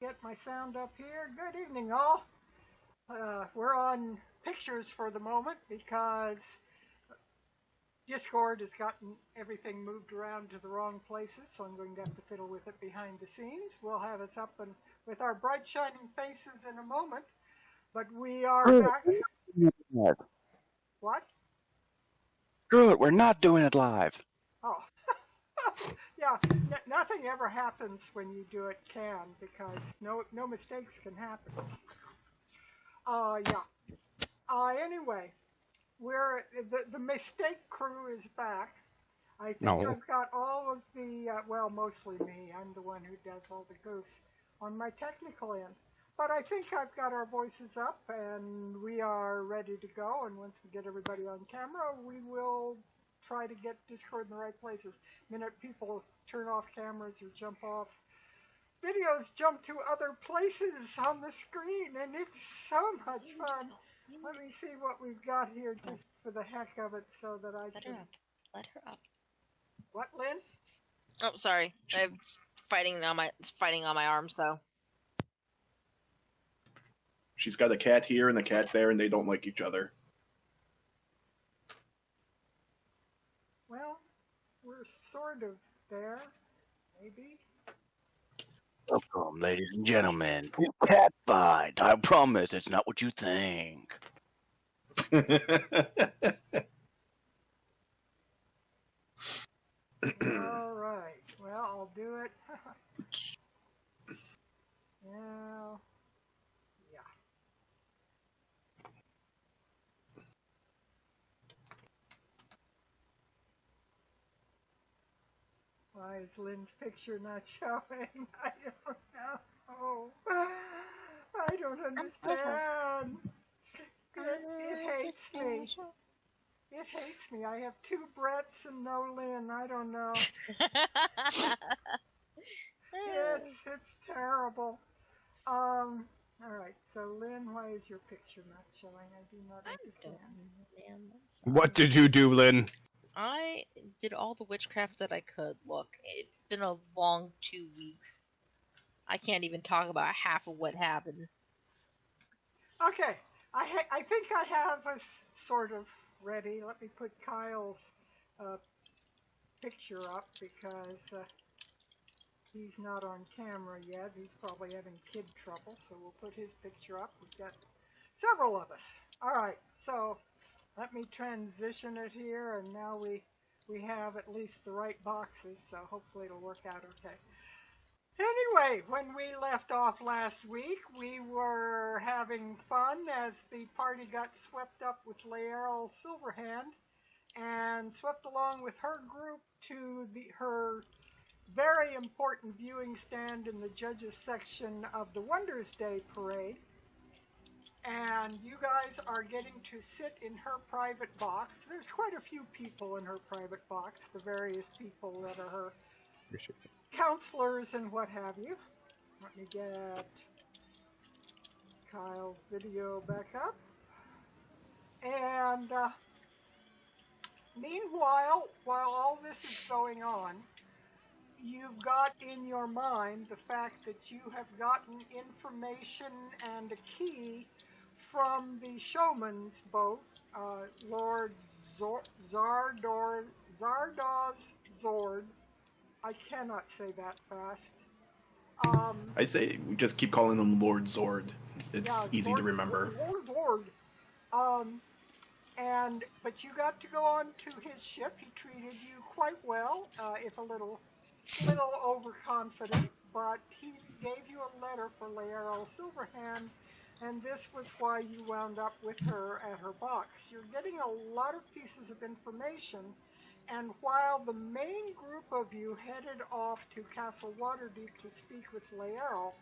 Get my sound up here. Good evening, all. We're on pictures for the moment because Discord has gotten everything moved around to the wrong places, so I'm going to have to fiddle with it behind the scenes. We'll have us up and with our bright shining faces in a moment, but we are back. What? Screw it, we're not doing it live. Oh. Yeah, nothing ever happens when you do it can, because no mistakes can happen. Yeah. Anyway, the mistake crew is back. I think I've got all of the, well, mostly me. I'm the one who does all the goofs on my technical end. But I think I've got our voices up, and we are ready to go. And once we get everybody on camera, we will try to get Discord in the right places. The minute people turn off cameras or jump off, videos jump to other places on the screen, and it's so much fun. Let me see what we've got here just for the heck of it so that I can... Let her up. What, Lynn? Oh, sorry. I'm fighting on my arm, so. She's got a cat here and a cat there, and they don't like each other. Well, we're sort of there, maybe. Welcome, ladies and gentlemen, to Cat Fight. I promise it's not what you think. All right. Well, I'll do it. Now, yeah. Why is Lynn's picture not showing? I don't know. I don't understand. It hates me. It hates me. I have 2 Bretts and no Lynn. I don't know. It's terrible. All right. So Lynn, why is your picture not showing? I do not understand. What did you do, Lynn? I did all the witchcraft that I could. Look, it's been a long 2 weeks. I can't even talk about half of what happened. Okay. I think I have us sort of ready. Let me put Kyle's picture up because he's not on camera yet. He's probably having kid trouble, so we'll put his picture up. We've got several of us. All right, so let me transition it here, and now we have at least the right boxes, so hopefully it'll work out okay. Anyway, when we left off last week, we were having fun as the party got swept up with Laeral Silverhand and swept along with her group to her very important viewing stand in the judges section of the Wonders Day parade. And you guys are getting to sit in her private box. There's quite a few people in her private box, the various people that are her counselors and what have you. Let me get Kyle's video back up. And meanwhile, while all this is going on, you've got in your mind the fact that you have gotten information and a key from the showman's boat, Lord Zardoz Zord. I cannot say that fast. I say we just keep calling him Lord Zord. It's easy to remember. Lord Zord. But you got to go on to his ship. He treated you quite well, if a little overconfident, but he gave you a letter for Laeral Silverhand, and this was why you wound up with her at her box. You're getting a lot of pieces of information, and while the main group of you headed off to Castle Waterdeep to speak with Laeral,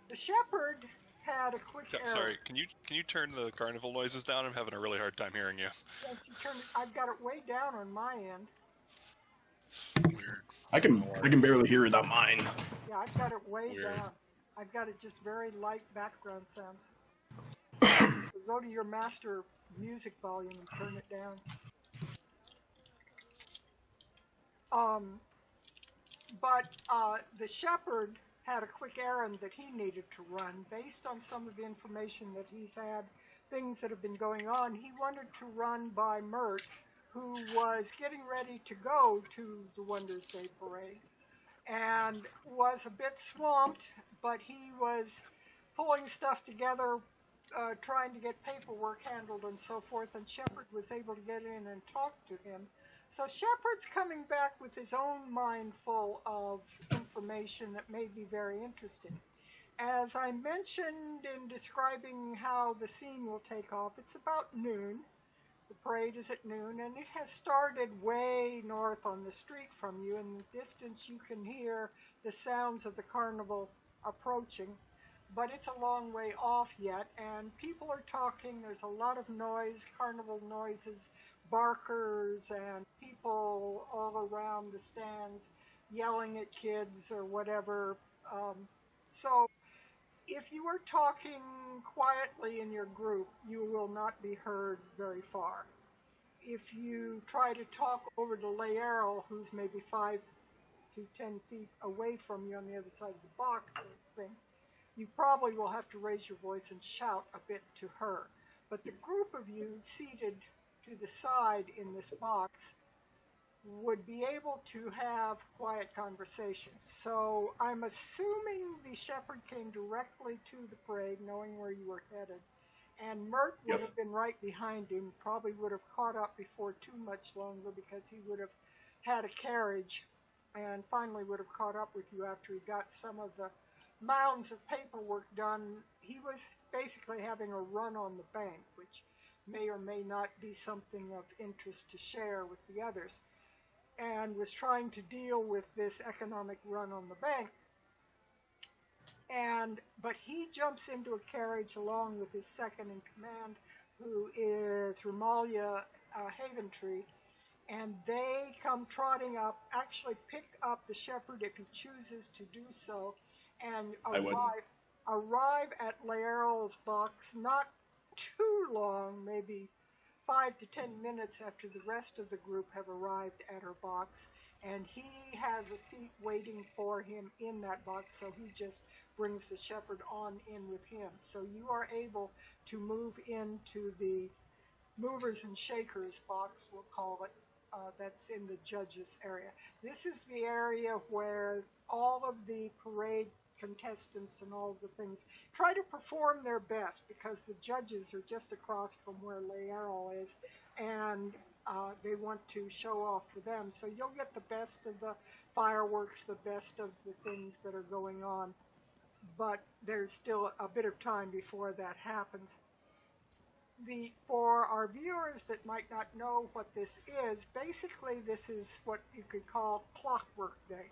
the shepherd had a quick error. Sorry, can you turn the carnival noises down? I'm having a really hard time hearing you. I've got it way down on my end. It's weird. I can barely hear it on mine. Yeah, I've got it way down. I've got it just very light background sounds. Go to your master music volume and turn it down. But the shepherd had a quick errand that he needed to run. Based on some of the information that he's had, things that have been going on, he wanted to run by Mert, who was getting ready to go to the Wonders Day Parade, and was a bit swamped, but he was pulling stuff together, trying to get paperwork handled and so forth, and Shepard was able to get in and talk to him. So Shepard's coming back with his own mind full of information that may be very interesting. As I mentioned in describing how the scene will take off, it's about noon. The parade is at noon, and it has started way north on the street from you. In the distance, you can hear the sounds of the carnival approaching, but it's a long way off yet, and people are talking. There's a lot of noise, carnival noises, barkers, and people all around the stands yelling at kids or whatever. So if you are talking quietly in your group, you will not be heard very far. If you try to talk over to Laerl, who's maybe 5 to 10 feet away from you on the other side of the box, you probably will have to raise your voice and shout a bit to her. But the group of you seated to the side in this box would be able to have quiet conversations. So I'm assuming the shepherd came directly to the parade, knowing where you were headed, and Mert would have been right behind him, probably would have caught up before too much longer, because he would have had a carriage and finally would have caught up with you after he got some of the mounds of paperwork done. He was basically having a run on the bank, which may or may not be something of interest to share with the others, and was trying to deal with this economic run on the bank. But he jumps into a carriage along with his second in command, who is Ramalia Haventree, and they come trotting up, actually pick up the shepherd if he chooses to do so, and arrive at Laerl's box not too long, maybe 5 to 10 minutes after the rest of the group have arrived at her box, and he has a seat waiting for him in that box, so he just brings the shepherd on in with him. So you are able to move into the movers and shakers box, we'll call it, that's in the judges area. This is the area where all of the parade contestants and all of the things try to perform their best, because the judges are just across from where Laerl is, and they want to show off for them. So you'll get the best of the fireworks, the best of the things that are going on, but there's still a bit of time before that happens. For our viewers that might not know what this is, basically this is what you could call Clockwork Day.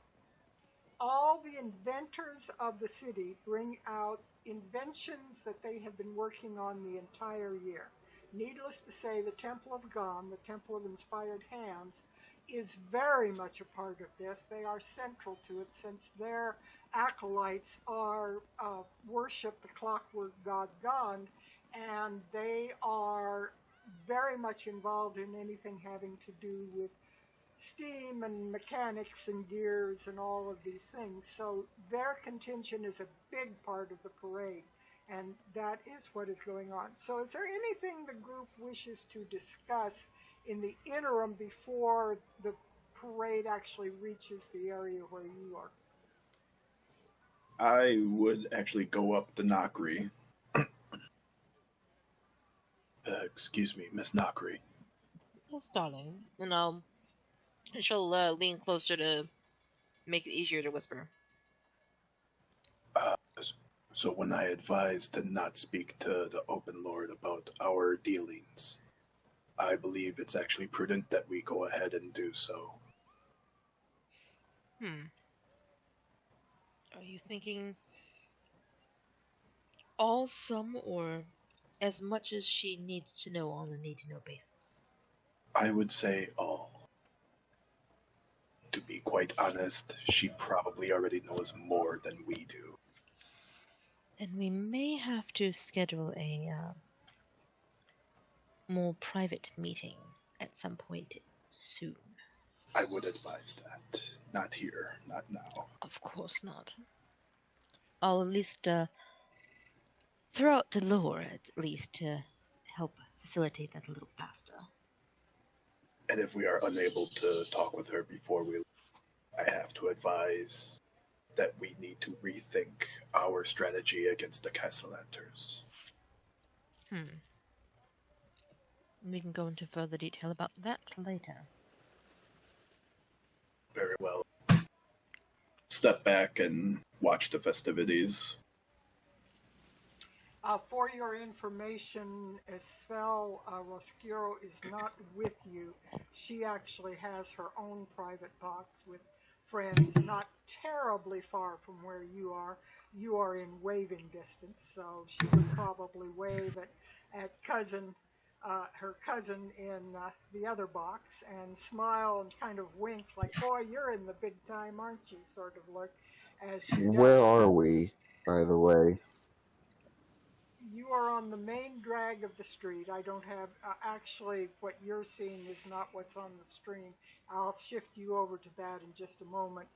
All the inventors of the city bring out inventions that they have been working on the entire year. Needless to say, the Temple of Gon, the Temple of Inspired Hands, is very much a part of this. They are central to it, since their acolytes are worship the clockwork god Gon, and they are very much involved in anything having to do with steam and mechanics and gears and all of these things. So their contingent is a big part of the parade, and that is what is going on. So is there anything the group wishes to discuss in the interim before the parade actually reaches the area where you are? I would actually go up the Nakri. Excuse me, Miss Nakri. Yes, darling. And she'll lean closer to make it easier to whisper. So when I advised to not speak to the Open Lord about our dealings, I believe it's actually prudent that we go ahead and do so. Are you thinking all, some, or as much as she needs to know on a need-to-know basis? I would say all. To be quite honest, she probably already knows more than we do. Then we may have to schedule a more private meeting at some point soon. I would advise that. Not here, not now. Of course not. I'll at least throw out the lore, at least, to help facilitate that a little faster. And if we are unable to talk with her before we leave, I have to advise that we need to rethink our strategy against the Cassalanters. We can go into further detail about that later. Very well. Step back and watch the festivities. For your information, Esfel Roscuro is not with you. She actually has her own private box with friends not terribly far from where you are. You are in waving distance, so she would probably wave at her cousin in the other box and smile and kind of wink like, boy, you're in the big time, aren't you, sort of look. As she Where are we, by the way? You are on the main drag of the street. I don't have, actually, what you're seeing is not what's on the stream. I'll shift you over to that in just a moment.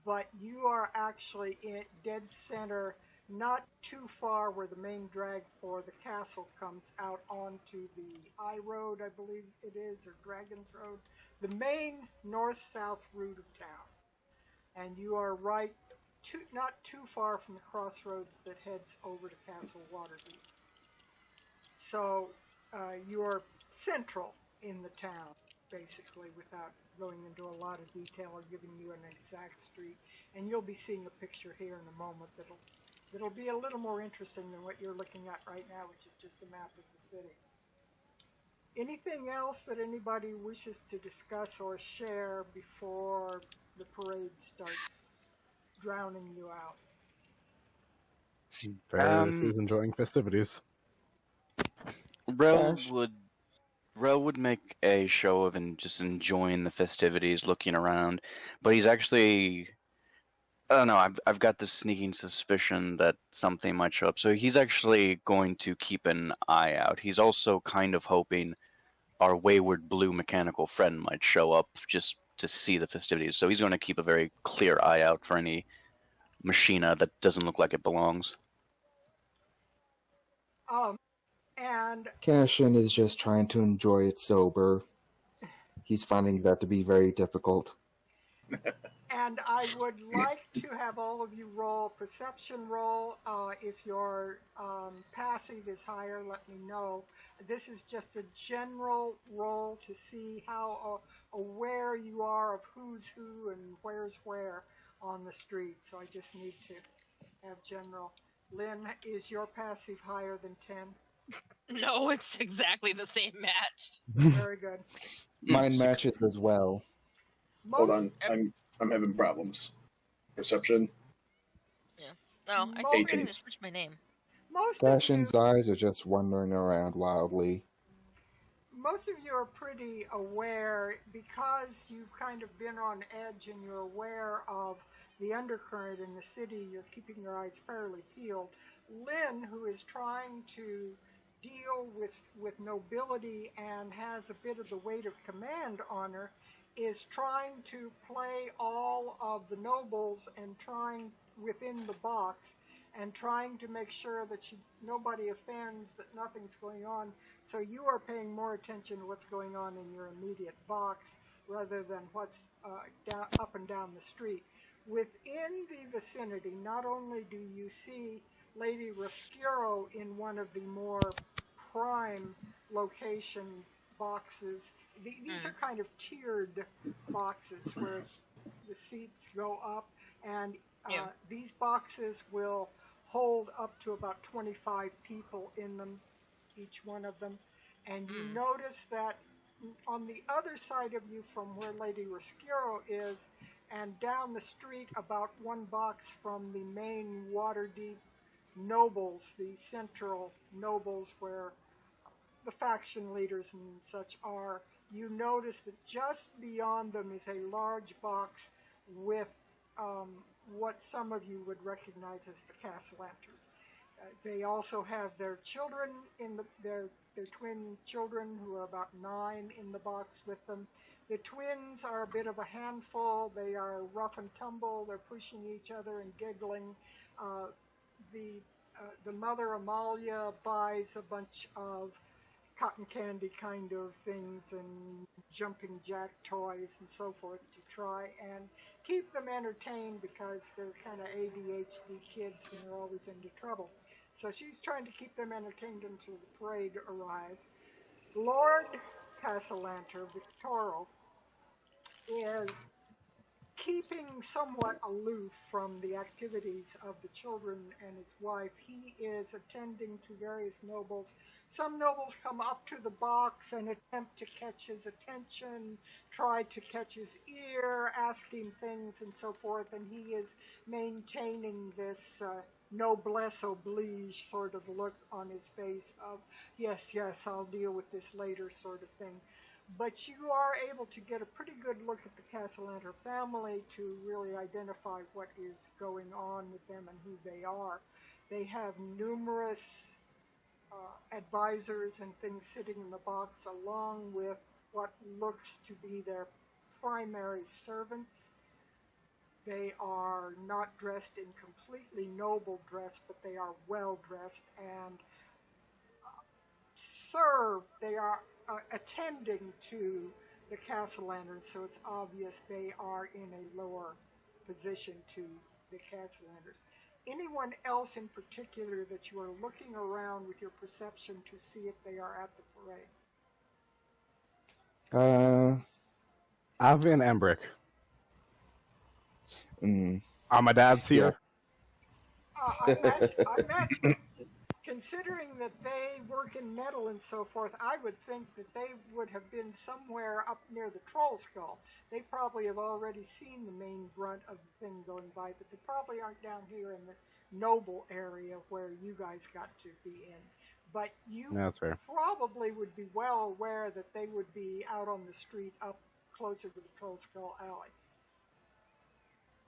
But you are actually in dead center, not too far where the main drag for the castle comes out onto the high road, I believe it is, or Dragon's Road, the main north-south route of town. And you are right, not too far from the crossroads that heads over to Castle Waterdeep. So you are central in the town, basically, without going into a lot of detail or giving you an exact street. And you'll be seeing a picture here in a moment that'll be a little more interesting than what you're looking at right now, which is just a map of the city. Anything else that anybody wishes to discuss or share before the parade starts drowning you out? Varys is enjoying festivities. Rel would make a show of just enjoying the festivities, looking around, but he's actually, I don't know, I've got this sneaking suspicion that something might show up, so he's actually going to keep an eye out. He's also kind of hoping our wayward blue mechanical friend might show up just to see the festivities, so he's going to keep a very clear eye out for any machina that doesn't look like it belongs. And Cashin is just trying to enjoy it sober. He's finding that to be very difficult. And I would like to have all of you roll perception roll. If your passive is higher, let me know. This is just a general roll to see how aware you are of who's who and where's where on the street. So I just need to have general. Lynn, is your passive higher than 10? No, it's exactly the same match. Very good. Mine matches as well. Hold on, I'm having problems. Perception. Yeah. No, I Most- think I need to switch my name. Most of you, Cashin's eyes are just wandering around wildly. most of you are pretty aware because you've kind of been on edge and you're aware of the undercurrent in the city. You're keeping your eyes fairly peeled. Lynn, who is trying to deal with nobility and has a bit of the weight of command on her, is trying to play all of the nobles and trying within the box and trying to make sure that nobody offends, that nothing's going on. So you are paying more attention to what's going on in your immediate box rather than what's up and down the street. Within the vicinity, not only do you see Lady Roscuro in one of the more prime location boxes. These are kind of tiered boxes where the seats go up, and these boxes will hold up to about 25 people in them, each one of them. And you notice that on the other side of you from where Lady Roscuro is, and down the street about one box from the main Waterdeep nobles, the central nobles where the faction leaders and such are, you notice that just beyond them is a large box with what some of you would recognize as the Cassalanters. They also have their children their twin children who are about 9 in the box with them. The twins are a bit of a handful. They are rough and tumble. They're pushing each other and giggling. the mother Amalia buys a bunch of cotton candy kind of things and jumping jack toys and so forth to try and keep them entertained because they're kind of ADHD kids and they're always into trouble. So she's trying to keep them entertained until the parade arrives. Lord Cassalanter Victoro is keeping somewhat aloof from the activities of the children and his wife. He is attending to various nobles. Some nobles come up to the box and attempt to catch his attention, try to catch his ear, asking things and so forth, and he is maintaining this noblesse oblige sort of look on his face of, yes, yes, I'll deal with this later sort of thing. But you are able to get a pretty good look at the Cassalanter family to really identify what is going on with them and who they are. They have numerous advisors and things sitting in the box along with what looks to be their primary servants. They are not dressed in completely noble dress, but they are well dressed and serve. They are attending to the Cassalanters, so it's obvious they are in a lower position to the Cassalanters. Anyone else in particular that you are looking around with your perception to see if they are at the parade? Avi and Embrick. Mm, My dad's here. I imagine, considering that they work in metal and so forth, I would think that they would have been somewhere up near the Troll Skull. They probably have already seen the main brunt of the thing going by, but they probably aren't down here in the noble area where you guys got to be in. But you That's fair. probably would be well aware that they would be out on the street up closer to the Troll Skull Alley.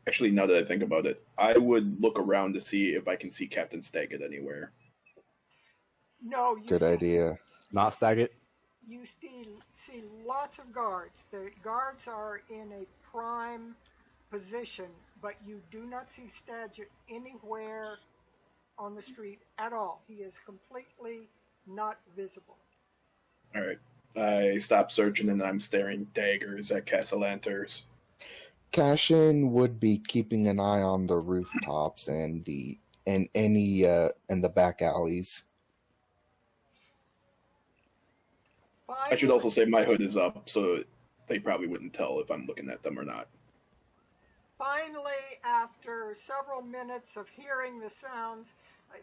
Actually, now that I think about it, I would look around to see if I can see Captain Staggett anywhere. No, you good idea. Not Staggett. You see lots of guards. The guards are in a prime position, but you do not see Staggett anywhere on the street at all. He is completely not visible. All right. I stop searching and I'm staring daggers at Cassalanters. Cashin would be keeping an eye on the rooftops and the back alleys. I should also say my hood is up, so they probably wouldn't tell if I'm looking at them or not. Finally, after several minutes of hearing the sounds,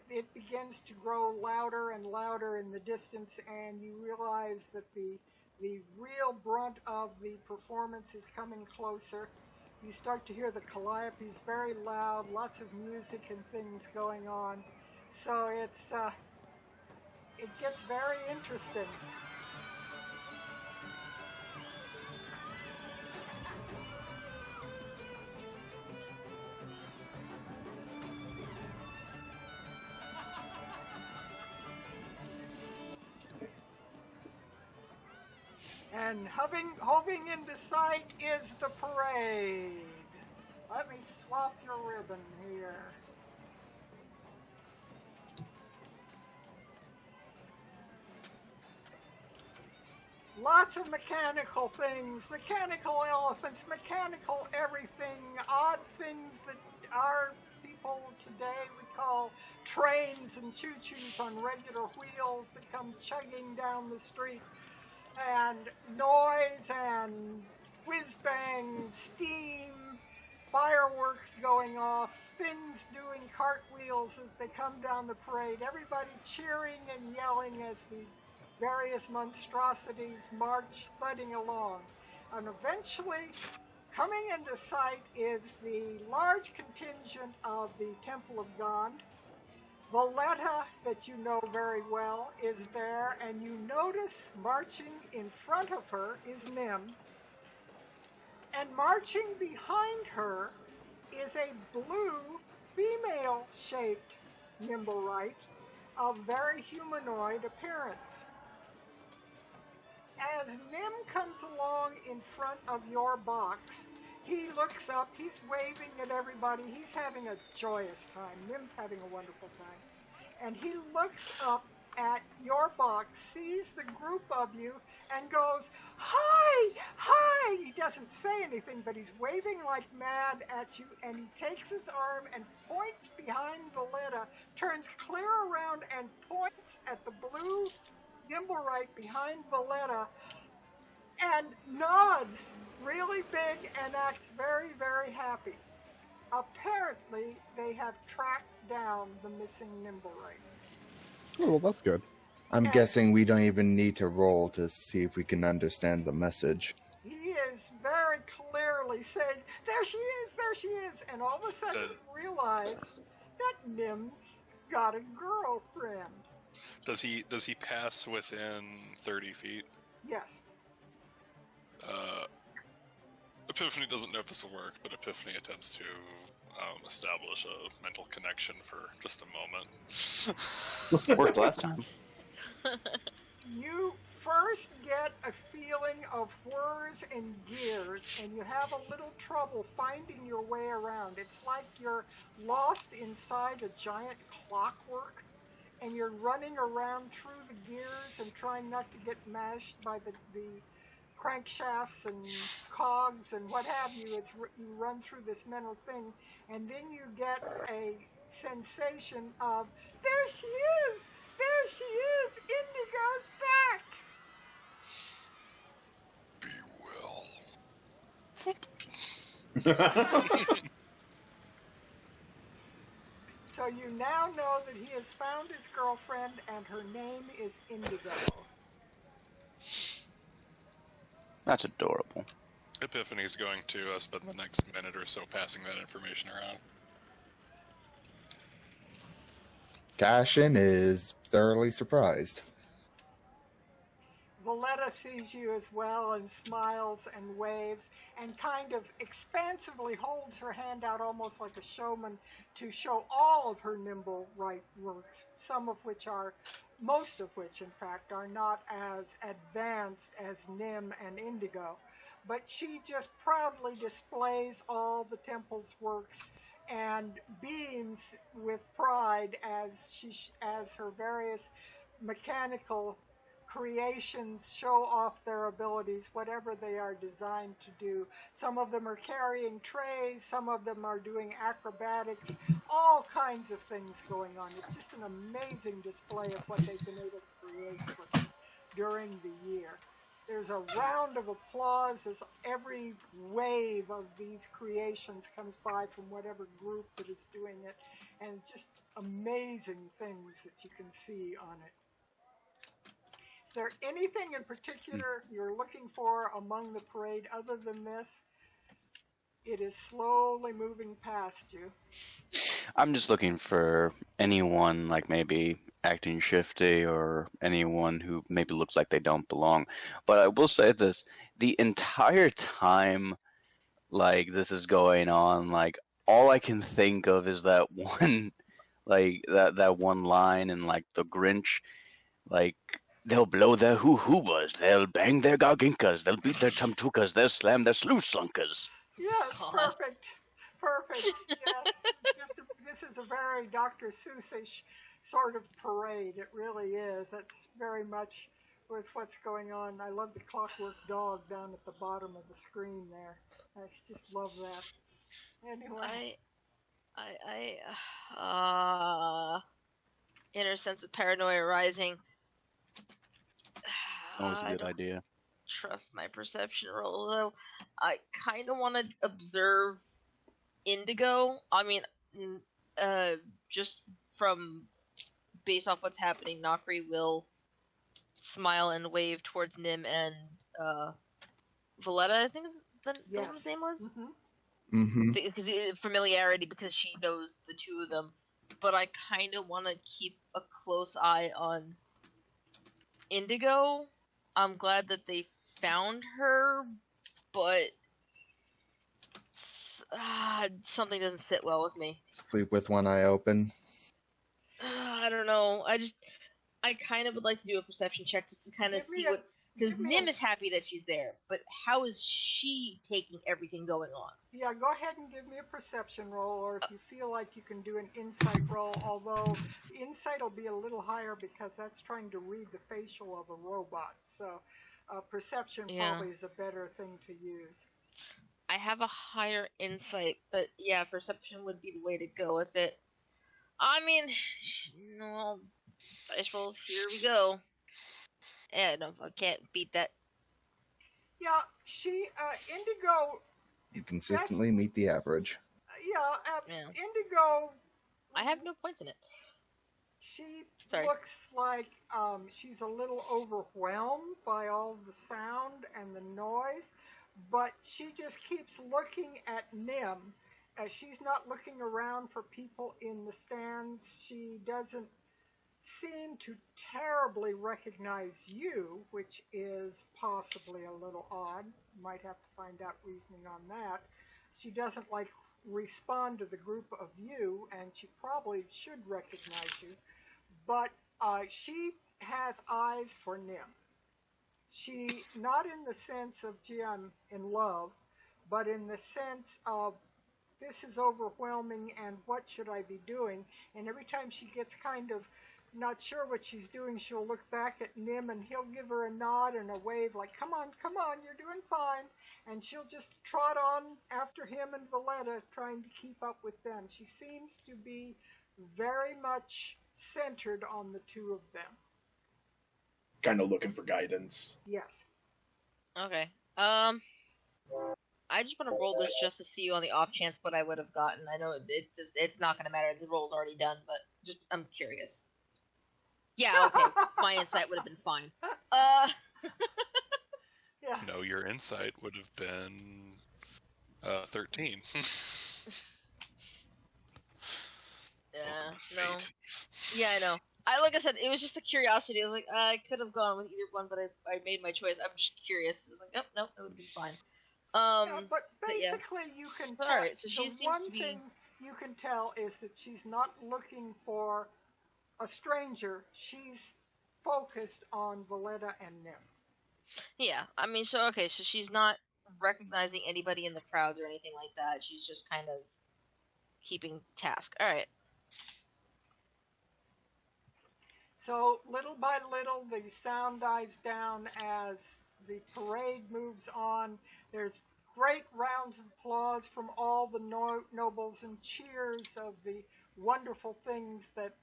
it begins to grow louder and louder in the distance, and you realize that the real brunt of the performance is coming closer. You start to hear the calliopes very loud, lots of music and things going on. So it gets very interesting. And hoving into sight is the parade. Let me swap your ribbon here. Lots of mechanical things, mechanical elephants, mechanical everything, odd things that our people today would call trains and choo-choos on regular wheels that come chugging down the street. And noise and whiz-bangs, steam, fireworks going off, things doing cartwheels as they come down the parade, everybody cheering and yelling as the various monstrosities march thudding along. And eventually, coming into sight is the large contingent of the Temple of Gond. Valletta, that you know very well, is there, and you notice marching in front of her is Nim, and marching behind her is a blue, female-shaped Nimblewright of very humanoid appearance. As Nim comes along in front of your box, he looks up, he's waving at everybody, he's having a joyous time. Nim's having a wonderful time. And he looks up at your box, sees the group of you, and goes, "Hi! Hi!" He doesn't say anything, but he's waving like mad at you, and he takes his arm and points behind Valletta, turns clear around and points at the blue Nimblewright behind Valletta, and nods really big and acts very, very happy. Apparently, they have tracked down the missing Nimblewright. Oh, well, that's good. I'm And guessing we don't even need to roll to see if we can understand the message. he is very clearly saying, "There she is, there she is," and all of a sudden you realize that Nim's got a girlfriend. Does he pass within 30 feet? Yes. Epiphany doesn't know if this will work, but Epiphany attempts to establish a mental connection for just a moment. Worked last time. You first get a feeling of whirs and gears, and you have a little trouble finding your way around. It's like you're lost inside a giant clockwork, and you're running around through the gears and trying not to get mashed by the crankshafts and cogs and what have you. You run through this mental thing, and then you get a sensation of, "There she is! There she is! Indigo's back!" Be well. So you now know that he has found his girlfriend, and her name is Indigo. That's adorable. Epiphany's going to spend the next minute or so passing that information around. Cashin is thoroughly surprised. Valletta sees you as well and smiles and waves and kind of expansively holds her hand out almost like a showman to show all of her Nimblewright works, most of which in fact are not as advanced as Nim and Indigo. But she just proudly displays all the temple's works and beams with pride as her various mechanical creations show off their abilities, whatever they are designed to do. Some of them are carrying trays, some of them are doing acrobatics, all kinds of things going on. It's just an amazing display of what they've been able to create during the year. There's a round of applause as every wave of these creations comes by from whatever group that is doing it, and just amazing things that you can see on it. Is there anything in particular you're looking for among the parade other than this? It is slowly moving past you. I'm just looking for anyone like maybe acting shifty or anyone who maybe looks like they don't belong. But I will say this, the entire time like this is going on, like all I can think of is that one like that one line in like the Grinch, like they'll blow their hoo-hoovas, they'll bang their garginkas, they'll beat their tumtukas, they'll slam their sluice-slunkas. Yes, God. perfect. Yes, this is a very Dr. Seuss-ish sort of parade. It really is. That's very much with what's going on. I love the clockwork dog down at the bottom of the screen there. I just love that. Anyway. Inner sense of paranoia rising. Always a I good don't idea. trust my perception roll, though. I kind of want to observe Indigo. I mean, just from based off what's happening, Nokri will smile and wave towards Nim and Valletta, I think is what his name was? Mm-hmm. Mm-hmm. Because familiarity, because she knows the two of them. But I kind of want to keep a close eye on Indigo. I'm glad that they found her, but something doesn't sit well with me. Sleep with one eye open. I don't know. I kind of would like to do a perception check just to kind of see what. Because give me Nim is happy that she's there, but how is she taking everything going on? Yeah, go ahead and give me a perception roll, or if you feel like you can do an insight roll, although insight will be a little higher because that's trying to read the facial of a robot. So perception probably is a better thing to use. I have a higher insight, but yeah, perception would be the way to go with it. I mean, no, dice rolls, here we go. Yeah, no, I can't beat that. Yeah, Indigo, You consistently meet the average. Yeah. Indigo, I have no points in it. she Sorry. looks like she's a little overwhelmed by all the sound and the noise, but she just keeps looking at Nim. She's not looking around for people in the stands. She doesn't seem to terribly recognize you, which is possibly a little odd. Might have to find out reasoning on that. She doesn't respond to the group of you, and she probably should recognize you, but she has eyes for Nim. She, not in the sense of, gee, I'm in love, but in the sense of, this is overwhelming and what should I be doing? And every time she gets kind of not sure what she's doing, she'll look back at Nim and he'll give her a nod and a wave like, come on, you're doing fine. And she'll just trot on after him and Valletta, trying to keep up with them. She seems to be very much centered on the two of them. Kind of looking for guidance. Yes. Okay. I just want to roll this just to see you on the off chance what I would have gotten. I know it's not going to matter. The roll's already done, but just I'm curious. Yeah, okay. My insight would have been fine. Yeah. No, your insight would have been 13. Yeah, Oh, no. Yeah, I know. Like I said, it was just a curiosity. I was like, I could have gone with either one, but I made my choice. I'm just curious. I was like, nope, it would have been fine. But basically, you can tell. Alright, so she the seems one to be... thing you can tell is that she's not looking for a stranger. She's focused on Valletta and Nim. Yeah, I mean, so she's not recognizing anybody in the crowds or anything like that. She's just kind of keeping task. Alright. So little by little, the sound dies down as the parade moves on. There's great rounds of applause from all the nobles and cheers of the wonderful things that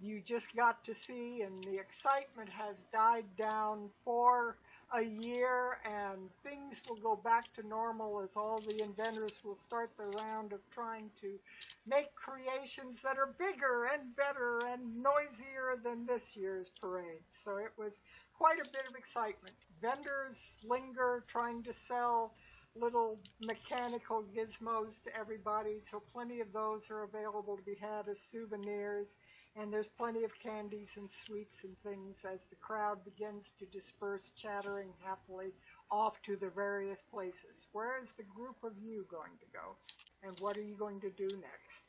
you just got to see, and the excitement has died down for a year, and things will go back to normal as all the inventors will start the round of trying to make creations that are bigger and better and noisier than this year's parade. So it was quite a bit of excitement. Vendors linger trying to sell little mechanical gizmos to everybody, so plenty of those are available to be had as souvenirs, and there's plenty of candies and sweets and things as the crowd begins to disperse, chattering happily off to the various places. Where is the group of you going to go, and what are you going to do next?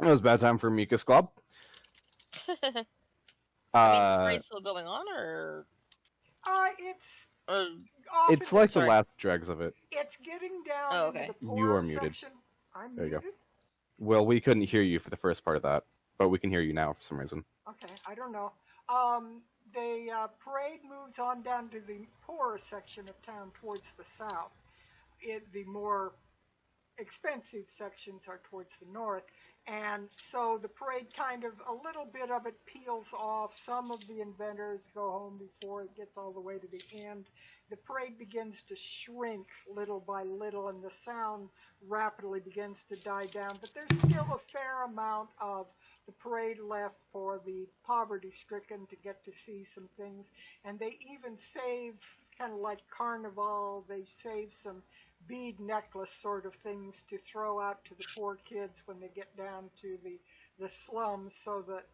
It was a bad time for Mika's Club. I mean, the parade's still going on, or? It's like the last dregs of it. It's getting down into the You are poorer muted. section. I'm There you muted? go. Well, we couldn't hear you for the first part of that, but we can hear you now for some reason. Okay, I don't know. The parade moves on down to the poorer section of town towards the south. The more expensive sections are towards the north. And so the parade kind of, a little bit of it peels off. Some of the inventors go home before it gets all the way to the end. The parade begins to shrink little by little, and the sound rapidly begins to die down. But there's still a fair amount of the parade left for the poverty-stricken to get to see some things. And they even save, kind of like Carnival, they save some bead necklace sort of things to throw out to the poor kids when they get down to the slums, so that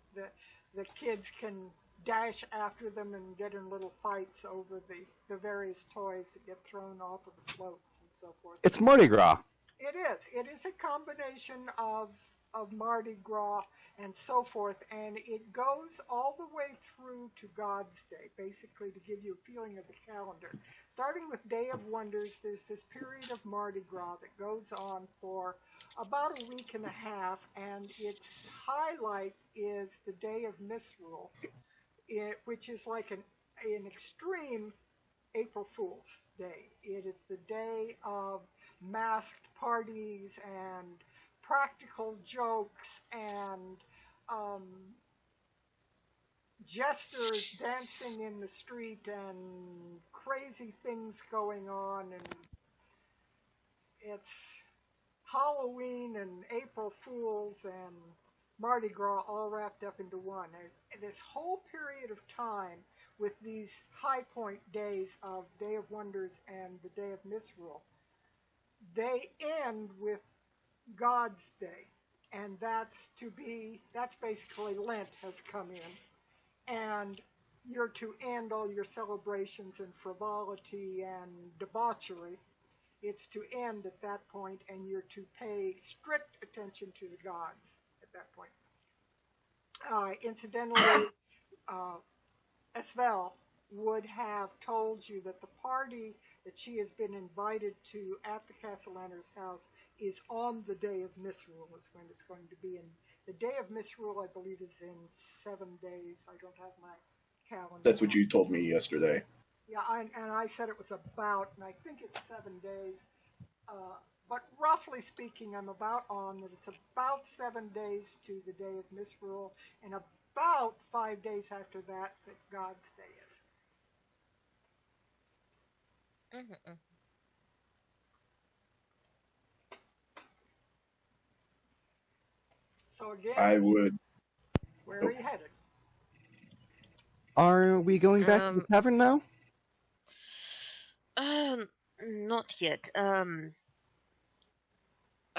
the kids can dash after them and get in little fights over the various toys that get thrown off of the floats and so forth. It's Mardi Gras. It is. It is a combination of Mardi Gras and so forth, and it goes all the way through to God's Day, basically to give you a feeling of the calendar. Starting with Day of Wonders, there's this period of Mardi Gras that goes on for about a week and a half, and its highlight is the Day of Misrule, which is like an extreme April Fool's Day. It is the day of masked parties and practical jokes and um, jesters dancing in the street and crazy things going on. And it's Halloween and April Fools and Mardi Gras all wrapped up into one. And this whole period of time with these high point days of Day of Wonders and the Day of Misrule, they end with God's Day. And that's basically Lent has come in. And you're to end all your celebrations and frivolity and debauchery. It's to end at that point, and you're to pay strict attention to the gods at that point. Incidentally, Esvel would have told you that the party that she has been invited to at the Cassalanter's house is on the Day of Misrule is when it's going to be. And the Day of Misrule, I believe, is in 7 days. I don't have my calendar. That's what you told me yesterday. Yeah, and I said it was about, and I think it's 7 days. But roughly speaking, I'm about on that it's about 7 days to the Day of Misrule, and about 5 days after that God's Day is. Mm-hmm. So again, I would. where are you headed? Are we going back to the tavern now? Not yet. I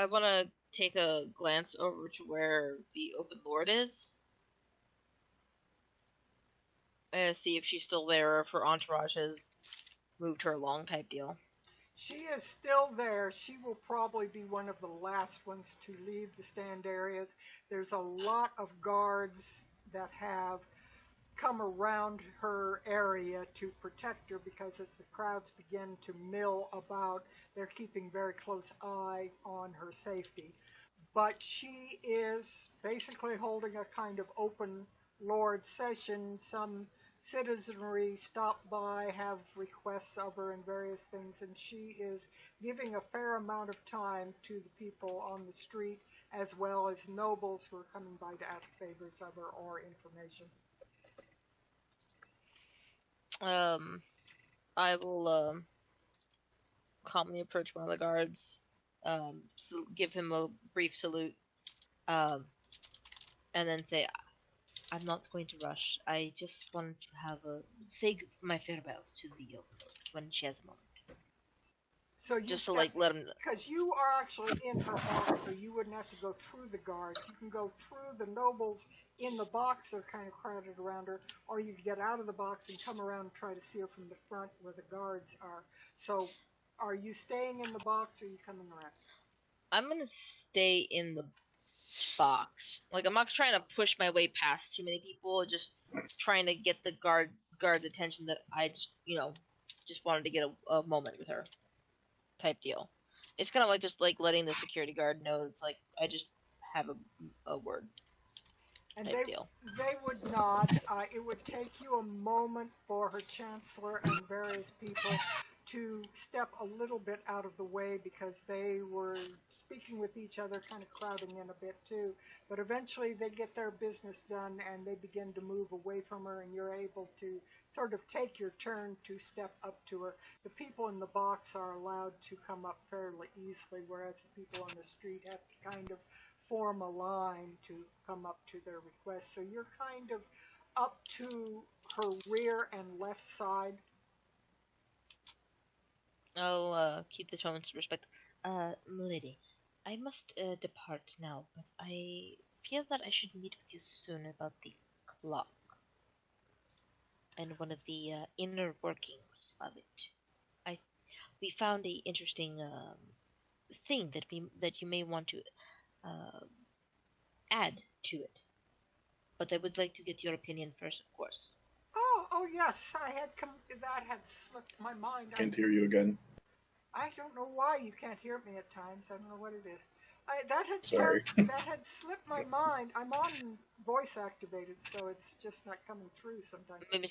want to take a glance over to where the Open Lord is. See if she's still there or if her entourage has moved her along type deal. She is still there. She will probably be one of the last ones to leave the stand areas. There's a lot of guards that have come around her area to protect her because as the crowds begin to mill about, they're keeping very close eye on her safety. But she is basically holding a kind of open Lord session. Some citizenry stop by, have requests of her and various things, and she is giving a fair amount of time to the people on the street as well as nobles who are coming by to ask favors of her or information. I will calmly approach one of the guards, give him a brief salute, and then say, I'm not going to rush. I just want to say my farewells to the young lord when she has a moment. So you just to let him. Because you are actually in her box, so you wouldn't have to go through the guards. You can go through the nobles in the box that are kind of crowded around her, or you can get out of the box and come around and try to see her from the front where the guards are. So, are you staying in the box, or are you coming around? I'm gonna stay in the box. Like, I'm not trying to push my way past too many people. Just trying to get the guard's attention that I just wanted to get a moment with her. Type deal. It's kind of like just like letting the security guard know it's like I just have a word. And type deal. They would not. It would take you a moment for her chancellor and various people to step a little bit out of the way because they were speaking with each other, kind of crowding in a bit too. But eventually they get their business done and they begin to move away from her, and you're able to sort of take your turn to step up to her. The people in the box are allowed to come up fairly easily, whereas the people on the street have to kind of form a line to come up to their request. So you're kind of up to her rear and left side. I'll keep the tones of respect. Milady, I must depart now, but I feel that I should meet with you soon about the clock and one of the inner workings of it. We found a interesting thing that you may want to add to it. But I would like to get your opinion first, of course. Oh yes, that had slipped my mind. Can't hear you again. I don't know why you can't hear me at times. I don't know what it is. Sorry. That had slipped my mind. I'm on voice activated, so it's just not coming through sometimes. Maybe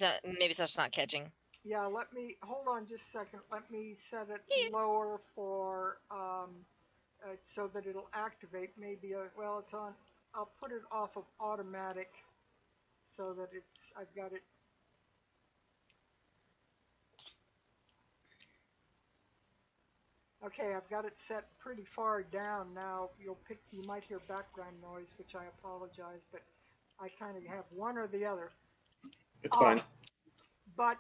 that's not catching. Yeah, hold on just a second. Let me set it lower for so that it'll activate. It's on. I'll put it off of automatic so that I've got it. Okay, I've got it set pretty far down now. You might hear background noise, which I apologize, but I kind of have one or the other. It's fine. But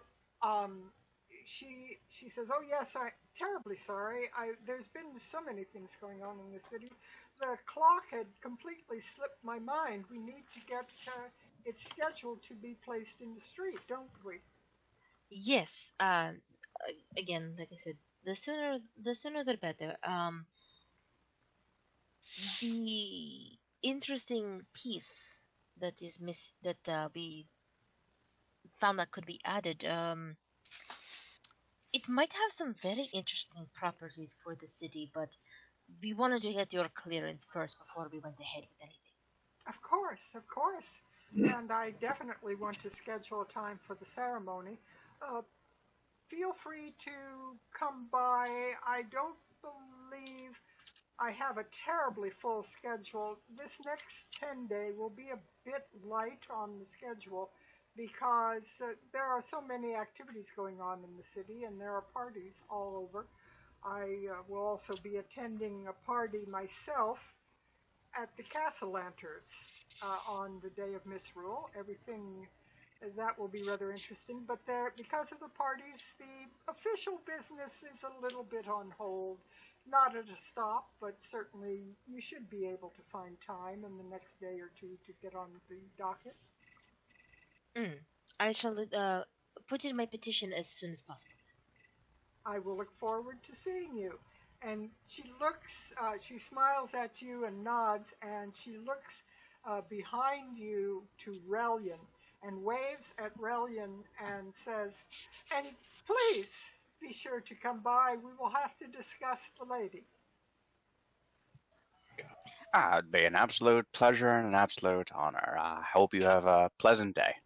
she says, "Oh yes, I'm terribly sorry. There's been so many things going on in the city. The clock had completely slipped my mind. We need to get it scheduled to be placed in the street, don't we?" Yes. Again, like I said, the sooner the better. The interesting piece that we found that could be added. It might have some very interesting properties for the city, but we wanted to get your clearance first before we went ahead with anything. Of course. And I definitely want to schedule a time for the ceremony. Feel free to come by. I don't believe I have a terribly full schedule. This next 10-day will be a bit light on the schedule because there are so many activities going on in the city and there are parties all over. I will also be attending a party myself at the Cassalanters on the day of Misrule. Everything that will be rather interesting, but because of the parties, the official business is a little bit on hold. Not at a stop, but certainly you should be able to find time in the next day or two to get on the docket. I shall put in my petition as soon as possible. I will look forward to seeing you. And she smiles at you and nods, and she looks behind you to Relian and waves at Relian and says, "And please be sure to come by. We will have to discuss the lady." It'd be an absolute pleasure and an absolute honor. I hope you have a pleasant day.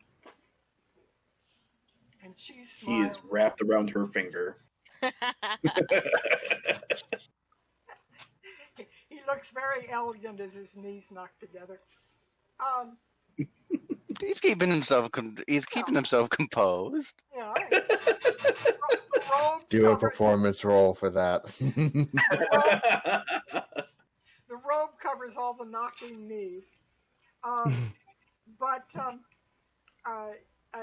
And she He smiles. is wrapped around her finger. He looks very elegant as his knees knock together. He's keeping himself composed. Yeah. The robe Do a covers, performance roll for that. the robe covers all the knocking knees. But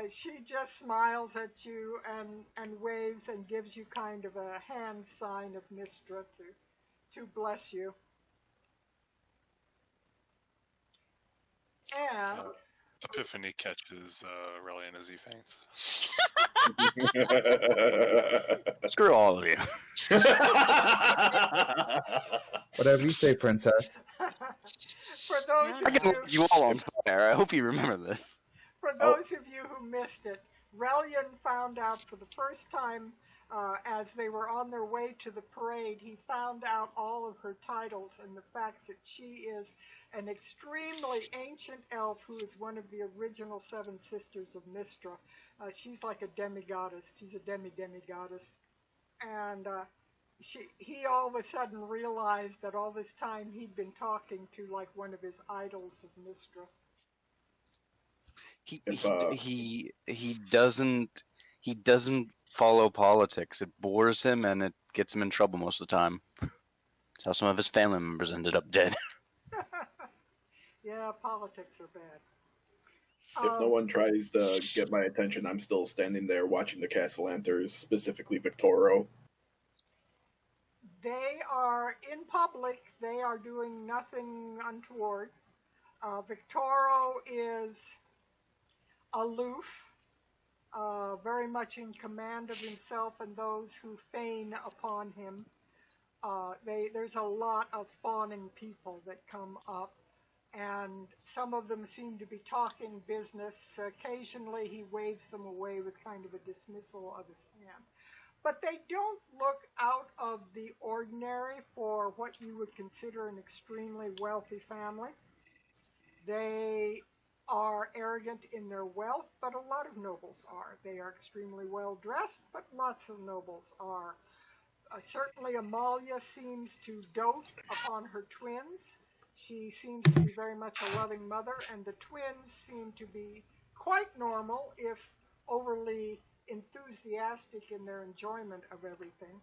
she just smiles at you and waves and gives you kind of a hand sign of Mistra to bless you. And Epiphany catches Relian as he faints. Screw all of you. Whatever you say, princess. For those I of can light you all on fire. I hope you remember this. For those of you who missed it, Relian found out for the first time as they were on their way to the parade, he found out all of her titles and the fact that she is an extremely ancient elf who is one of the original 7 sisters of Mistra. She's like a demigoddess. She's a demigoddess. And he all of a sudden realized that all this time he'd been talking to like one of his idols of Mistra. He doesn't follow politics. It bores him and it gets him in trouble most of the time. That's how some of his family members ended up dead. Yeah, politics are bad. If no one tries to get my attention, I'm still standing there watching the Cassalanters, specifically Victoro. They are in public. They are doing nothing untoward. Victoro is aloof, very much in command of himself and those who feign upon him. there's a lot of fawning people that come up, and some of them seem to be talking business. Occasionally he waves them away with kind of a dismissal of his hand. But they don't look out of the ordinary for what you would consider an extremely wealthy family. They are arrogant in their wealth, but a lot of nobles are. They are extremely well dressed, but lots of nobles are. Certainly Amalia seems to dote upon her twins. She seems to be very much a loving mother, and the twins seem to be quite normal, if overly enthusiastic in their enjoyment of everything.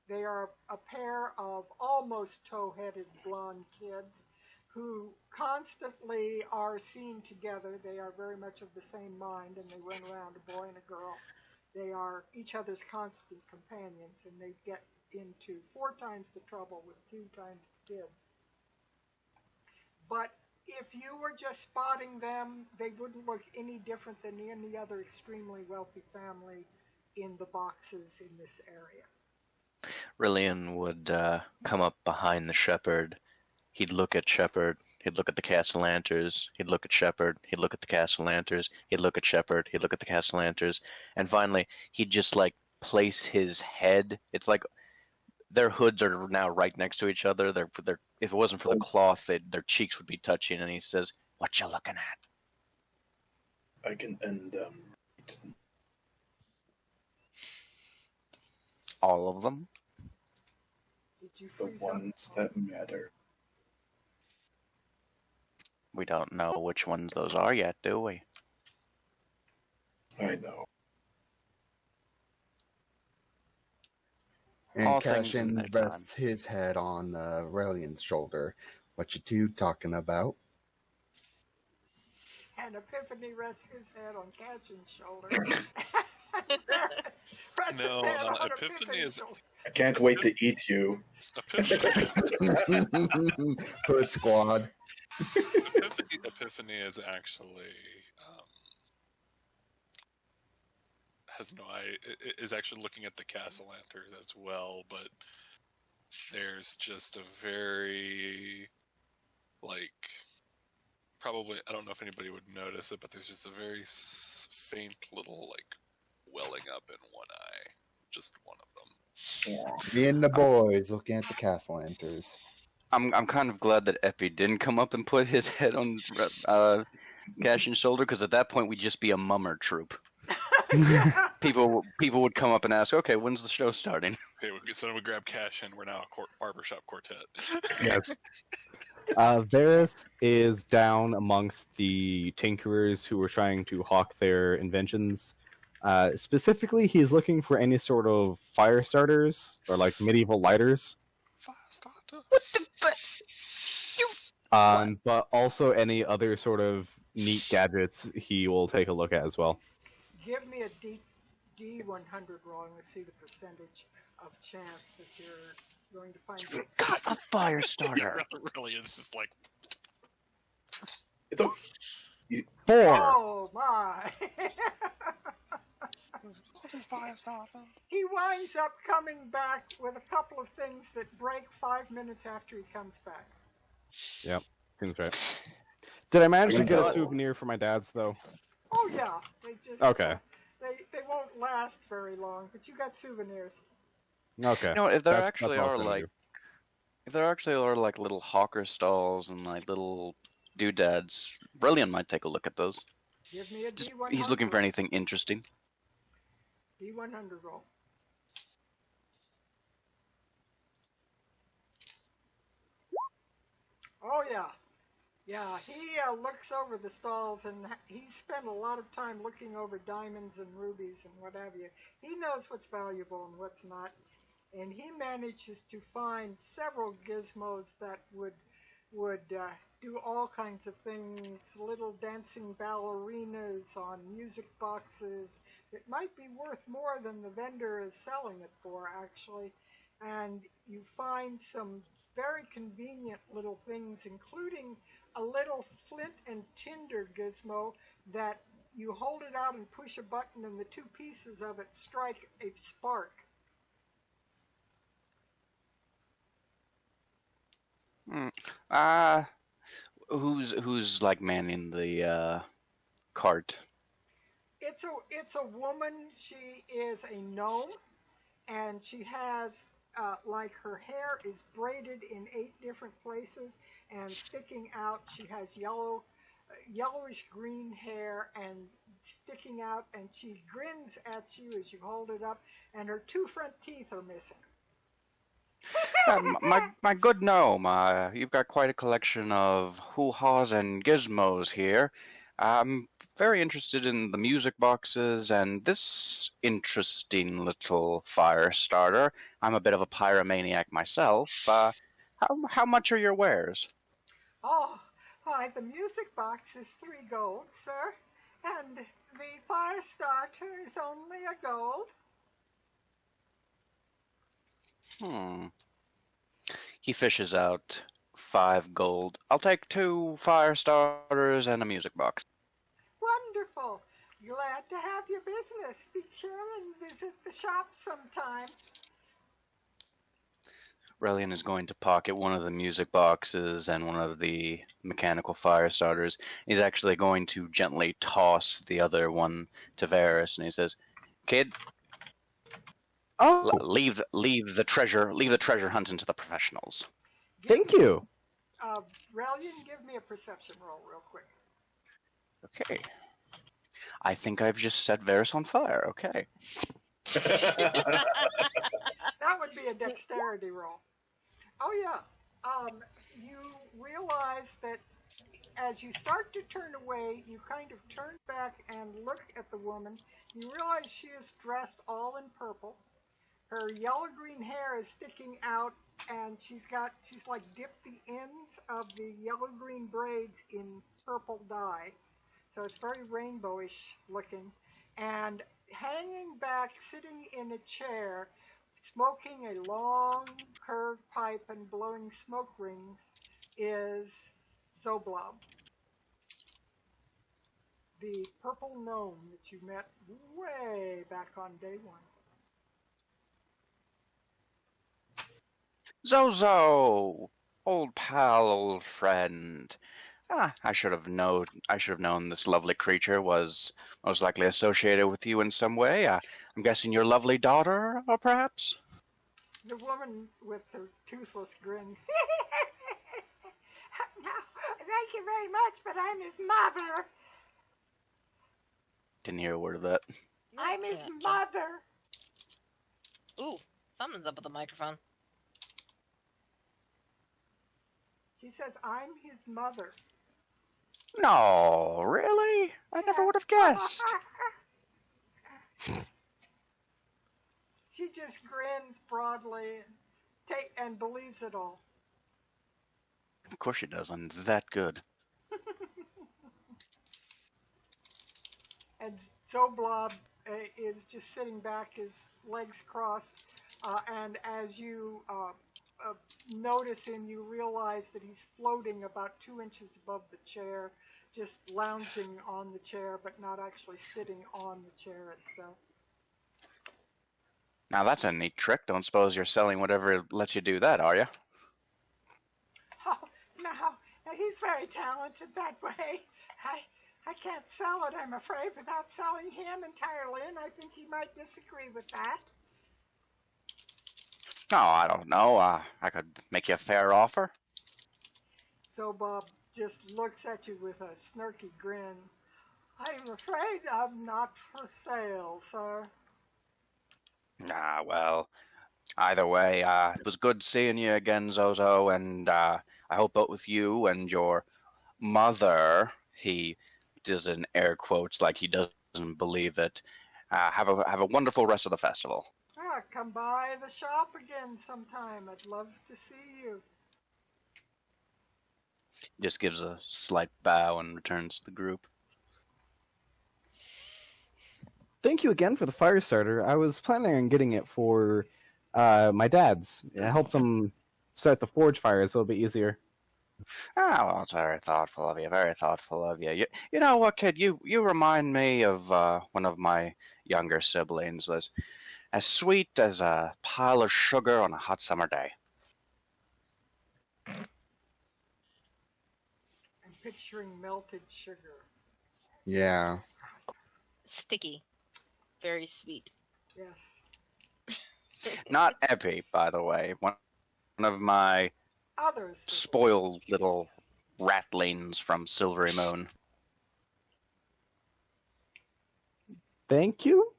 They are a pair of almost tow-headed blonde kids who constantly are seen together. They are very much of the same mind, and they run around, a boy and a girl. They are each other's constant companions, and they get into 4 times the trouble with 2 times the kids. But if you were just spotting them, they wouldn't look any different than any other extremely wealthy family in the boxes in this area. Rillian would come up behind the shepherd. He'd look at Shepherd. He'd look at the Cassalanters. He'd look at Shepherd. He'd look at the Cassalanters. He'd look at Shepherd. He'd look at the Cassalanters. And finally, he'd just like place his head. It's like their hoods are now right next to each other. They're if it wasn't for the cloth, their cheeks would be touching. And he says, "What you looking at?" I can end All of them. Did you the freeze ones up? that matter. We don't know which ones those are yet, do we? I know. And All things in Cashin their time. rests his head on Relian's shoulder. What you two talking about? And Epiphany rests his head on Cashin's shoulder. No, Epiphany is- shoulder. I can't wait to eat you. Hood squad. Epiphany is actually is actually looking at the Cassalanters as well, but there's just a very probably, I don't know if anybody would notice it, but there's just a very faint little welling up in one eye, just one of them. Yeah. Me and the boys looking at the Cassalanters. I'm kind of glad that Epi didn't come up and put his head on Cashin's shoulder, because at that point we'd just be a mummer troupe. Yeah. People would come up and ask, "Okay, when's the show starting?" Okay, so we grab Cash and we're now a barbershop quartet. Yes. Varys is down amongst the tinkerers who were trying to hawk their inventions. Specifically, he's looking for any sort of fire starters or medieval lighters. Fire starter. What the fuck? But also any other sort of neat gadgets he will take a look at as well. Give me a D100 roll and see the percentage of chance that you're going to find. You got a fire starter. Really, it's just like It's okay. 4. Oh my! fire starter. He winds up coming back with a couple of things that break 5 minutes after he comes back. Yep, seems right. Did I manage to get a No. souvenir for my dad's though? Oh yeah, they just Okay. They won't last very long, but you got souvenirs. Okay. You know, if there That's actually all are I'm gonna do. if there actually are little hawker stalls and little doodads, Brilliant might take a look at those. Give me a Just, D100. he's looking for anything interesting. D100 roll. Oh yeah. Yeah, he looks over the stalls, and he's spent a lot of time looking over diamonds and rubies and what have you. He knows what's valuable and what's not, and he manages to find several gizmos that would do all kinds of things, little dancing ballerinas on music boxes that might be worth more than the vendor is selling it for, actually. And you find some very convenient little things, including a little flint and tinder gizmo that you hold it out and push a button and the 2 pieces of it strike a spark. Hmm. Who's like manning the cart? It's a woman. She is a gnome, and she has like her hair is braided in 8 different places and sticking out. She has yellowish green hair and sticking out, and she grins at you as you hold it up, and her 2 front teeth are missing. My good gnome, you've got quite a collection of hoo-haws and gizmos here. I'm very interested in the music boxes and this interesting little fire starter. I'm a bit of a pyromaniac myself. How much are your wares? Oh, why, the music box is 3 gold, sir, and the fire starter is only a gold. Hmm. He fishes out 5 gold. I'll take 2 fire starters and a music box. Wonderful. Glad to have your business. Be sure and visit the shop sometime. Relian is going to pocket one of the music boxes and one of the mechanical fire starters. He's actually going to gently toss the other one to Varys, and he says, "Kid, Oh, leave the treasure hunting to the professionals." thank you. Relian, give me a perception roll real quick. Okay. I think I've just set Varys on fire. Okay. That would be a dexterity roll. Oh yeah. You realize that as you start to turn away, you kind of turn back and look at the woman. You realize she is dressed all in purple. Her yellow-green hair is sticking out, and she's like dipped the ends of the yellow-green braids in purple dye. So it's very rainbowish looking. And hanging back, sitting in a chair, smoking a long curved pipe and blowing smoke rings, is Zoblob, the purple gnome that you met way back on day 1. Zozo, old pal, old friend. I should have known this lovely creature was most likely associated with you in some way. I'm guessing your lovely daughter, or perhaps? The woman with the toothless grin. No, thank you very much, but I'm his mother. Didn't hear a word of that. I'm his mother. Ooh, something's up with the microphone. She says, I'm his mother. No, really? I never would have guessed. She just grins broadly and believes it all. Of course she does. I'm that good. And Zoblob is just sitting back, his legs crossed, and as you notice him, you realize that he's floating about 2 inches above the chair, just lounging on the chair, but not actually sitting on the chair itself. Now that's a neat trick. Don't suppose you're selling whatever lets you do that, are you? Oh, no, he's very talented that way. I can't sell it, I'm afraid, without selling him entirely, and I think he might disagree with that. No, I don't know. I could make you a fair offer. Zoblob just looks at you with a snarky grin. I'm afraid I'm not for sale, sir. Well, either way, it was good seeing you again, Zozo, and I hope both you and your mother, he does in air quotes like he doesn't believe it, have a wonderful rest of the festival. Come by the shop again sometime. I'd love to see you. Just gives a slight bow and returns to the group. Thank you again for the fire starter. I was planning on getting it for my dad's. It helped them start the forge fires a little bit easier. Well, it's very thoughtful of you. Very thoughtful of you. You know what, kid? You remind me of one of my younger siblings. As sweet as a pile of sugar on a hot summer day. picturing melted sugar. Yeah. Sticky. Very sweet. Yes. Not Epi, by the way. One of my Others. spoiled little ratlings from Silvery Moon. Thank you.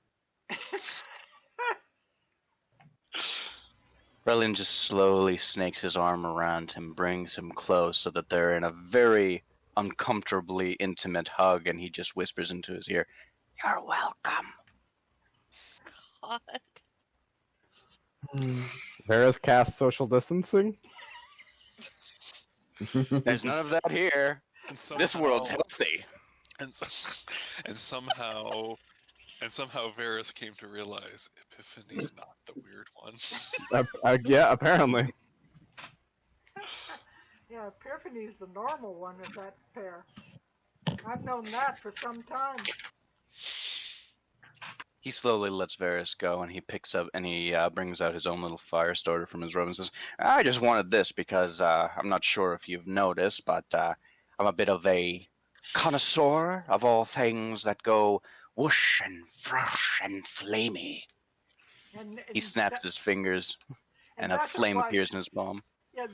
Relin just slowly snakes his arm around him, brings him close so that they're in a very uncomfortably intimate hug, and he just whispers into his ear, "You're welcome." God. Vera's cast social distancing. There's none of that here. And somehow, This world's healthy. and somehow Varys came to realize Epiphany's not the weird one. Yeah, apparently. Yeah, Epiphany's the normal one of that pair. I've known that for some time. He slowly lets Varys go, and he picks up and he brings out his own little fire starter from his robe and says, "I just wanted this because I'm not sure if you've noticed, but I'm a bit of a connoisseur of all things that go whoosh and frush and flamey." And He snaps his fingers, and a thus it flame was- appears in his palm. Yeah,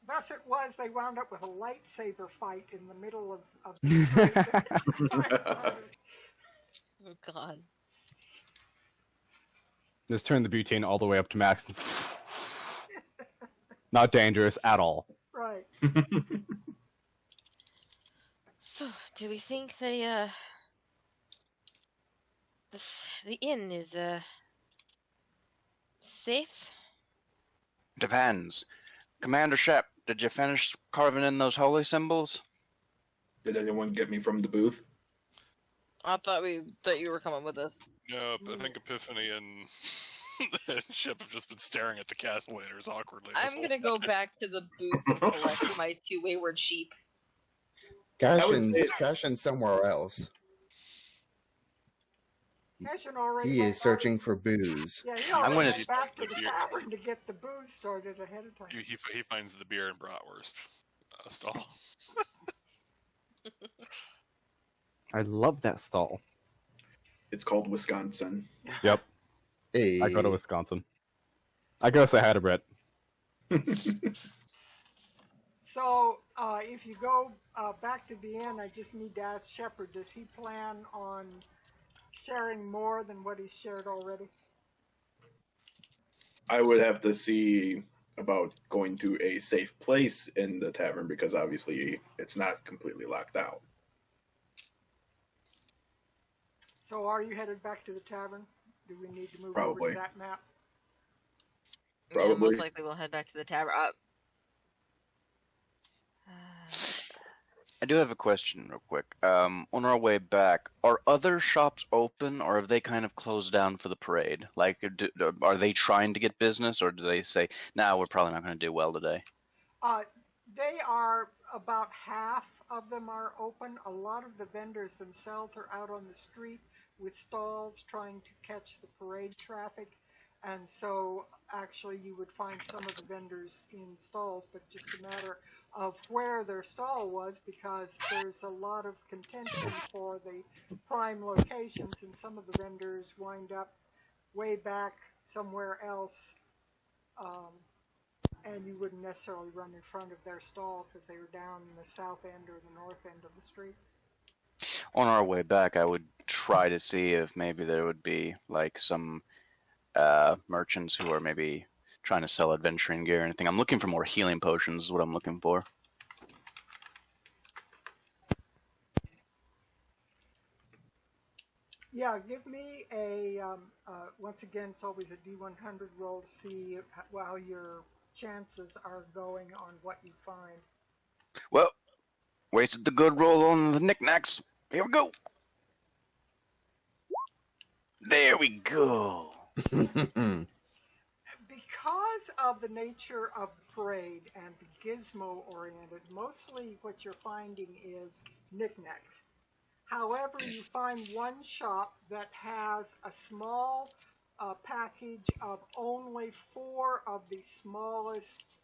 thus it was. They wound up with a lightsaber fight in the middle of the Oh God. Just turn the butane all the way up to max. Not dangerous at all. Right. So, do we think the inn is safe? Depends. Commander Shep, did you finish carving in those holy symbols? Did anyone get me from the booth? I thought you were coming with us. Nope, I think Epiphany and Shep have just been staring at the Cassalanters awkwardly. this I'm whole gonna go back to the booth and collect my 2 wayward sheep. Cashin's somewhere else. Cashin already He went is searching for booze. Yeah, he I'm already gonna went back to the tavern to get the booze started ahead of time. He finds the beer and bratwurst stall. I love that stall. It's called Wisconsin. Yep, Hey. I go to Wisconsin. I go say hi to Brett. So, if you go back to the inn, I just need to ask Shepard, does he plan on sharing more than what he's shared already? I would have to see about going to a safe place in the tavern because obviously it's not completely locked out. So are you headed back to the tavern? Do we need to move over Probably. to that map? Yeah, most Probably. likely we'll head back to the tavern. I do have a question real quick. On our way back, are other shops open, or have they kind of closed down for the parade? Like, are they trying to get business, or do they say, "Nah, we're probably not going to do well today"? They are, about half of them are open. A lot of the vendors themselves are out on the street with stalls trying to catch the parade traffic. And so actually you would find some of the vendors in stalls, but just a matter of where their stall was, because there's a lot of contention for the prime locations, and some of the vendors wind up way back somewhere else, and you wouldn't necessarily run in front of their stall because they were down in the south end or the north end of the street. On our way back, I would try to see if maybe there would be like some merchants who are maybe trying to sell adventuring gear or anything. I'm looking for more healing potions is what I'm looking for. Yeah, give me a, once again, it's always a D100 roll to see how your chances are going on what you find. Well, wasted the good roll on the knickknacks. Here we go. There we go. Because of the nature of the parade and the gizmo-oriented, mostly what you're finding is knickknacks. However, you find one shop that has a small package of only 4 of the smallest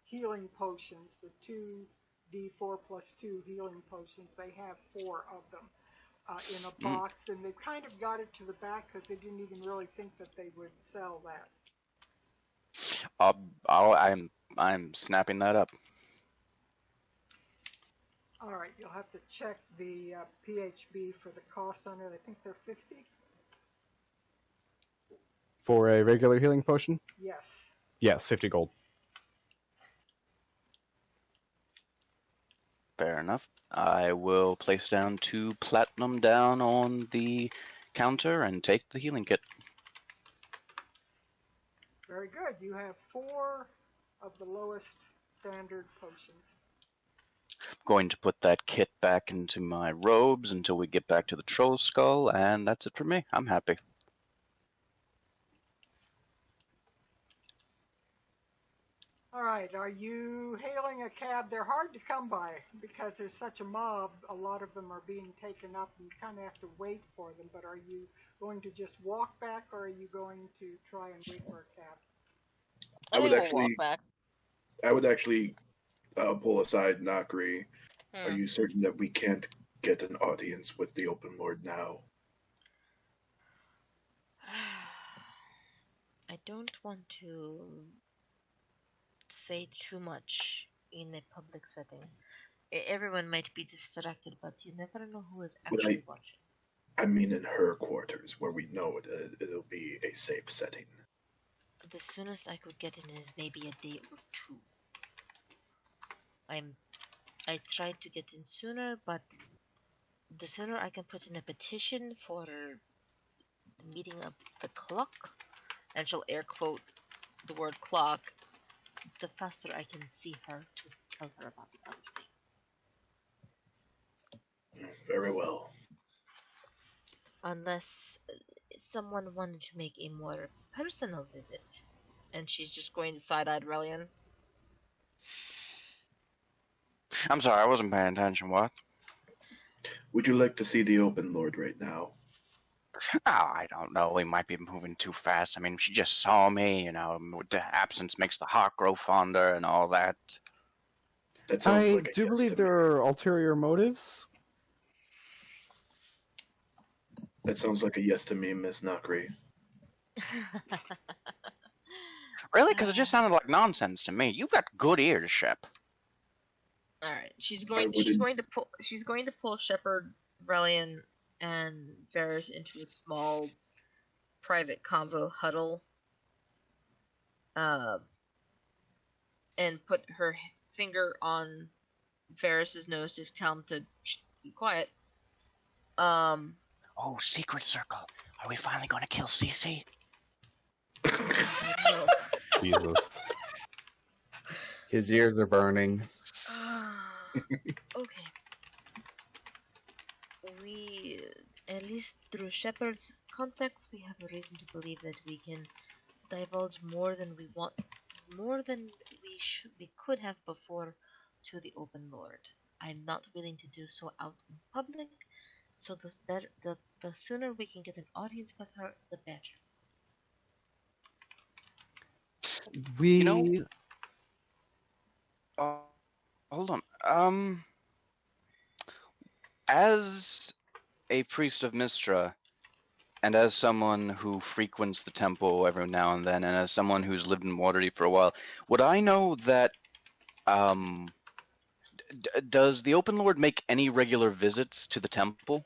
healing potions, the 2 D4+2 healing potions. They have 4 of them in a box, and they've kind of got it to the back because they didn't even really think that they would sell that. I'm snapping that up. All right, you'll have to check the PHB for the cost on it. I think they're 50. For a regular healing potion? Yes. Yes, 50 gold. Fair enough. I will place down 2 platinum down on the counter and take the healing kit. Very good. You have 4 of the lowest standard potions. Going to put that kit back into my robes until we get back to the troll skull, and that's it for me. I'm happy. All right, are you hailing a cab? They're hard to come by because there's such a mob. A lot of them are being taken up, and you kind of have to wait for them. But are you going to just walk back, or are you going to try and wait for a cab? I would think actually- we'll walk back. I would actually pull aside Nakri. Are Hmm. you certain that we can't get an audience with the Open Lord now? I don't want to say too much in a public setting. Everyone might be distracted, but you never know who is Would actually watching. I mean in her quarters, where we know it'll be a safe setting. The soonest I could get in is maybe a day or 2. I tried to get in sooner, but the sooner I can put in a petition for meeting up the clock, and she'll air quote the word clock, the faster I can see her to tell her about the other thing. Very well. Unless someone wanted to make a more personal visit. And she's just going to side-eye Relian. I'm sorry, I wasn't paying attention. What? Would you like to see the Open Lord right now? Oh, I don't know. We might be moving too fast. I mean, she just saw me, you know. The absence makes the heart grow fonder and all that. That sounds I like a do yes believe to there me. are ulterior motives. That sounds like a yes to me, Miss Nakri. Really? Because it just sounded like nonsense to me. You've got good ears, Shep. All right, she's wouldn't- going to pull Shepherd, Relian, and Varys into a small private convo huddle. And put her finger on Varys's nose to tell him to keep quiet. Oh, secret circle. Are we finally going to kill Cece? No. Jesus. His ears are burning. Okay. We, at least through Shepard's contacts, we have a reason to believe that we can divulge more than we could have before to the Open Lord. I'm not willing to do so out in public, so the sooner we can get an audience with her, the better. We... You know- Hold on. As a priest of Mystra, and as someone who frequents the temple every now and then, and as someone who's lived in Waterdeep for a while, would I know that, does the Open Lord make any regular visits to the temple?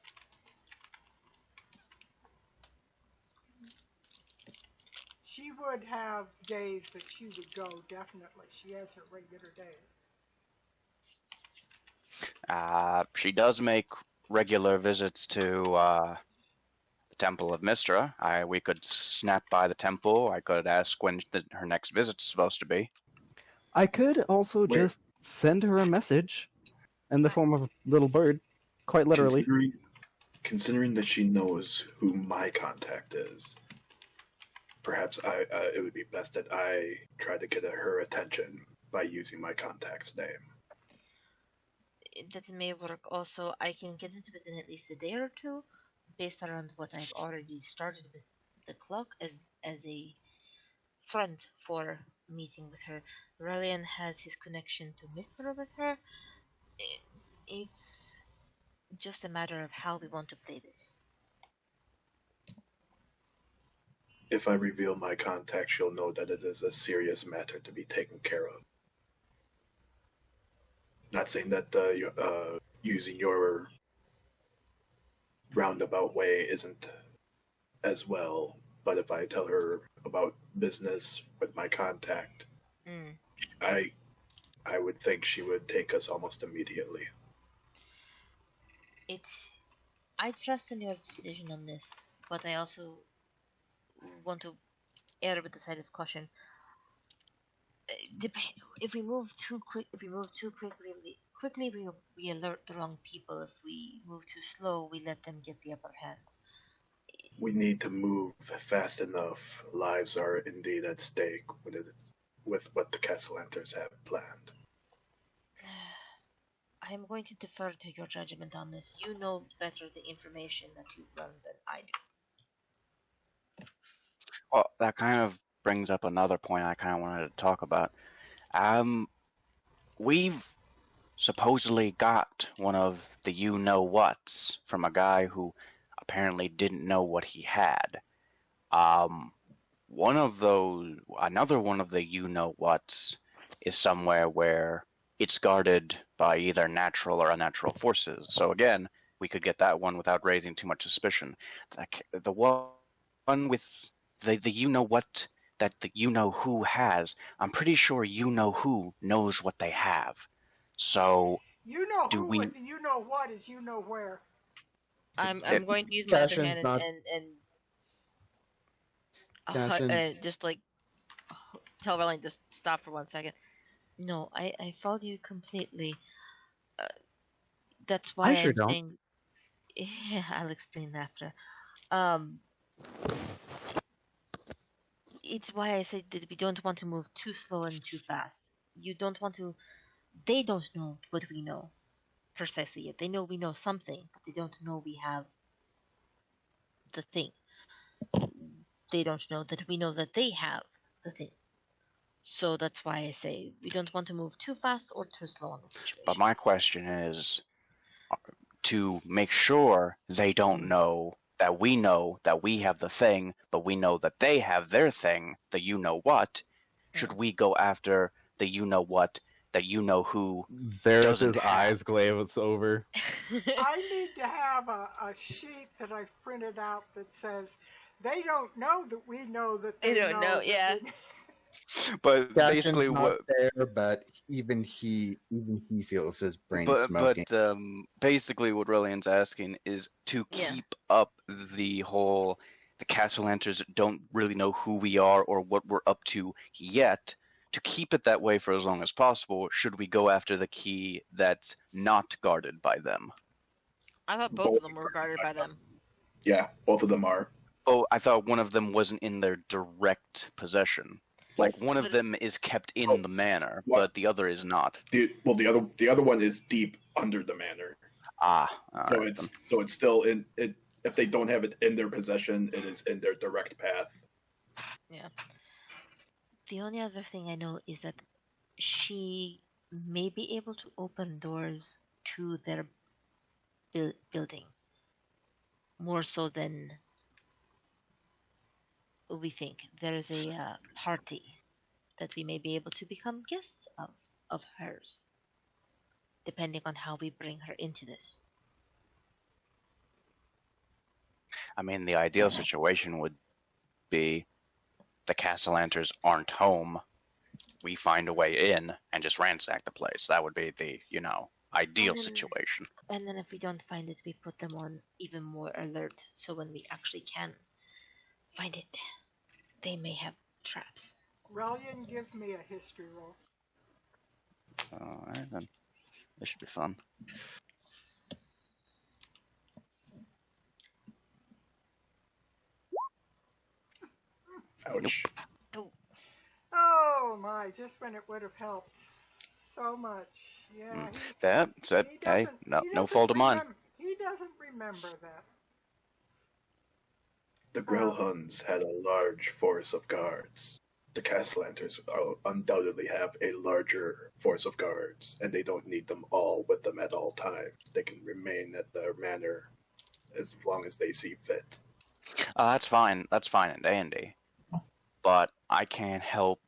She would have days that she would go, definitely. She has her regular days. She does make regular visits to the Temple of Mystra. We could snap by the temple. I could ask when her next visit's supposed to be. I could also Where- just send her a message in the form of a little bird, quite literally. Considering that she knows who my contact is, perhaps it would be best that I try to get her attention by using my contact's name. That may work. Also, I can get into it in at least a day or 2, based around what I've already started with the clock as a front for meeting with her. Relian has his connection to Mystra with her. It's just a matter of how we want to play this. If I reveal my contact, she'll know that it is a serious matter to be taken care of. Not saying that using your roundabout way isn't as well, but if I tell her about business with my contact, I would think she would take us almost immediately. I trust in your decision on this, but I also want to err with the side of caution. If we move too quickly, we alert the wrong people. If we move too slow, we let them get the upper hand. We need to move fast enough. Lives are indeed at stake with what the Cassalanters have planned. I am going to defer to your judgment on this. You know better the information that you've learned than I do. Well, that kind of brings up another point I kind of wanted to talk about. We've supposedly got one of the you-know-whats from a guy who apparently didn't know what he had. Another one of the you-know-whats is somewhere where it's guarded by either natural or unnatural forces. So again, we could get that one without raising too much suspicion. The one with the you-know-what that the you-know-who has, I'm pretty sure you-know-who knows what they have. So You know who with the you know what is you know where. I'm going to use my other hand and just like tell Relling to stop for 1 second. No, I followed you completely. That's why I'm saying. Yeah, I'll explain after. It's why I said that we don't want to move too slow and too fast. You don't want to. They don't know what we know precisely yet. They know we know something, but they don't know we have the thing. They don't know that we know that they have the thing. So that's why I say we don't want to move too fast or too slow on the situation. But my question is to make sure they don't know that we have the thing, but we know that they have their thing, the you-know-what. Should we go after the you-know-what that you-know-who doesn't have? Eyes glaze over. I need to have a sheet that I've printed out that says, they don't know that we know that they don't know. Yeah. But basically, not there, but even he feels his brain smoking. But basically, what Relian's asking is to keep up the Cassalanters don't really know who we are or what we're up to yet. To keep it that way for as long as possible, should we go after the key that's not guarded by them? I thought both of them were guarded by them. Yeah, both of them are. Oh, I thought one of them wasn't in their direct possession. Like one of them is kept in the manor, but the other is not. The other one is deep under the manor. So it's still in it. If they don't have it in their possession, it is in their direct path. Yeah. The only other thing I know is that she may be able to open doors to their building more so than we think. There is a party that we may be able to become guests of hers, depending on how we bring her into this. I mean, the ideal situation would be the Cassalanters aren't home. We find a way in and just ransack the place. That would be the, ideal situation. And then if we don't find it, we put them on even more alert. So when we actually can find it, they may have traps. Relian, give me a history roll. Alright then. This should be fun. Ouch. Nope. Oh my, just when it would have helped so much. Yeah. No fault of mine. He doesn't remember that. The Grellhuns had a large force of guards. The Cassalanters undoubtedly have a larger force of guards, and they don't need them all with them at all times. They can remain at their manor as long as they see fit. That's fine. That's fine and dandy. But I can't help.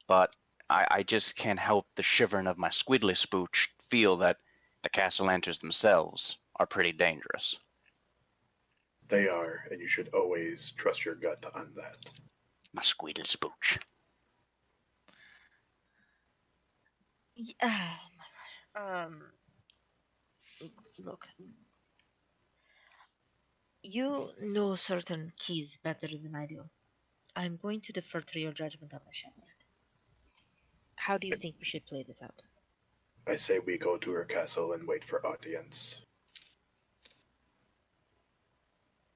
But I just can't help the shivering of my squiddly spooch feel that the Cassalanters themselves are pretty dangerous. They are, and you should always trust your gut on that. My squiddly spooch. Oh my gosh. Look. You know certain keys better than I do. I'm going to defer to your judgment on the ship. How do you think we should play this out? I say we go to her castle and wait for audience.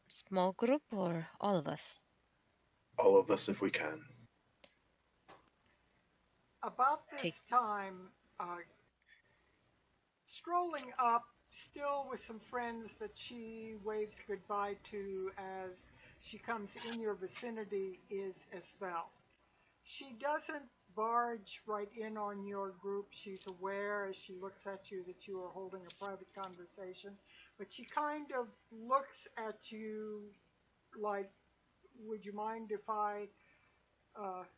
Small group or all of us? All of us if we can. About this time, strolling up, still with some friends that she waves goodbye to as she comes in your vicinity, is Esvel. She doesn't barge right in on your group. She's aware as she looks at you that you are holding a private conversation, but she kind of looks at you like, would you mind if I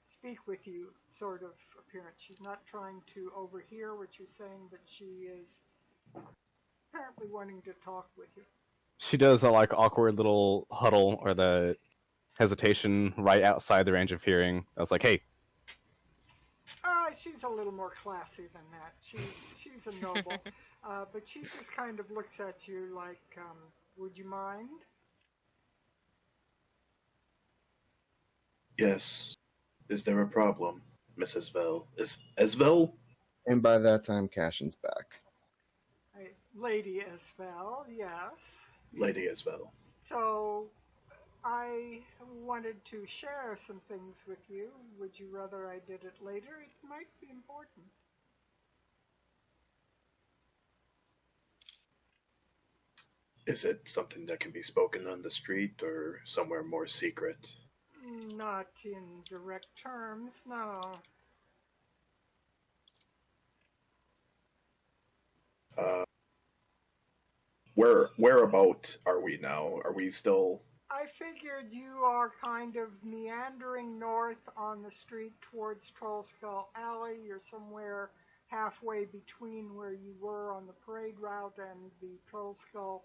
speak with you, sort of appearance. She's not trying to overhear what you're saying, but she is apparently wanting to talk with you. She does a awkward little huddle or the hesitation right outside the range of hearing. I was like, hey. She's a little more classy than that. She's a noble, but she just kind of looks at you like, would you mind? Yes. Is there a problem, Mrs. Esvel? Is Esvel? And by that time, Cashin's back. Lady Esvel, yes. Lady Esvel. So, I wanted to share some things with you. Would you rather I did it later? It might be important. Is it something that can be spoken on the street or somewhere more secret? Not in direct terms, no. Whereabout are we now? Are we still... I figured you are kind of meandering north on the street towards Trollskull Alley. You're somewhere halfway between where you were on the parade route and the Trollskull,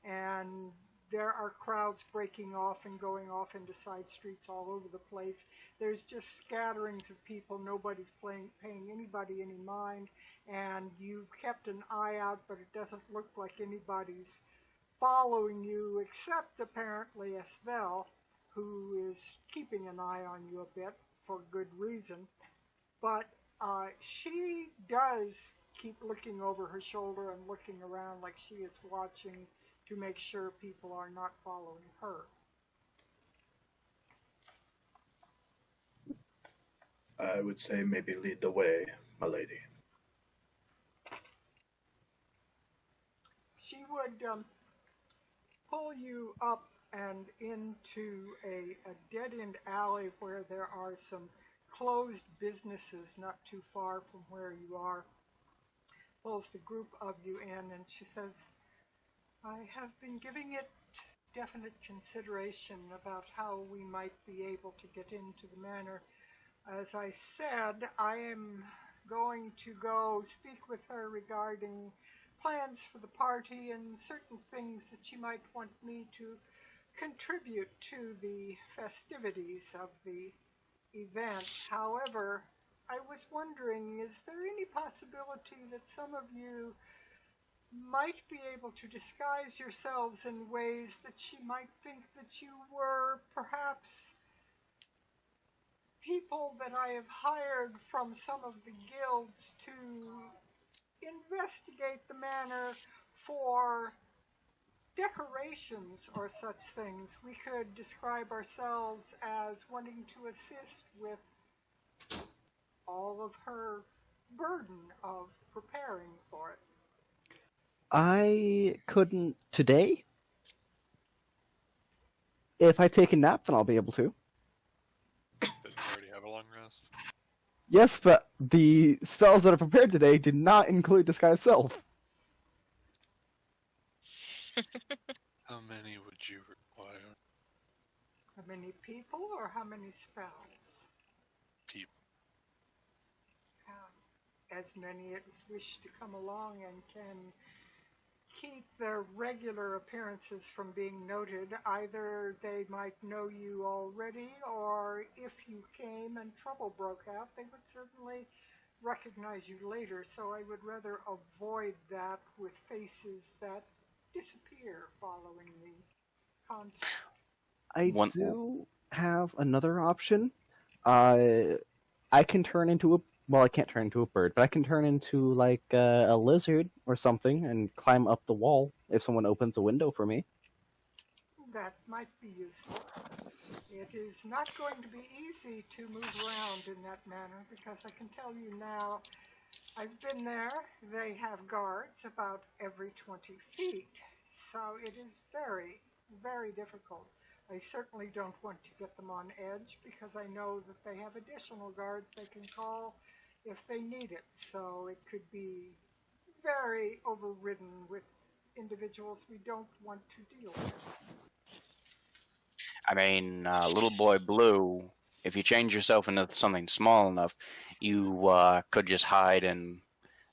and there are crowds breaking off and going off into side streets all over the place. There's just scatterings of people. Nobody's paying anybody any mind, and you've kept an eye out, but it doesn't look like anybody's following you, except apparently Esvel, who is keeping an eye on you a bit for good reason. But she does keep looking over her shoulder and looking around like she is watching to make sure people are not following her. I would say maybe lead the way, my lady. She would pull you up and into a dead-end alley where there are some closed businesses not too far from where you are. Pulls the group of you in, and she says, I have been giving it definite consideration about how we might be able to get into the manor. As I said, I am going to go speak with her regarding plans for the party and certain things that she might want me to contribute to the festivities of the event. However, I was wondering, is there any possibility that some of you might be able to disguise yourselves in ways that she might think that you were perhaps people that I have hired from some of the guilds to investigate the manor for decorations or such things? We could describe ourselves as wanting to assist with all of her burden of preparing for it. I couldn't today. If I take a nap, then I'll be able to. Does he already have a long disguised? Yes, but the spells that are prepared today did not include disguise self. How many would you require? How many people or how many spells? People. As many as wish to come along and can keep their regular appearances from being noted. Either they might know you already, or if you came and trouble broke out, they would certainly recognize you later. So I would rather avoid that with faces that disappear following the contact. I do have another option. I can turn into a... Well, I can't turn into a bird, but I can turn into, like, a lizard or something and climb up the wall if someone opens a window for me. That might be useful. It is not going to be easy to move around in that manner, because I can tell you now, I've been there. They have guards about every 20 feet, so it is very, very difficult. I certainly don't want to get them on edge, because I know that they have additional guards they can call if they need it. So it could be very overridden with individuals we don't want to deal with. I mean, little boy Blue, if you change yourself into something small enough, you could just hide in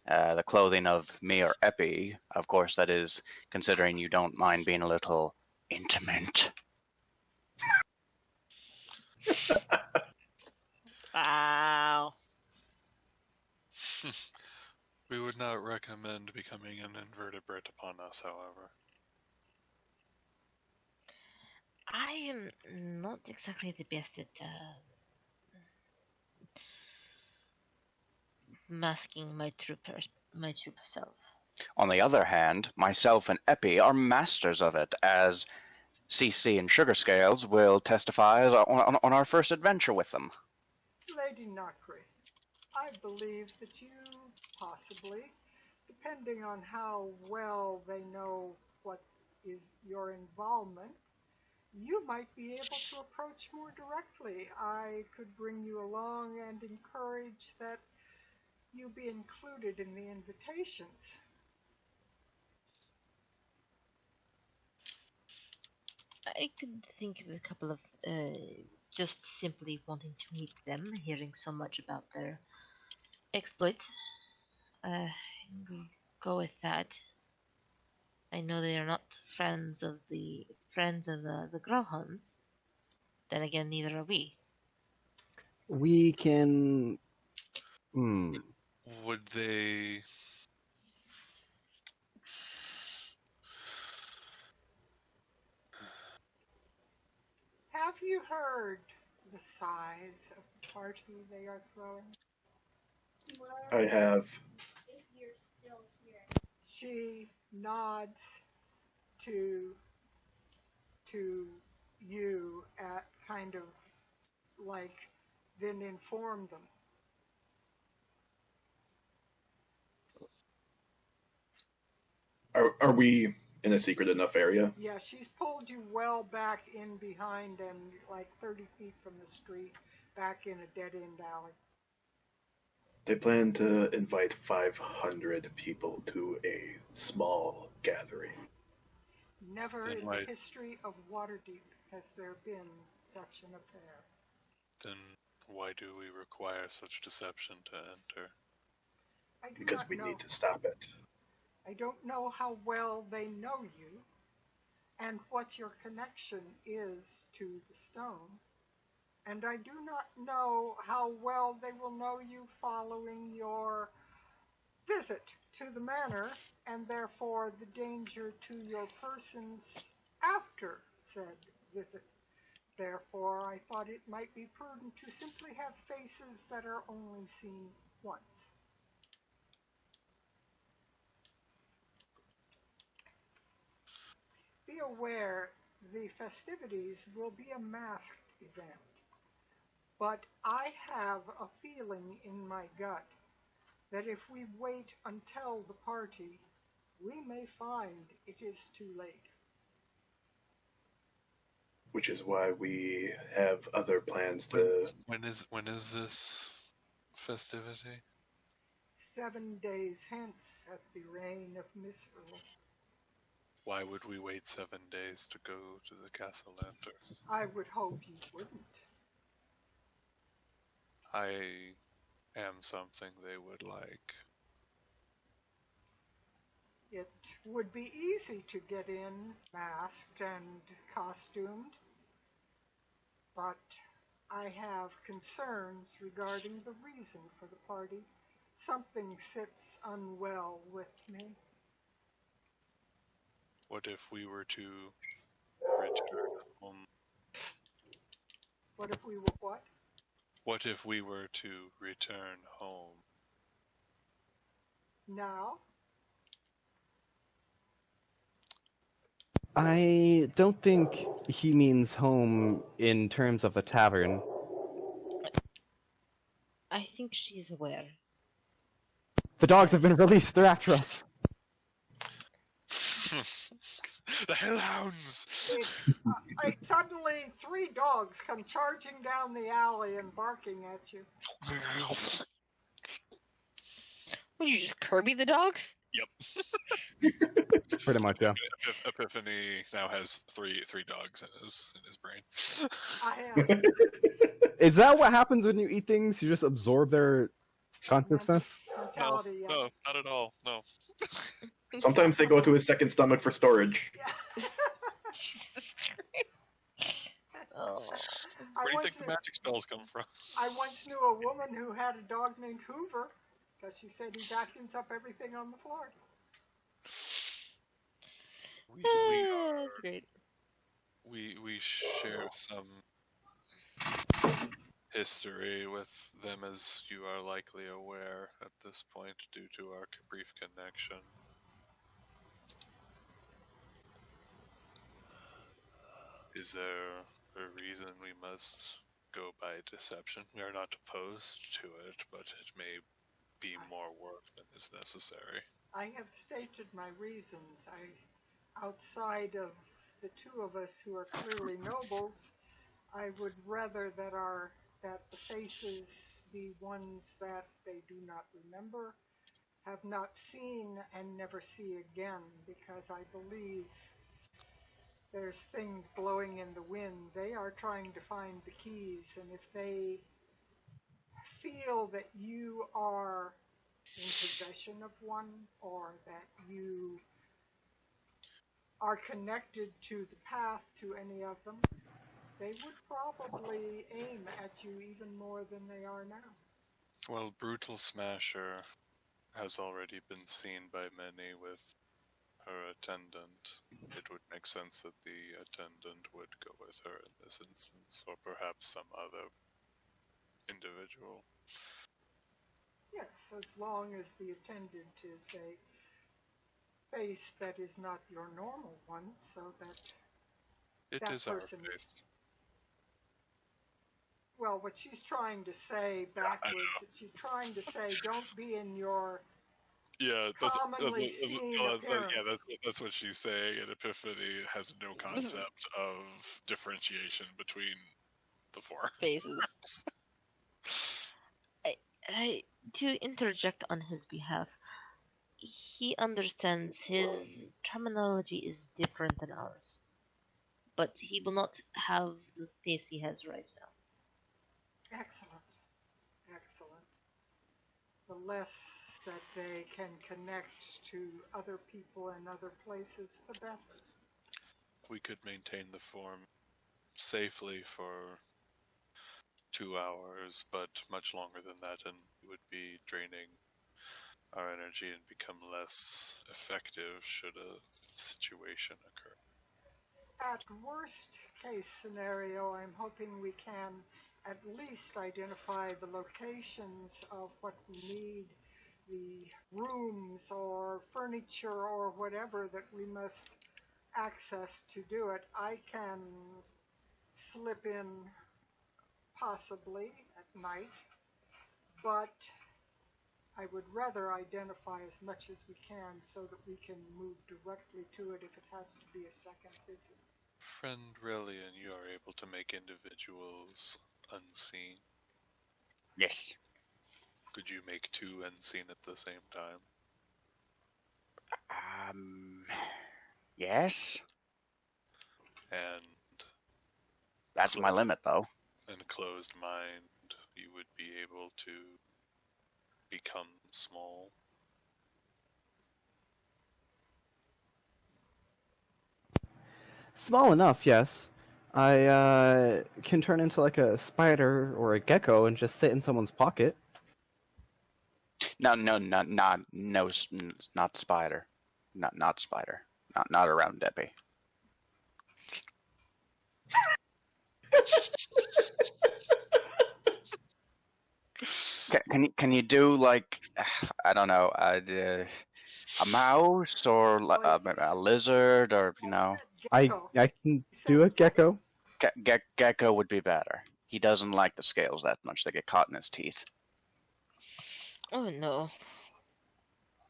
the clothing of me or Epi. Of course, that is considering you don't mind being a little intimate. Wow. We would not recommend becoming an invertebrate upon us, however. I am not exactly the best at masking my true self. On the other hand, myself and Epi are masters of it, as CC and Sugar Scales will testify on our first adventure with them. Lady Nakri, I believe that you possibly, depending on how well they know what is your involvement, you might be able to approach more directly. I could bring you along and encourage that you be included in the invitations. I could think of a couple of just simply wanting to meet them, hearing so much about their exploits. Go with that. I know they are not friends of the Growhounds. Then again, neither are we. We can... Would they... Have you heard the size of the party they are throwing? I have. She nods to you at kind of like, then inform them. Are we in a secret enough area? Yeah, she's pulled you well back in behind and like 30 feet from the street, back in a dead-end alley. They plan to invite 500 people to a small gathering. Never in the history of Waterdeep has there been such an affair. Then why do we require such deception to enter? Because we need to stop it. I don't know how well they know you and what your connection is to the stone. And I do not know how well they will know you following your visit to the manor, and therefore the danger to your persons after said visit. Therefore, I thought it might be prudent to simply have faces that are only seen once. Be aware, the festivities will be a masked event. But I have a feeling in my gut that if we wait until the party, we may find it is too late. which is why we have other plans to. When is this festivity? 7 days hence at the reign of Misrule. Why would we wait 7 days to go to the Cassalanters? I would hope you wouldn't. I am something they would like. It would be easy to get in masked and costumed, but I have concerns regarding the reason for the party. Something sits unwell with me. What if we were to return home? What if we were what? What if we were to return home? Now? I don't think he means home in terms of a tavern. I think she's aware. The dogs have been released. They're after us. The hellhounds! Suddenly, 3 dogs come charging down the alley and barking at you. Would you just Kirby the dogs? Yep. Pretty much, yeah. Epiphany now has three dogs in his brain. I am. Is that what happens when you eat things? You just absorb their consciousness? Mentality, yeah. No, not at all. No. Sometimes they go to his second stomach for storage. Yeah. Jesus Christ. Oh. Where do you think the magic spells come from? I once knew a woman who had a dog named Hoover because she said he vacuums up everything on the floor. That's great. We share some history with them, as you are likely aware at this point, due to our brief connection. Is there a reason we must go by deception? We are not opposed to it, but it may be more work than is necessary. I have stated my reasons. Outside of the 2 of us who are clearly nobles, I would rather that the faces be ones that they do not remember, have not seen, and never see again, because I believe there's things blowing in the wind. They are trying to find the keys, and if they feel that you are in possession of one, or that you are connected to the path to any of them, they would probably aim at you even more than they are now. Well, Brutal Smasher has already been seen by many with her attendant. It would make sense that the attendant would go with her in this instance, or perhaps some other individual. Yes, as long as the attendant is a face that is not your normal one, so that It that is our person is. face. Well, what she's trying to say backwards, she's trying to say, don't be in your Yeah, commonly seen appearance. that's what she's saying, and Epiphany has no concept of differentiation between the 4. Faces. To interject on his behalf, he understands his terminology is different than ours, but he will not have the face he has right now. Excellent. Excellent. The less that they can connect to other people and other places, the better. We could maintain the form safely for 2 hours, but much longer than that, and we would be draining our energy and become less effective should a situation occur. At worst case scenario, I'm hoping we can at least identify the locations of what we need, the rooms or furniture or whatever that we must access to do it. I can slip in possibly at night, but I would rather identify as much as we can so that we can move directly to it if it has to be a second visit. Friend Relian, you are able to make individuals unseen. Yes. Could you make two unseen at the same time? Yes. And That's my limit, though. in a closed mind, you would be able to become small. Small enough, yes. I can turn into like a spider or a gecko and just sit in someone's pocket. No, not spider. Not spider. Not around Debbie. Can you do like, I don't know, a mouse or a lizard, or I can do a gecko. Gecko would be better. He doesn't like the scales that much; they get caught in his teeth. Oh no.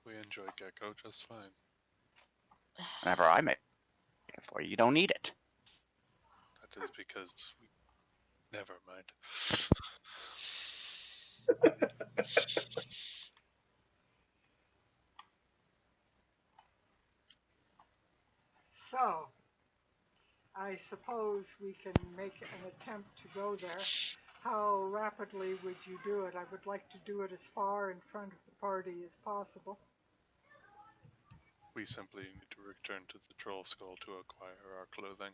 We enjoy gecko just fine. Whenever I make it for you, you don't need it. That is because we... Never mind. So, I suppose we can make an attempt to go there. How rapidly would you do it? I would like to do it as far in front of the party as possible. We simply need to return to the Troll Skull to acquire our clothing.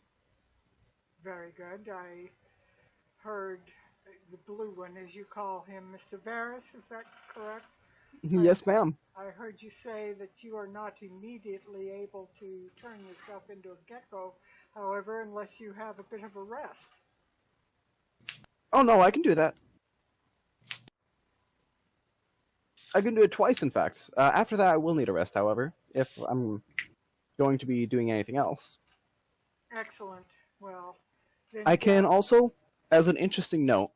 Very good. I heard the blue one, as you call him, Mr. Varus, is that correct? Yes, ma'am. I heard you say that you are not immediately able to turn yourself into a gecko, however, unless you have a bit of a rest. Oh no, I can do that. I can do it twice, in fact. After that, I will need a rest, however, if I'm going to be doing anything else. Excellent. Well, then I can also, as an interesting note,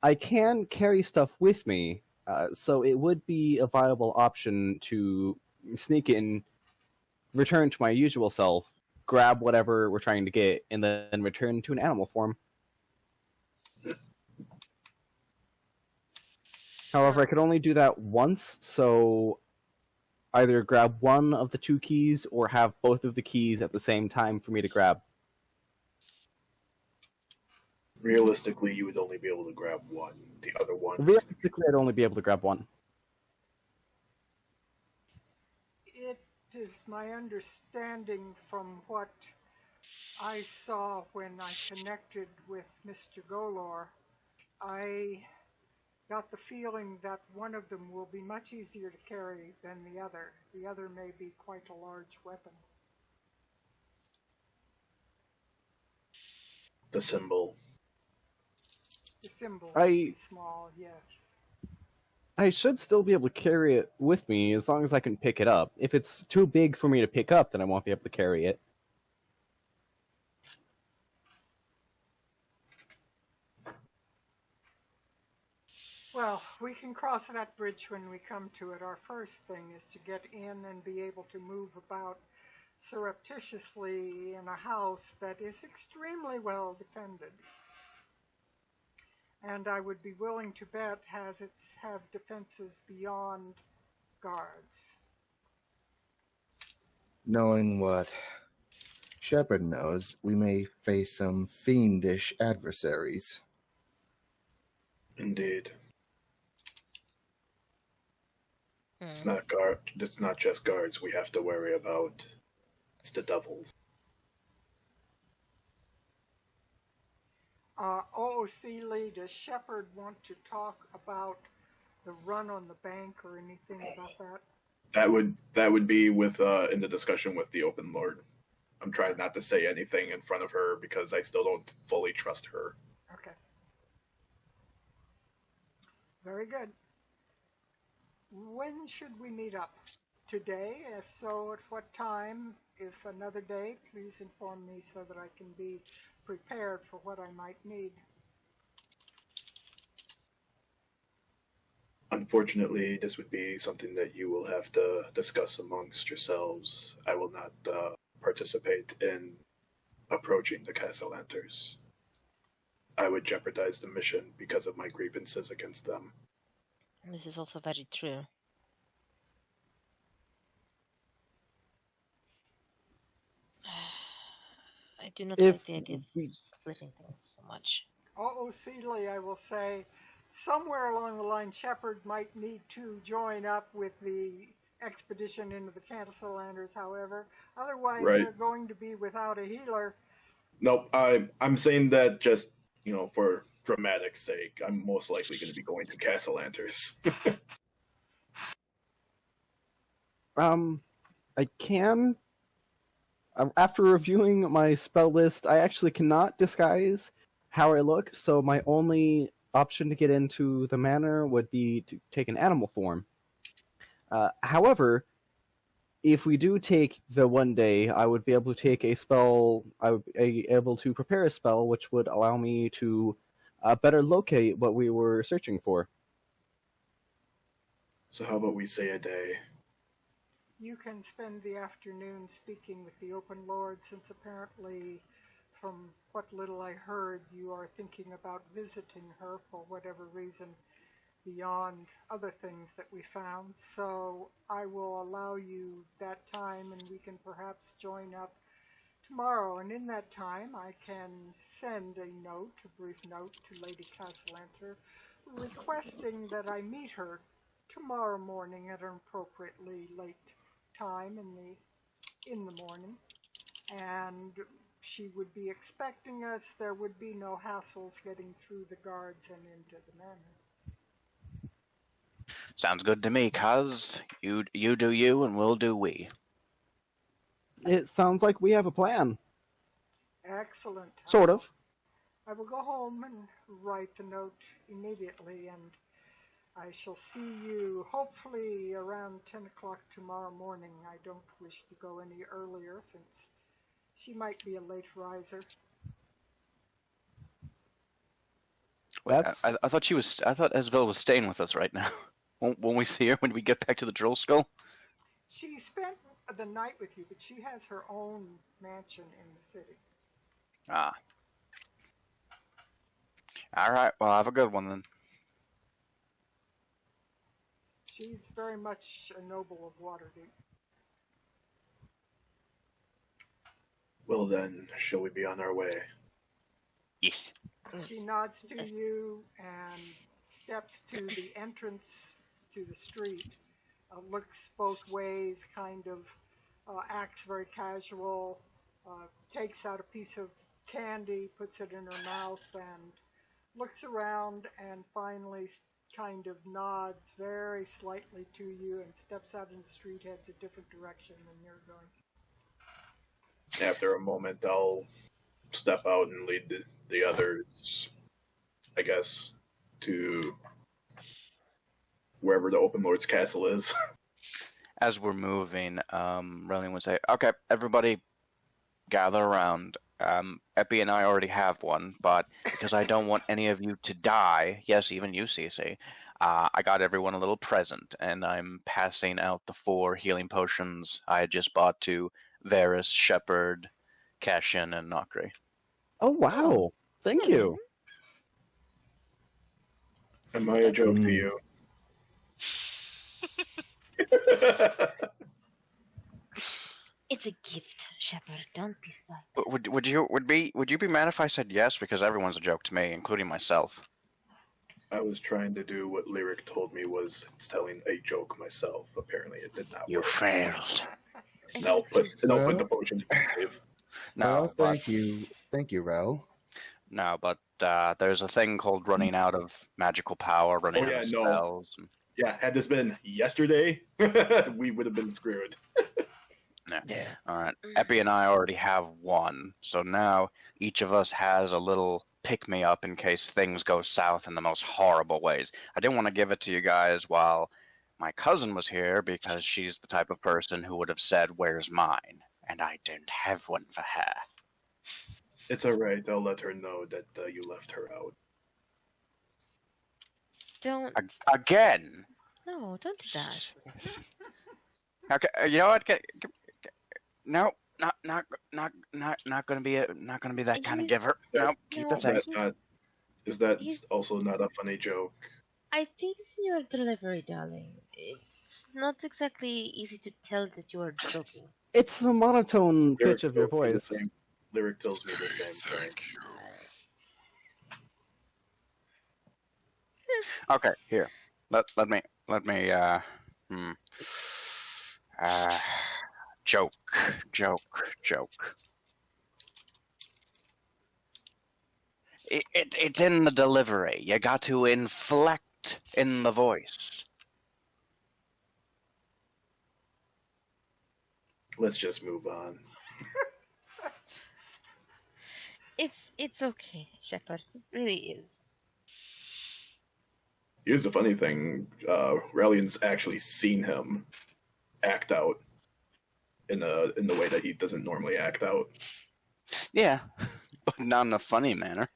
I can carry stuff with me, so it would be a viable option to sneak in, return to my usual self, grab whatever we're trying to get, and then return to an animal form. However, I could only do that once, so either grab one of the two keys or have both of the keys at the same time for me to grab. Realistically, you would only be able to grab one. The other one... Realistically, I'd only be able to grab one. It is my understanding from what I saw when I connected with Mr. Golor, I got the feeling that one of them will be much easier to carry than the other. The other may be quite a large weapon. The symbol. The symbol I- is small, yes. I should still be able to carry it with me as long as I can pick it up. If it's too big for me to pick up, then I won't be able to carry it. Well, we can cross that bridge when we come to it. Our first thing is to get in and be able to move about surreptitiously in a house that is extremely well defended. And I would be willing to bet have defenses beyond guards. Knowing what Shepard knows, we may face some fiendish adversaries. Indeed. It's Hmm. not It's not just guards we have to worry about. It's the devils. OOC Lee, does Shepard want to talk about the run on the bank or anything about that? That would be with in the discussion with the Open Lord. I'm trying not to say anything in front of her because I still don't fully trust her. Okay. Very good. When should we meet up? Today? If so, at what time? If another day, please inform me so that I can be prepared for what I might need. Unfortunately, this would be something that you will have to discuss amongst yourselves. I will not participate in approaching the Cassalanters. I would jeopardize the mission because of my grievances against them. This is also very true. I do not If like the idea of we- splitting things so much. Seeley, I will say, somewhere along the line, Shepard might need to join up with the expedition into the Cassalanters, however. Otherwise, Right. they're going to be without a healer. Nope, I'm saying that just, for dramatic sake. I'm most likely going to be going to Cassalanters. I can. After reviewing my spell list, I actually cannot disguise how I look, so my only option to get into the manor would be to take an animal form. However, if we do take the one day, I would be able to take a spell. I would be able to prepare a spell which would allow me to better locate what we were searching for. So how about we say a day? You can spend the afternoon speaking with the Open Lord, since apparently, from what little I heard, you are thinking about visiting her for whatever reason beyond other things that we found. So I will allow you that time, and we can perhaps join up tomorrow. And in that time, I can send a brief note to Lady Cassalanter, requesting that I meet her tomorrow morning at an appropriately late time in the morning, and she would be expecting us. There would be no hassles getting through the guards and into the manor. Sounds good to me, cuz. You do you, and we'll do we. It sounds like we have a plan. Excellent. Sort of. I will go home and write the note immediately, and I shall see you hopefully around 10 o'clock tomorrow morning. I don't wish to go any earlier, since she might be a late riser. Wait, That's... I thought I thought Esville was staying with us right now. Won't we see her when we get back to the Drill Skull? She spent the night with you, but she has her own mansion in the city. Ah. Alright, well, have a good one then. She's very much a noble of Waterdeep. Well then, shall we be on our way? Yes. She nods to you and steps to the entrance to the street. Looks both ways, kind of acts very casual, takes out a piece of candy, puts it in her mouth, and looks around, and finally kind of nods very slightly to you and steps out in the street, heads a different direction than you're going. After a moment, I'll step out and lead the others, I guess, to wherever the Open Lord's castle is. As we're moving, Relian would say, okay, everybody gather around. Epi and I already have one, but because I don't want any of you to die, yes, even you, Cece, I got everyone a little present, and I'm passing out the 4 healing potions I had just bought to Varys, Shepard, Cashin, and Nokri. Oh, wow. Thank you. Am I a joke to you? It's a gift, Shepard. Don't be sly. But would you be mad if I said yes? Because everyone's a joke to me, including myself. I was trying to do what Lyric told me was telling a joke myself. Apparently it did not You work. failed. No, put the potion in save. No, Well, but, thank you, Rel. no, but there's a thing called running out of magical power, running out of spells. Yeah, had this been yesterday, we would have been screwed. Yeah. All right. Epi and I already have one, so now each of us has a little pick-me-up in case things go south in the most horrible ways. I didn't want to give it to you guys while my cousin was here because she's the type of person who would have said, "Where's mine?" And I didn't have one for her. It's alright, I'll let her know that you left her out. Don't. Again? No, don't do that. Okay, you know what? No, not gonna be that kind of He's- giver. No, keep the no, thing. Is that He's- also not a funny joke? I think it's your delivery, darling. It's not exactly easy to tell that you are joking. It's the monotone pitch of your tells me the voice. same- Lyric tells me the same thing. Thank you. Okay, here. Let me joke. It's in the delivery. You got to inflect in the voice. Let's just move on. It's okay, Shepard. It really is. Here's the funny thing: Rallian's actually seen him act out in the way that he doesn't normally act out. Yeah, but not in a funny manner.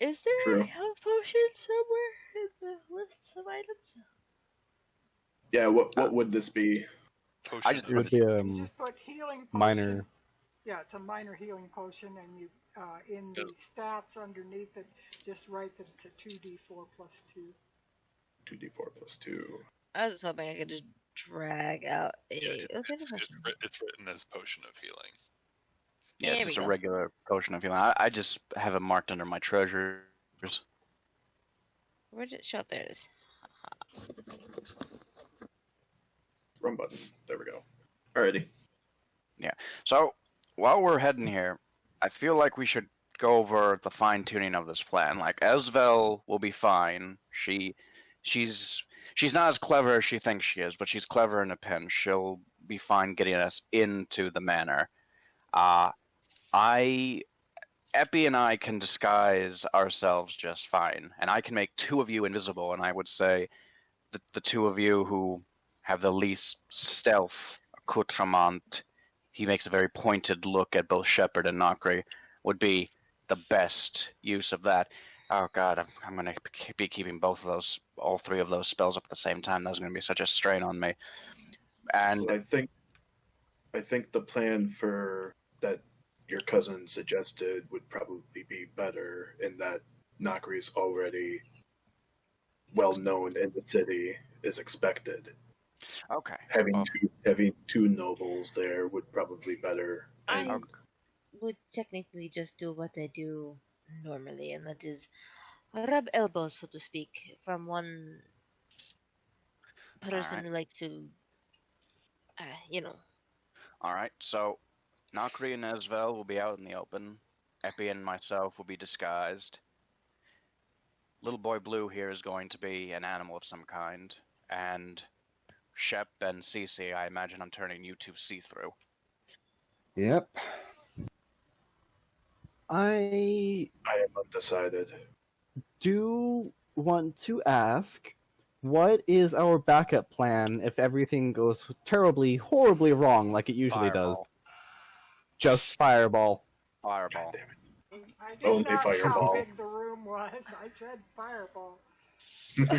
Is there True. a health potion somewhere in the list of items? Yeah, what would this be? Potion just- of It would be You just put healing potion. minor. Yeah, it's a minor healing potion, and you in the stats underneath it, just write that it's a 2d4 plus 2. 2d4 plus 2. I was just hoping I could just drag out a. Yeah, okay, it's written as potion of healing. Yeah, There it's we just a go. regular potion of healing. I just have it marked under my treasures. Where did it show up? There it is. Wrong button. There we go. Alrighty. So, while we're heading here, I feel like we should go over the fine-tuning of this plan. Like, Esvel will be fine. She's not as clever as she thinks she is, but she's clever in a pinch. She'll be fine getting us into the manor. Epi and I can disguise ourselves just fine, and I can make two of you invisible, and I would say that the two of you who have the least stealth accoutrement, he makes a very pointed look at both Shepard and Nokri, would be the best use of that. Oh god, I'm going to be keeping all three of those spells up at the same time. That's going to be such a strain on me. And I think the plan for that your cousin suggested would probably be better in that Nokri is already well known in the city, is expected. okay, Having two nobles there would probably be better. I And would technically just do what I do normally, and that is rub elbows, so to speak, from one person Alright. who likes to, all right. So Nokri and Esvel will be out in the open. Epi and myself will be disguised. Little Boy Blue here is going to be an animal of some kind, and Shep and Cece, I imagine I'm turning you two see-through. Yep. I I am undecided. do want to ask, what is our backup plan if everything goes terribly, horribly wrong like it usually does? Fireball. Just fireball. Fireball. God damn it. I did Only not fireball. how big the room was. I said fireball. Let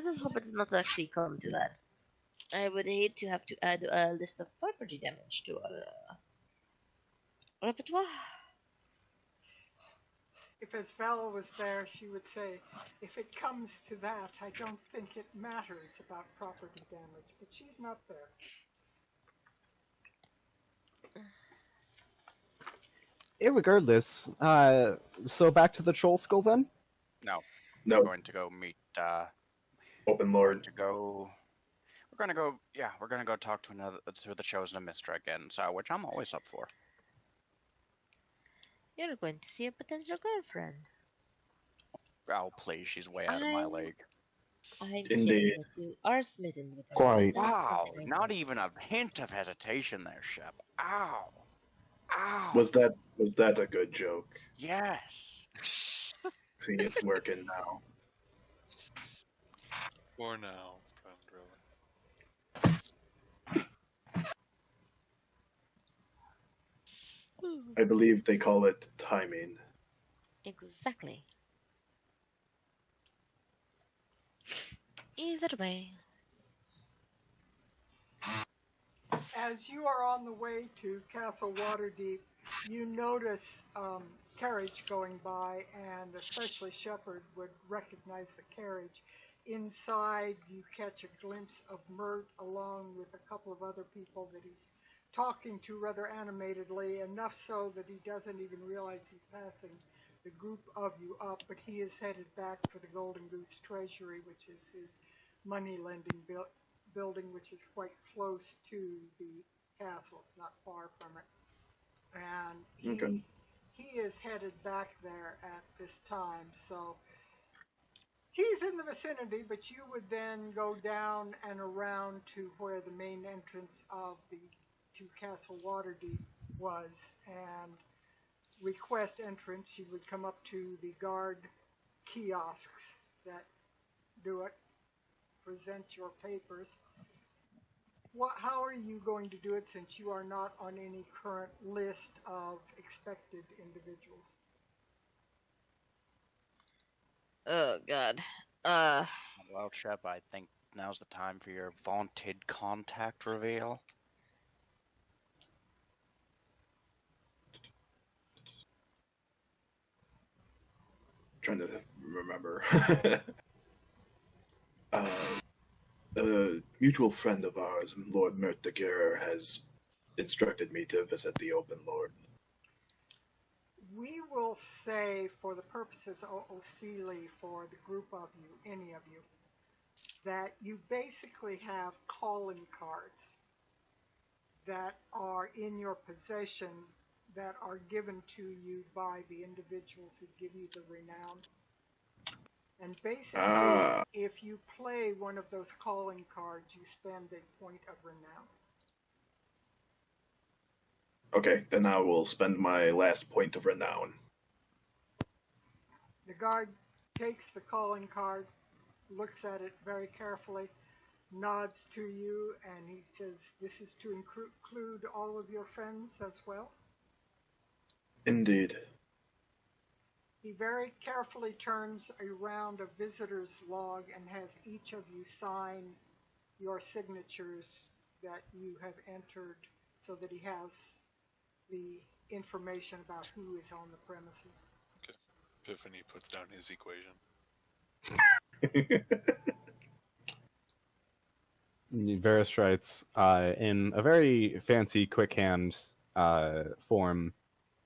us hope it does not actually come to that. I would hate to have to add a list of property damage to our repertoire. If Esvella was there, she would say, if it comes to that, I don't think it matters about property damage. But she's not there. Irregardless, so back to the troll skull then? No, No, we're going to go meet. open We're lord. gonna go talk to the chosen of Mystra again. So, which I'm always up for. You're going to see a potential girlfriend. Oh please, she's way out of my I'm- league. I'm Indeed. kidding that you are smitten with her. Quite. That's Wow, something I not know. even a hint of hesitation there, Shep. Ow. Ow. Was that a good joke? Yes. See, it's working now. For now, friend, really. I believe they call it timing. Exactly. Either way. As you are on the way to Castle Waterdeep, you notice carriage going by, and especially Shepard would recognize the carriage. Inside, you catch a glimpse of Mert along with a couple of other people that he's talking to rather animatedly, enough so that he doesn't even realize he's passing the group of you up, but he is headed back for the Golden Goose Treasury, which is his money-lending building, which is quite close to the castle. It's not far from it. And he is headed back there at this time, so he's in the vicinity, but you would then go down and around to where the main entrance of to Castle Waterdeep was, and request entrance. You would come up to the guard kiosks that do it, present your papers. How are you going to do it, since you are not on any current list of expected individuals? Oh God. Well, Shep, I think now's the time for your vaunted contact reveal. Trying to remember. A mutual friend of ours, Lord Mert de Guerre, has instructed me to visit the Open Lord. We will say, for the purposes of O'Sealy, for the group of you, any of you, that you basically have calling cards that are in your possession that are given to you by the individuals who give you the renown. And basically, if you play one of those calling cards, you spend a point of renown. Okay, then I will spend my last point of renown. The guard takes the calling card, looks at it very carefully, nods to you, and he says, "This is to include all of your friends as well?" Indeed. He very carefully turns around a visitor's log and has each of you sign your signatures that you have entered, so that he has the information about who is on the premises. Okay. Epiphany puts down his equation. Varys writes in a very fancy quick-hand form,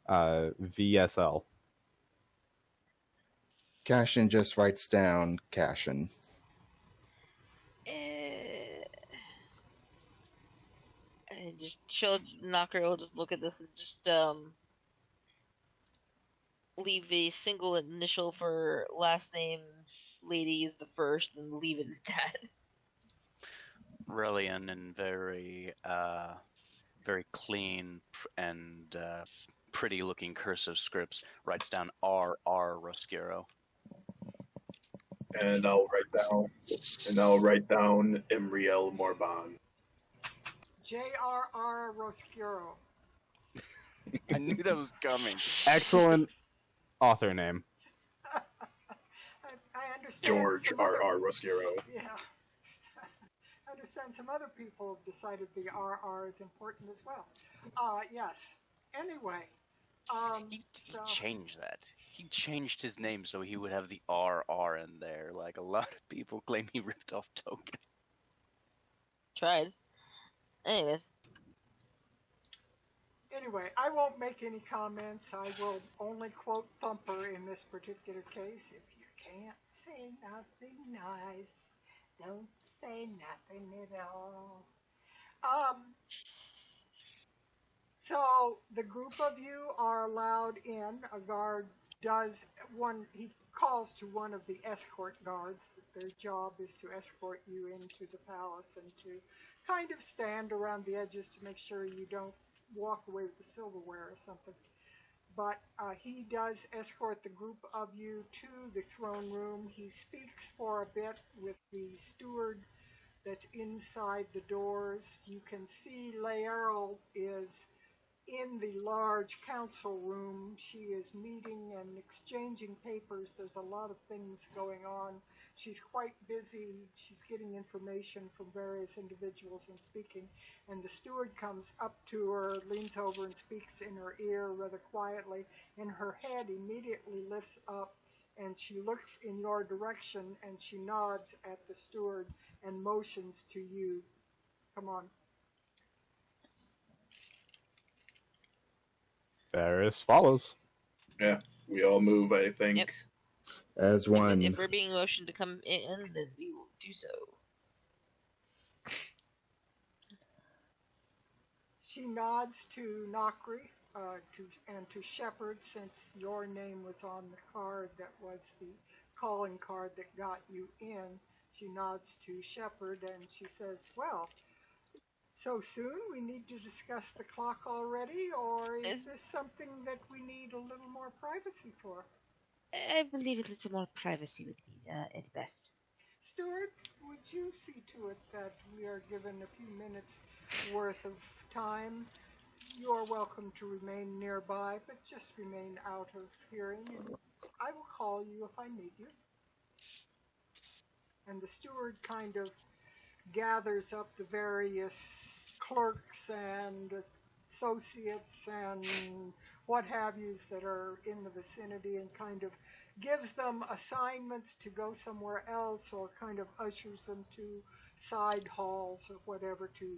VSL. Cashin just writes down Cashin. Knocker will just look at this and just leave a single initial for last name. Lady is the first, and leave it at that. Relian and very clean and pretty-looking cursive scripts writes down R.R. Roscuro. And I'll write down Imriel Morban. J.R.R. Roscuro. I knew that was coming. Excellent author name. I understand. George R.R. Roscuro. Yeah. I understand some other people have decided the R.R. is important as well. Yes. Anyway. He changed that. He changed his name so he would have the R.R. in there. Like, a lot of people claim he ripped off Token. Tried. Anyways. Anyway, I won't make any comments. I will only quote Thumper in this particular case. If you can't say nothing nice, don't say nothing at all. So the group of you are allowed in. A guard he calls to one of the escort guards. Their job is to escort you into the palace and to kind of stand around the edges to make sure you don't walk away with the silverware or something. But he does escort the group of you to the throne room. He speaks for a bit with the steward that's inside the doors. You can see Laerl is in the large council room. She is meeting and exchanging papers. There's a lot of things going on she's quite busy. She's getting information from various individuals and speaking. And the steward comes up to her, leans over and speaks in her ear rather quietly. And her head immediately lifts up and she looks in your direction and she nods at the steward and motions to you. Come on. Varys follows. Yeah, we all move, I think. Yep. As one. If we're being motioned to come in, then we will do so. She nods to Nokri and to Shepard, since your name was on the card that was the calling card that got you in. She nods to Shepard and she says, well, so soon? We need to discuss the clock already? Or is this something that we need a little more privacy for? I believe a little more privacy would be at best. Steward, would you see to it that we are given a few minutes worth of time? You're welcome to remain nearby, but just remain out of hearing, and I will call you if I need you. And the steward kind of gathers up the various clerks and associates and what have yous that are in the vicinity and kind of gives them assignments to go somewhere else or kind of ushers them to side halls or whatever to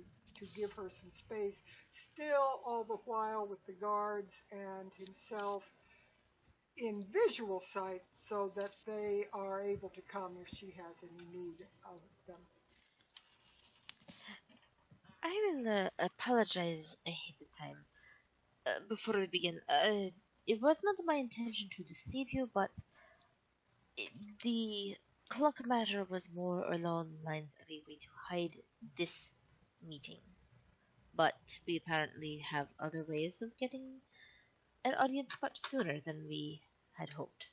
give her some space, still all the while with the guards and himself in visual sight so that they are able to come if she has any need of them. I will apologize ahead of time. Before we begin, it was not my intention to deceive you, but the clock matter was more along the lines of a way to hide this meeting. But we apparently have other ways of getting an audience much sooner than we had hoped.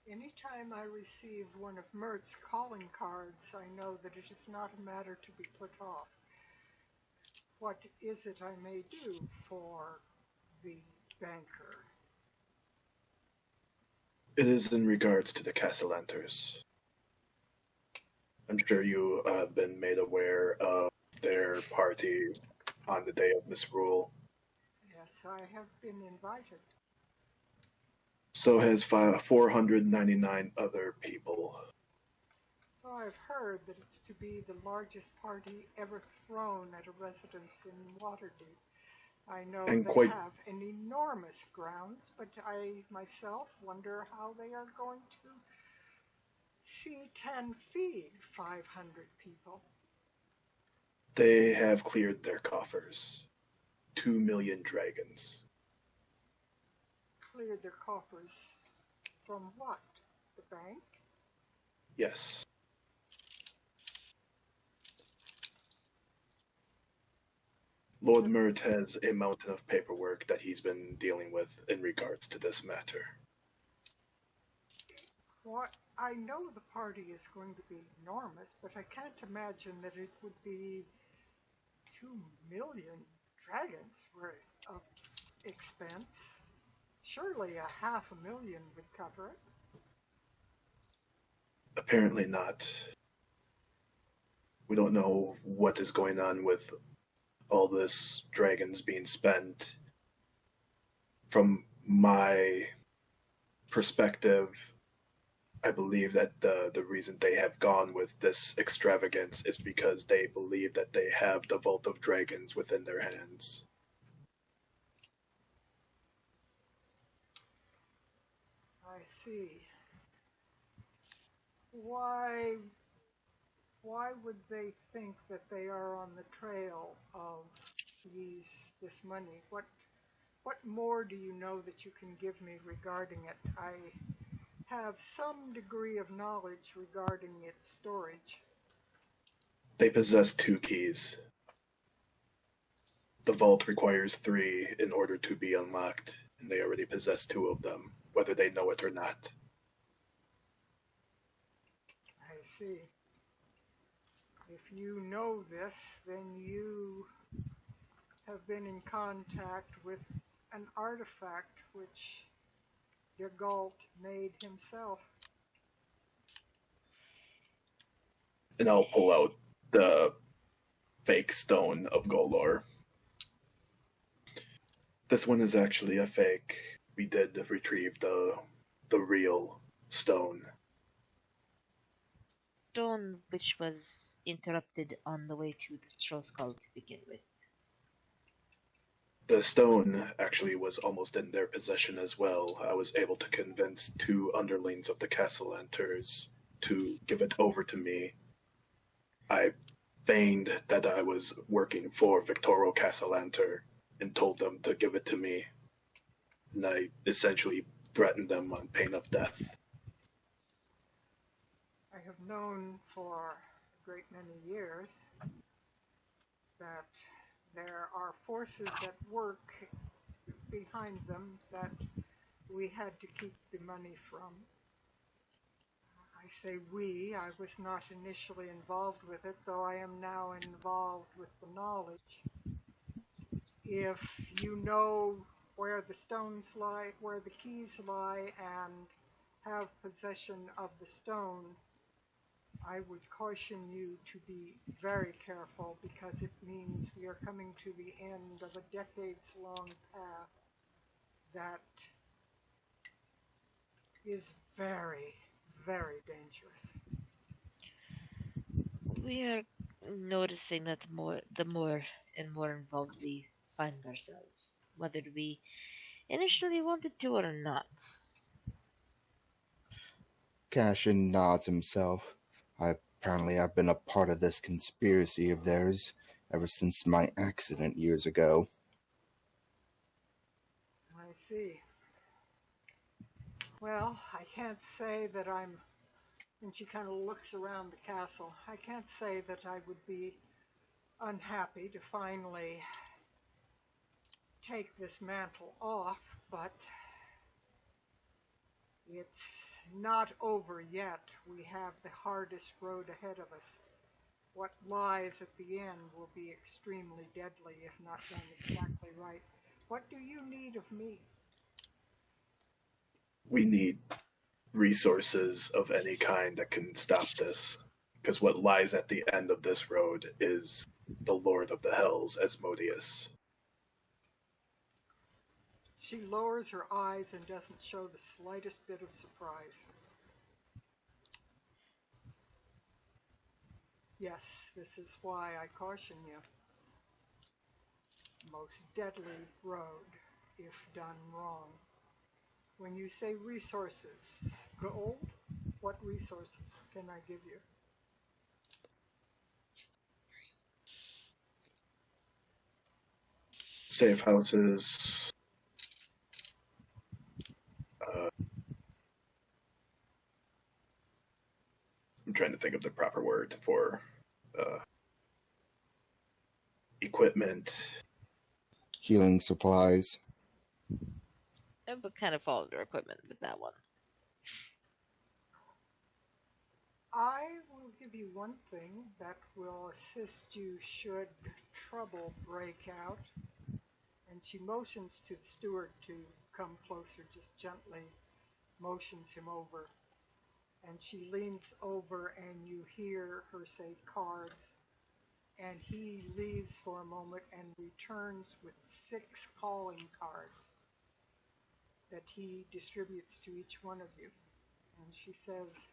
Anytime I receive one of Mert's calling cards, I know that it is not a matter to be put off. What is it I may do for the banker? It is in regards to the Cassalanters. I'm sure you have been made aware of their party on the day of misrule. Yes, I have been invited. So has 499 other people. So I've heard that it's to be the largest party ever thrown at a residence in Waterdeep. I know And they quite- have an enormous grounds, but I myself wonder how they are going to seat and feed 500 people. They have cleared their coffers. 2 million dragons. Cleared their coffers from what? The bank? Yes. Lord Mert has a mountain of paperwork that he's been dealing with in regards to this matter. What? I know the party is going to be enormous, but I can't imagine that it would be 2 million dragons worth of expense. Surely 500,000 would cover it. Apparently not. We don't know what is going on with all this dragons being spent. From my perspective, I believe that the reason they have gone with this extravagance is because they believe that they have the Vault of Dragons within their hands. I see. Why would they think that they are on the trail of this money? What more do you know that you can give me regarding it? I have some degree of knowledge regarding its storage. They possess 2 keys. The vault requires 3 in order to be unlocked, and they already possess 2 of them, whether they know it or not. I see. If you know this, then you have been in contact with an artifact which Yagalt made himself. And I'll pull out the fake stone of Golor. This one is actually a fake. We did retrieve the real stone. Stone which was interrupted on the way to the Troll Skull to begin with. The stone actually was almost in their possession as well. I was able to convince 2 underlings of the Cassalanters to give it over to me. I feigned that I was working for Victoro Cassalanter and told them to give it to me. And I essentially threatened them on pain of death. I have known for a great many years that there are forces at work behind them that we had to keep the money from. I say we, I was not initially involved with it, though I am now involved with the knowledge. If you know where the stones lie, where the keys lie, and have possession of the stone, I would caution you to be very careful, because it means we are coming to the end of a decades-long path that is very, very dangerous. We are noticing that the more and more involved we find ourselves, whether we initially wanted to or not. Cashin nods himself. Apparently, I've been a part of this conspiracy of theirs ever since my accident years ago. I see. Well, I can't say that I'm, and she kind of looks around the castle, I can't say that I would be unhappy to finally take this mantle off, but it's not over yet. We have the hardest road ahead of us. What lies at the end will be extremely deadly if not done exactly right. What do you need of me? We need resources of any kind that can stop this. Because what lies at the end of this road is the Lord of the Hells, Asmodeus. She lowers her eyes and doesn't show the slightest bit of surprise. Yes, this is why I caution you. Most deadly road if done wrong. When you say resources, gold, what resources can I give you? Safe houses. I'm trying to think of the proper word for equipment. Healing supplies. It would kind of fall under equipment with that one. I will give you one thing that will assist you should trouble break out. And she motions to the steward to come closer, just gently motions him over. And she leans over and you hear her say cards. And he leaves for a moment and returns with 6 calling cards that he distributes to each one of you. And she says,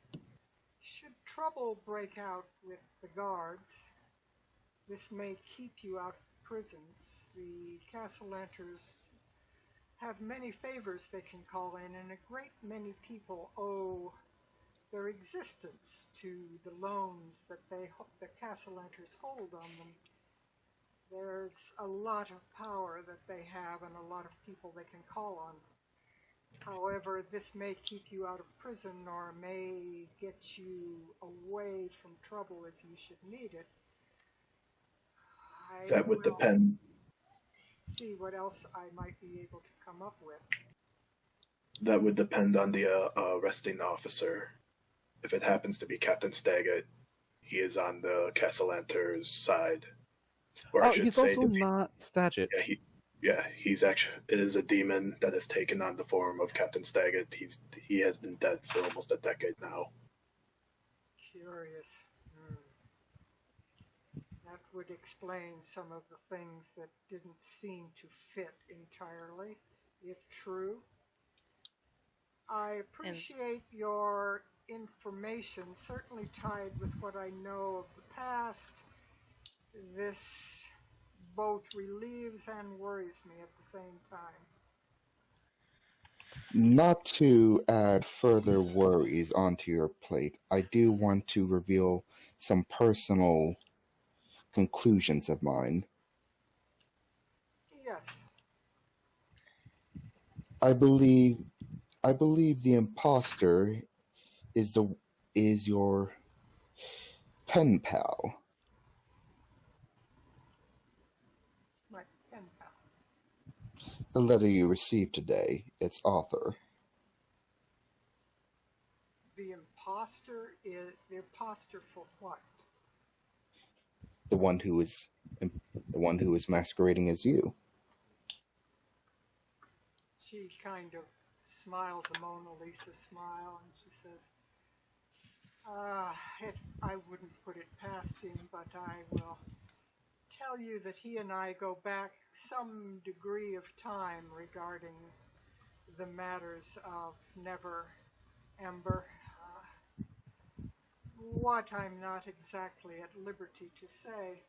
should trouble break out with the guards, this may keep you out of prisons. The Cassalanters have many favors they can call in, and a great many people owe their existence to the loans that the Cassalanters hold on them. There's a lot of power that they have and a lot of people they can call on. However, this may keep you out of prison or may get you away from trouble if you should need it. That would depend. See what else I might be able to come up with. That would depend on the arresting officer. If it happens to be Captain Staggett, he is on the Cassalanter's side. Or I should he's say, also not Staggett. He's actually, it is a demon that has taken on the form of Captain Staggett. He has been dead for almost a decade now. Curious. would explain some of the things that didn't seem to fit entirely, if true. I appreciate your information, certainly tied with what I know of the past. This both relieves and worries me at the same time. Not to add further worries onto your plate, I do want to reveal some personal conclusions of mine. Yes. I believe the imposter is your pen pal. My pen pal. The letter you received today, its author. The imposter for what? The one who is masquerading as you. She kind of smiles a Mona Lisa smile, and she says, I wouldn't put it past him, but I will tell you that he and I go back some degree of time regarding the matters of Never Ember. What I'm not exactly at liberty to say.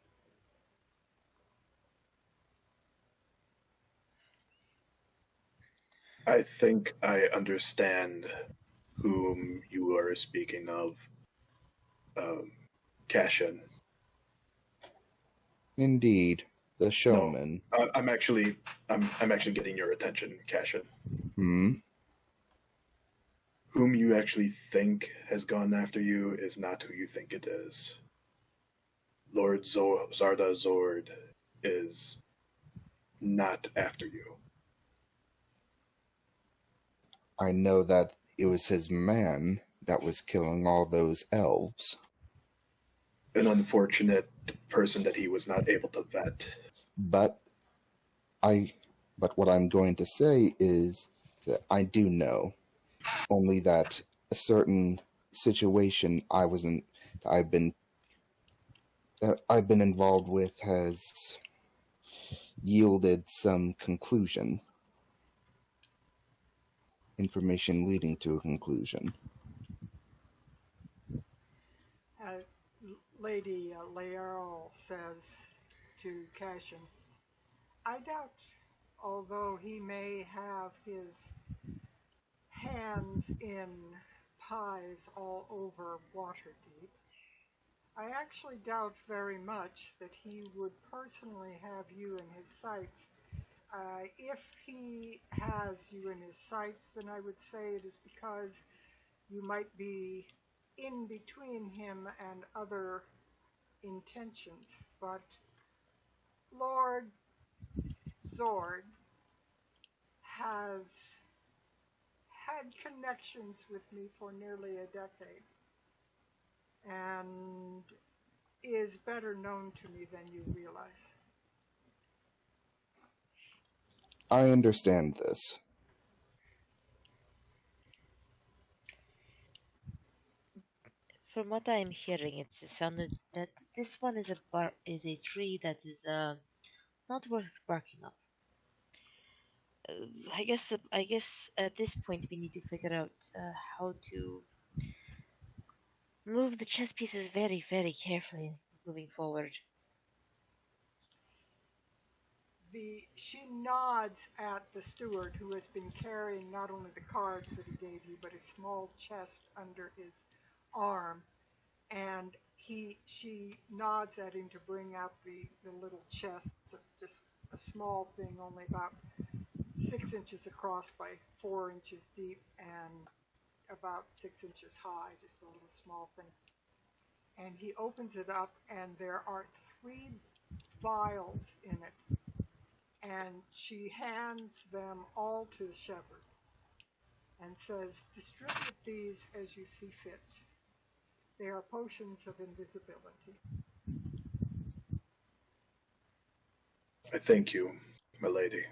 I think I understand whom you are speaking of. Cashin. Indeed, the showman. No, I'm actually getting your attention, Cashin. Whom you actually think has gone after you is not who you think it is. Lord Zarda Zord is not after you. I know that it was his man that was killing all those elves. An unfortunate person that he was not able to vet. But what I'm going to say is that I do know, only that a certain situation I've been involved with has yielded some conclusion. Information leading to a conclusion. Lady Laerl says to Cashin, I doubt, although he may have his hands in pies all over Waterdeep, I actually doubt very much that he would personally have you in his sights. If he has you in his sights, then I would say it is because you might be in between him and other intentions. But Lord Zord has had connections with me for nearly a decade and is better known to me than you realize. I understand this. From what I'm hearing, it sounded that this one is a tree that is not worth barking up. I guess at this point we need to figure out how to move the chess pieces very, very carefully moving forward. She nods at the steward, who has been carrying not only the cards that he gave you, but a small chest under his arm, and she nods at him to bring out the little chest. It's just a small thing, only about 6 inches across by 4 inches deep and about 6 inches high, just a little small thing. And he opens it up, and there are 3 vials in it. And she hands them all to the shepherd and says, distribute these as you see fit. They are potions of invisibility. I thank you, my lady.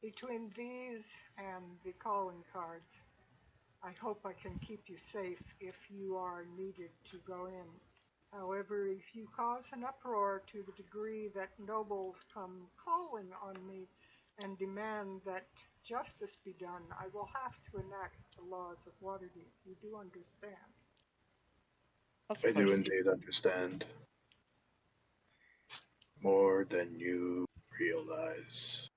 Between these and the calling cards, I hope I can keep you safe if you are needed to go in. However, if you cause an uproar to the degree that nobles come calling on me and demand that justice be done, I will have to enact the laws of Waterdeep. You do understand? Of I do course. indeed understand. More than you realize.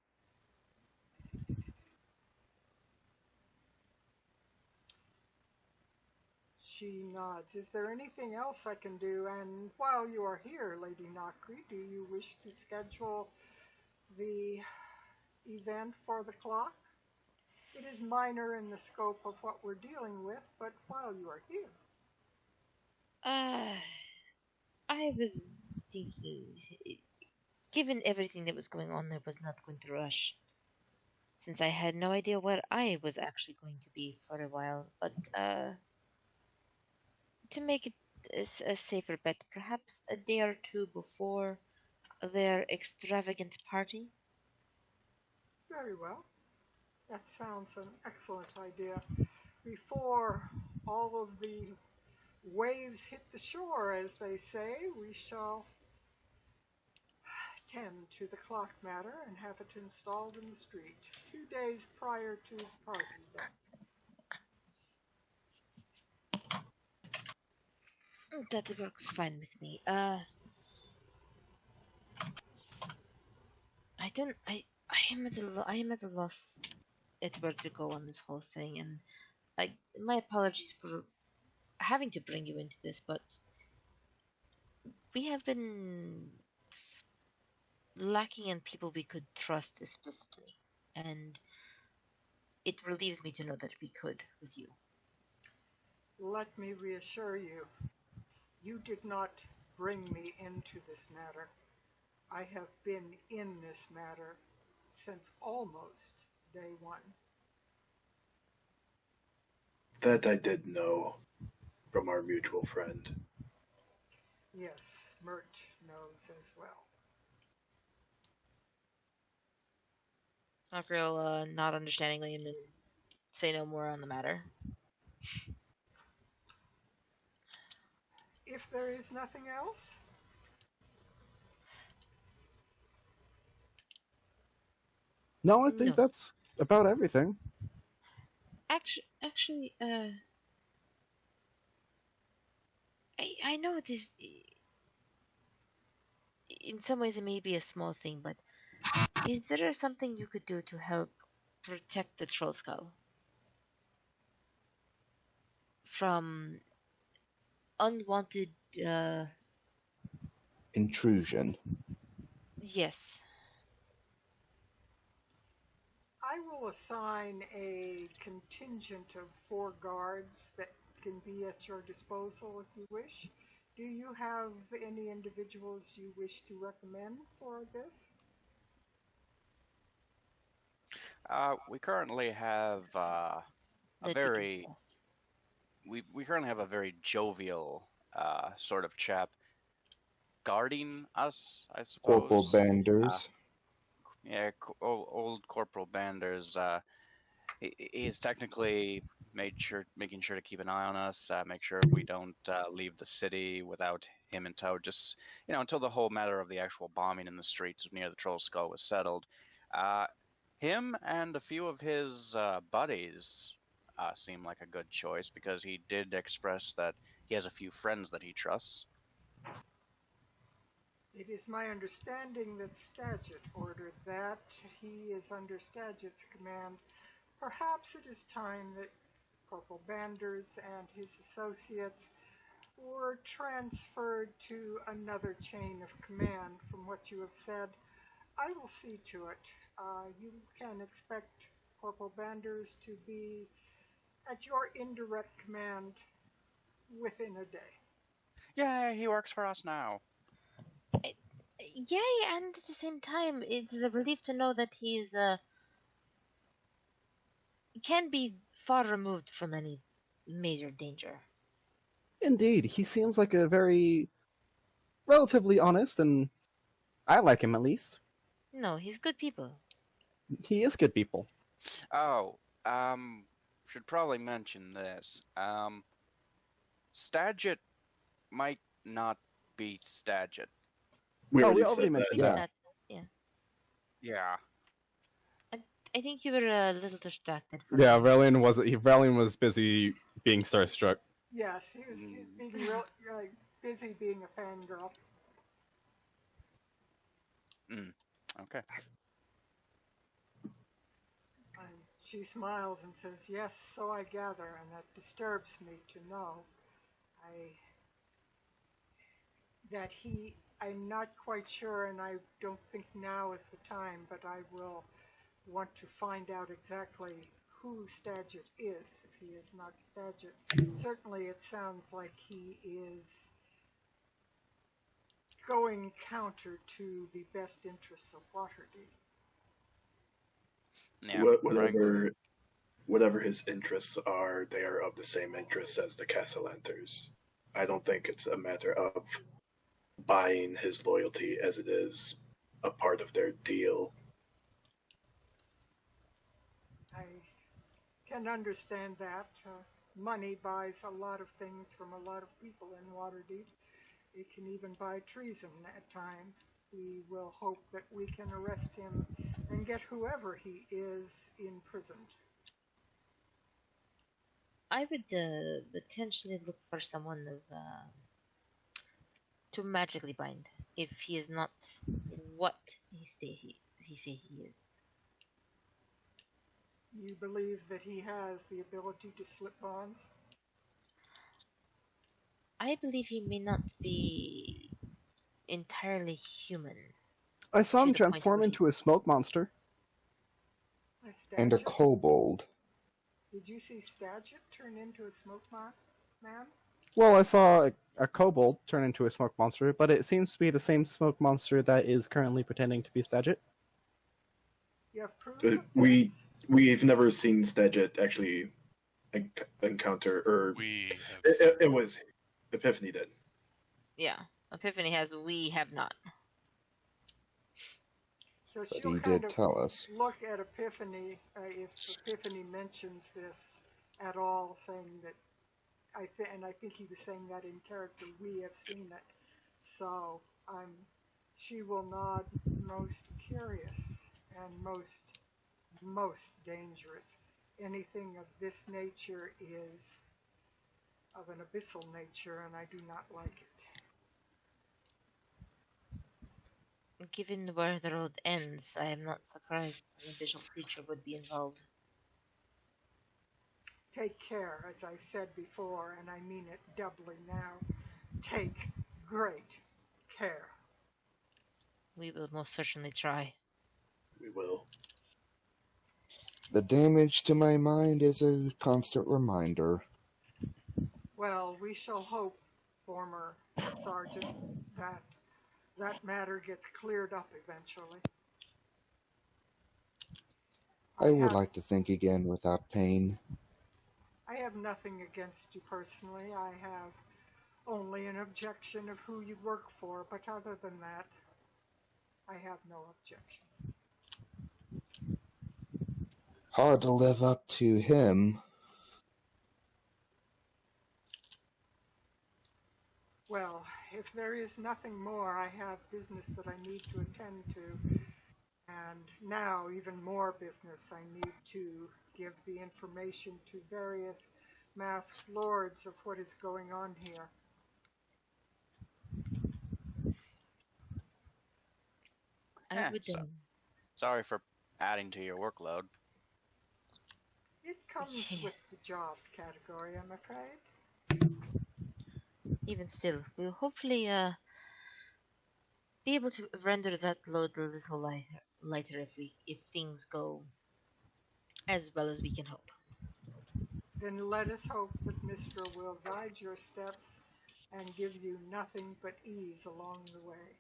She nods. Is there anything else I can do? And while you are here, Lady Nakri, do you wish to schedule the event for the clock? It is minor in the scope of what we're dealing with, but while you are here. I was thinking, given everything that was going on, I was not going to rush, since I had no idea where I was actually going to be for a while. But to make it a safer bet, perhaps a day or two before their extravagant party. Very well. That sounds an excellent idea. Before all of the waves hit the shore, as they say, we shall tend to the clock matter and have it installed in the street 2 days prior to the party. That works fine with me. I am at a loss at where to go on this whole thing, and my apologies for having to bring you into this, but we have been lacking in people we could trust explicitly, and it relieves me to know that we could with you. Let me reassure you, you did not bring me into this matter. I have been in this matter since almost day one. That I did know from our mutual friend. Yes, Mert knows as well. Nakriel, not understandingly, and then say no more on the matter. If there is nothing else, No, I think No. that's about everything. Actually, I know this. In some ways, it may be a small thing, but is there something you could do to help protect the troll skull from unwanted? Intrusion. Yes. I will assign a contingent of 4 guards that can be at your disposal if you wish. Do you have any individuals you wish to recommend for this? We currently have a That we can very trust. we currently have a very jovial sort of chap guarding us, I Corporal suppose. Banders. Yeah, old Corporal Banders. He's technically making sure to keep an eye on us, make sure we don't leave the city without him in tow. Just until the whole matter of the actual bombing in the streets near the Troll Skull was settled. Him and a few of his buddies seem like a good choice because he did express that he has a few friends that he trusts. It is my understanding that Skagit ordered that. He is under Skagit's command. Perhaps it is time that Corporal Banders and his associates were transferred to another chain of command from what you have said. I will see to it. You can expect Corporal Banders to be at your indirect command within a day. Yeah, he works for us now. Yay, and at the same time, it is a relief to know that he is can be far removed from any major danger. Indeed, he seems like a very relatively honest, and I like him at least. No, he's good people. He is good people. Oh, should probably mention this. Skagit might not be Stagit. We Oh, already we said already that. mentioned Yeah. that. Yeah. I think you were a little distracted. For Yeah, a moment. Valian was busy being starstruck. Yes, he's being real busy being a fangirl. Okay. And she smiles and says, "Yes, so I gather, and that disturbs me to know. I'm not quite sure, and I don't think now is the time, but I will want to find out exactly who Stagit is, if he is not Stagit. Certainly it sounds like he is going counter to the best interests of Waterdeep." Yeah. Whatever his interests are, they are of the same interests as the Cassalanters. I don't think it's a matter of buying his loyalty as it is a part of their deal. I can understand that. Money buys a lot of things from a lot of people in Waterdeep. It can even buy treason at times. We will hope that we can arrest him and get whoever he is imprisoned. I would potentially look for someone to magically bind if he is not what he say he is. You believe that he has the ability to slip bonds? I believe he may not be entirely human. I saw To him the point transform where he- into a smoke monster. And a Stagit? kobold. Did you see Stagit turn into a smoke man? Well, I saw a kobold turn into a smoke monster, but it seems to be the same smoke monster that is currently pretending to be Stagit. You have proof Uh, of we- this? We've never seen Stagit actually encounter, or We have seen it was Epiphany did. Yeah, Epiphany has. We have not. So But she'll he kind did of tell us. look at Epiphany, if Epiphany mentions this at all, saying that and I think he was saying that in character. We have seen it, so she will nod, most curious and most dangerous. Anything of this nature is of an abyssal nature, and I do not like it. Given where the road ends, I am not surprised an official creature would be involved. Take care, as I said before, and I mean it doubly now. Take great care. We will most certainly try. We will. The damage to my mind is a constant reminder. Well, we shall hope, former Sergeant, that that matter gets cleared up eventually. I would like to think again without pain. I have nothing against you personally. I have only an objection of who you work for, but other than that, I have no objection. Hard to live up to him. Well, if there is nothing more, I have business that I need to attend to. And now, even more business. I need to give the information to various masked lords of what is going on here. I would. Sorry for adding to your workload. It comes with the job category, I'm afraid. Even still, we'll hopefully be able to render that load a little lighter if things go as well as we can hope. Then let us hope that Mistra will guide your steps and give you nothing but ease along the way.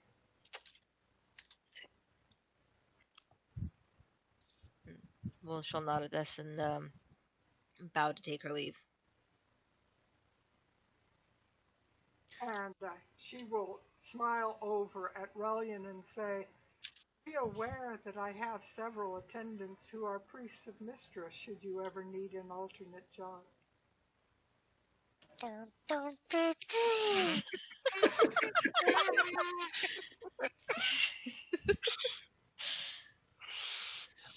Well, she'll nod at us and bow to take her leave. And she will smile over at Relian and say, "Be aware that I have several attendants who are priests of Mistra, should you ever need an alternate job."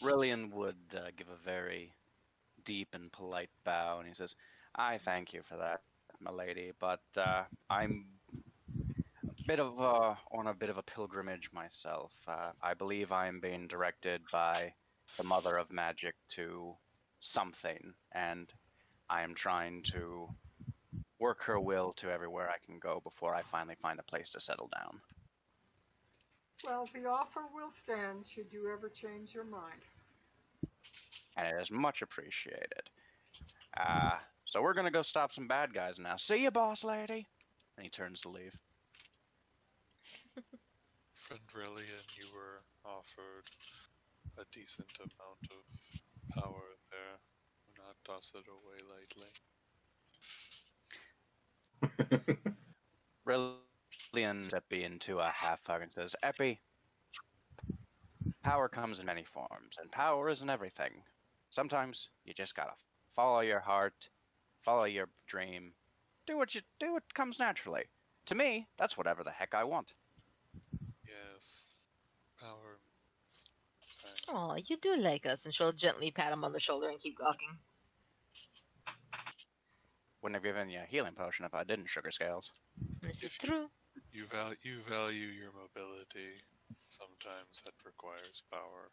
Rillian would give a very deep and polite bow, and he says, "I thank you for that, my lady, but I'm on a bit of a pilgrimage myself. I believe I am being directed by the Mother of Magic to something, and I am trying to work her will to everywhere I can go before I finally find a place to settle down." Well, the offer will stand should you ever change your mind. And it is much appreciated. So we're gonna go stop some bad guys now. See you, boss lady. And he turns to leave. Friend Rillian, you were offered a decent amount of power there. Do not toss it away lightly. Rillian Epi into a half hug and says, "Epi, power comes in many forms, and power isn't everything. Sometimes you just gotta follow your heart, follow your dream, do what comes naturally. To me, that's whatever the heck I want." Yes. Power means thing. Oh, you do like us, and she'll gently pat him on the shoulder and keep walking. Wouldn't have given you a healing potion if I didn't, Sugar Scales. This is true. You value your mobility. Sometimes that requires power.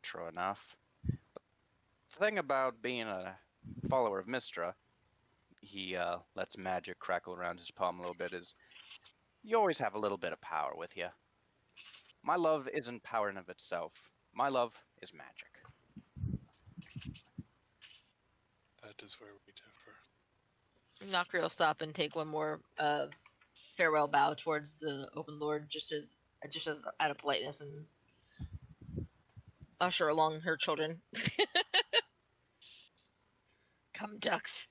True enough. The thing about being a follower of Mystra, he lets magic crackle around his palm a little bit, is you always have a little bit of power with you. My love isn't power in of itself. My love is magic. That is where we differ. Nokri will stop and take one more farewell bow towards the open lord, just as out of politeness, and usher along her children. Come, ducks.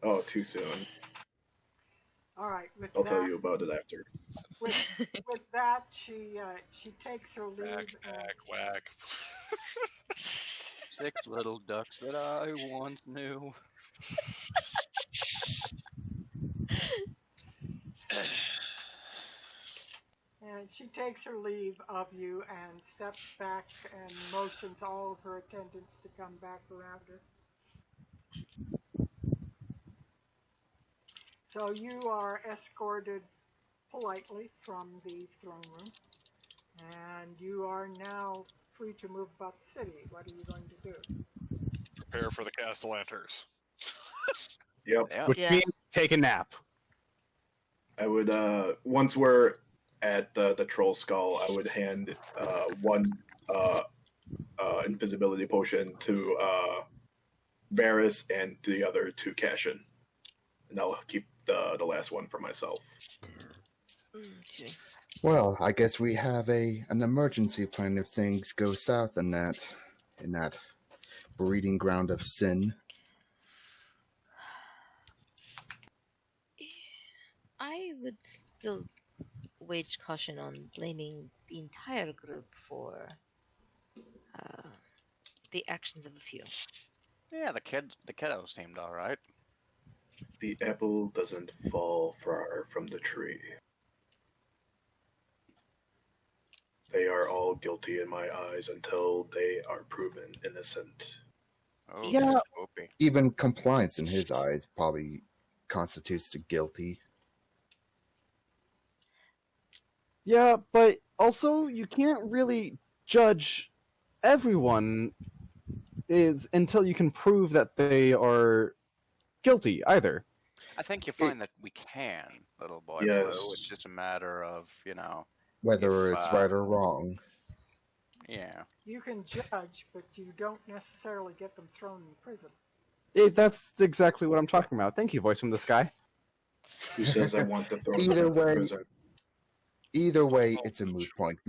Oh, too soon. All right, with I'll that, tell you about it after. with that, she takes her leave. Whack, whack, whack. 6 little ducks that I once knew. And she takes her leave of you and steps back and motions all of her attendants to come back around her. So you are escorted politely from the throne room, and you are now free to move about the city. What are you going to do? Prepare for the Cassalanters. Yep. Yeah. Which Yeah. means take a nap. I would, once we're at the troll skull, I would hand one invisibility potion to Varys and the other to Cashin. And I'll keep the last one for myself. Okay. Well, I guess we have an emergency plan if things go south in that breeding ground of sin. I would still wage caution on blaming the entire group for the actions of a few. Yeah, the kiddo seemed alright. The apple doesn't fall far from the tree. They are all guilty in my eyes until they are proven innocent. Oh, Yeah. Opie. Even compliance in his eyes probably constitutes the guilty. Yeah, but also you can't really judge everyone until you can prove that they are guilty either. I think you find that we can, little boy Yes. Blue. It's just a matter of, Whether If, it's right or wrong. yeah. You can judge, but you don't necessarily get them thrown in prison. That's exactly what I'm talking about. Thank you, voice from the sky. Who says I want to throw Either them in way- prison? Either way, it's a moot point.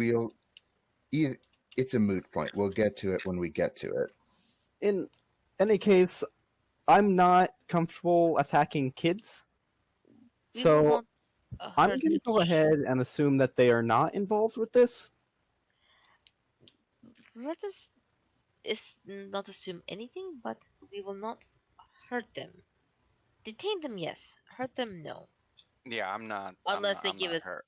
It's a moot point. We'll get to it when we get to it. In any case, I'm not comfortable attacking kids, We so will not, I'm hurt going to the- go ahead and assume that they are not involved with this. Let us not assume anything, but we will not hurt them. Detain them, yes. Hurt them, no. Yeah, I'm not. Unless they I'm give not us hurt.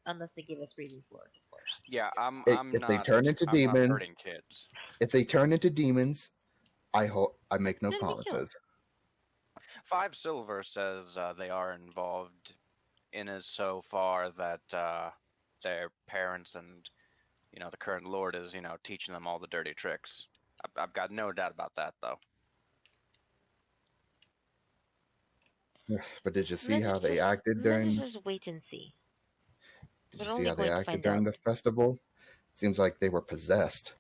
unless they give us breathing for it, of course. Yeah, I'm If they not. turn into I'm not demons, hurting kids. if they turn into demons, I make no Then we kill. promises. 5 silver says they are involved in as so far that their parents and the current lord is teaching them all the dirty tricks. I've got no doubt about that though. But did you see how they acted Let during? us just wait and see. Did We're you see only how they going to acted find during out. the festival? Seems like they were possessed.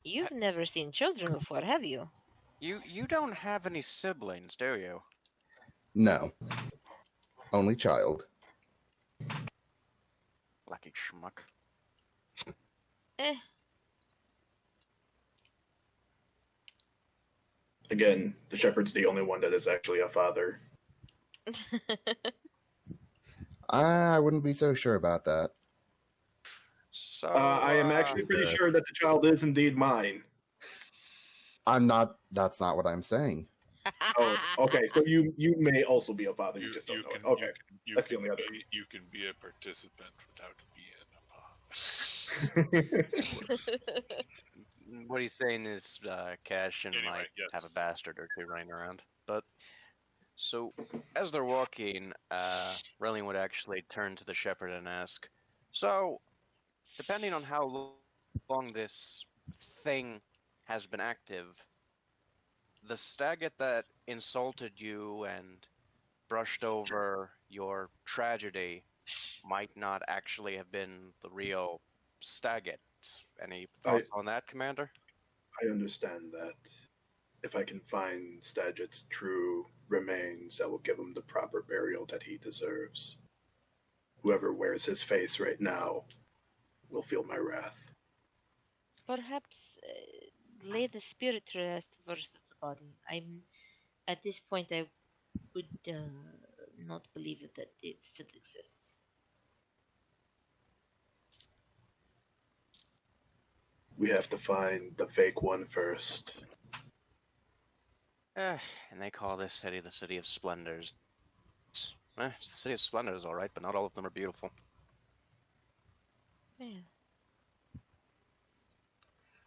You've never seen children before, have you? You don't have any siblings, do you? No, only child. Lucky schmuck. Eh. Again, the shepherd's the only one that is actually a father. I wouldn't be so sure about that. So I am actually pretty sure that the child is indeed mine. I'm not. That's not what I'm saying. Oh, okay. So you may also be a father. You just don't you know can, it. Okay. you That's the can only other. you can be a participant without being a father. what he's saying is Cash and Anyway, might yes. have a bastard or two running around. But so as they're walking, Relling would actually turn to the shepherd and ask, "So, depending on how long this thing has been active, the Stagget that insulted you and brushed over your tragedy might not actually have been the real Stagget. Any thoughts on that, Commander?" I understand that. If I can find Stagget's true remains, I will give him the proper burial that he deserves. Whoever wears his face right now will feel my wrath. Perhaps lay the spirit to rest versus the body. At this point, I would not believe that it still exists. We have to find the fake one first. And they call this city the City of Splendors. It's the City of Splendors, all right, but not all of them are beautiful. Yeah.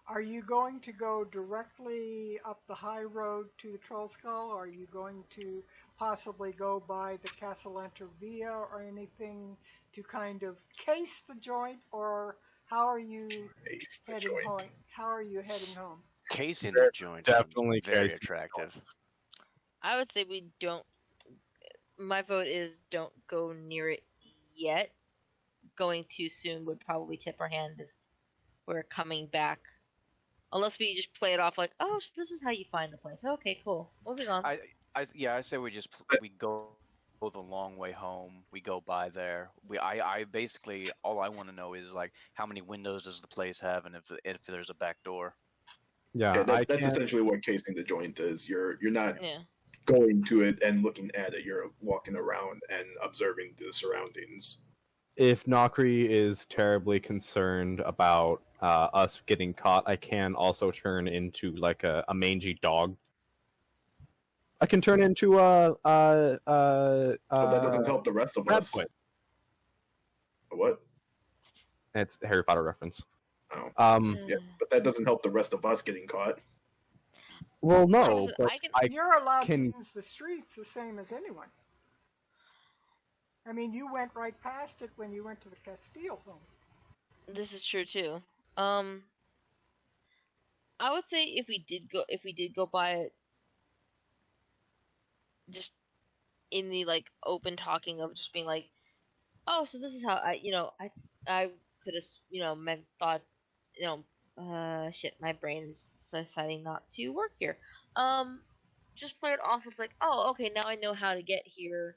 Are you going to go directly up the high road to the Troll Skull, or are you going to possibly go by the Cassalanter Villa or anything to kind of case the joint, or how are you heading home? How are you heading home? Casing the joint Definitely seems very casing the attractive. I would say we don't. My vote is don't go near it yet. Going too soon would probably tip our hand if we're coming back. Unless we just play it off like, oh, this is how you find the place. Okay, cool. Moving on. I say we go the long way home. We go by there. I basically all I want to know is like how many windows does the place have, and if there's a back door. Yeah, that's essentially what casing the joint is. You're not Yeah. going to it and looking at it. You're walking around and observing the surroundings. If Nokri is terribly concerned about us getting caught, I can also turn into like a mangy dog. I can turn into But that doesn't help the rest of us. Crabfoot. What? It's a Harry Potter reference. Oh. Yeah, but that doesn't help the rest of us getting caught. Well, no, but You're allowed can- to use the streets the same as anyone. I mean, you went right past it when you went to the Castile home. This is true too. I would say if we did go by it, just in the like open talking of just being like, oh, so this is how I could have thought, shit, my brain's deciding not to work here. Just play it off as like, oh, okay, now I know how to get here.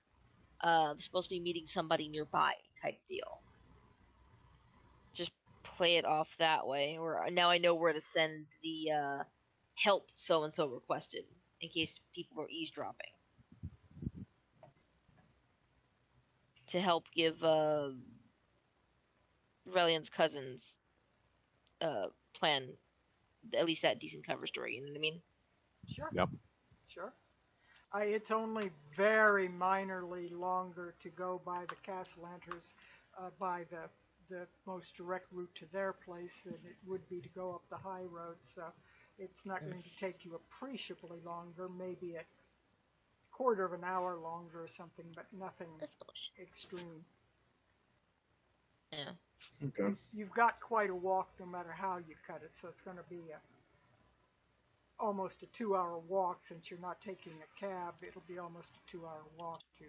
I'm supposed to be meeting somebody nearby type deal. Just play it off that way, or now I know where to send the help so and so requested in case people are eavesdropping. To help give Relian's cousins plan at least that decent cover story, you know what I mean? Sure. Yep. Sure. It's only very minorly longer to go by the Cassalanters, by the most direct route to their place than it would be to go up the high road. So it's not going to take you appreciably longer, maybe a quarter of an hour longer or something, but nothing extreme. Yeah. Okay. You've got quite a walk no matter how you cut it, so it's going to be almost a 2-hour walk since you're not taking a cab. It'll be almost a 2-hour walk to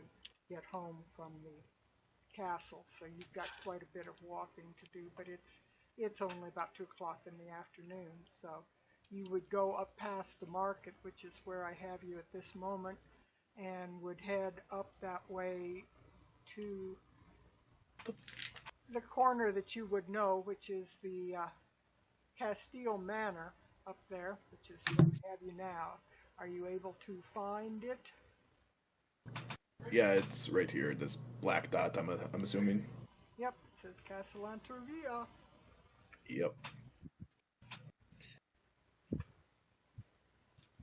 get home from the castle, so you've got quite a bit of walking to do, but it's only about 2 o'clock in the afternoon, so you would go up past the market, which is where I have you at this moment, and would head up that way to the corner that you would know, which is the Castile Manor up there, which is where I have you now. Are you able to find it? Yeah, it's right here. This black dot. I'm assuming. Yep, it says Cassalanter Villa. Yep.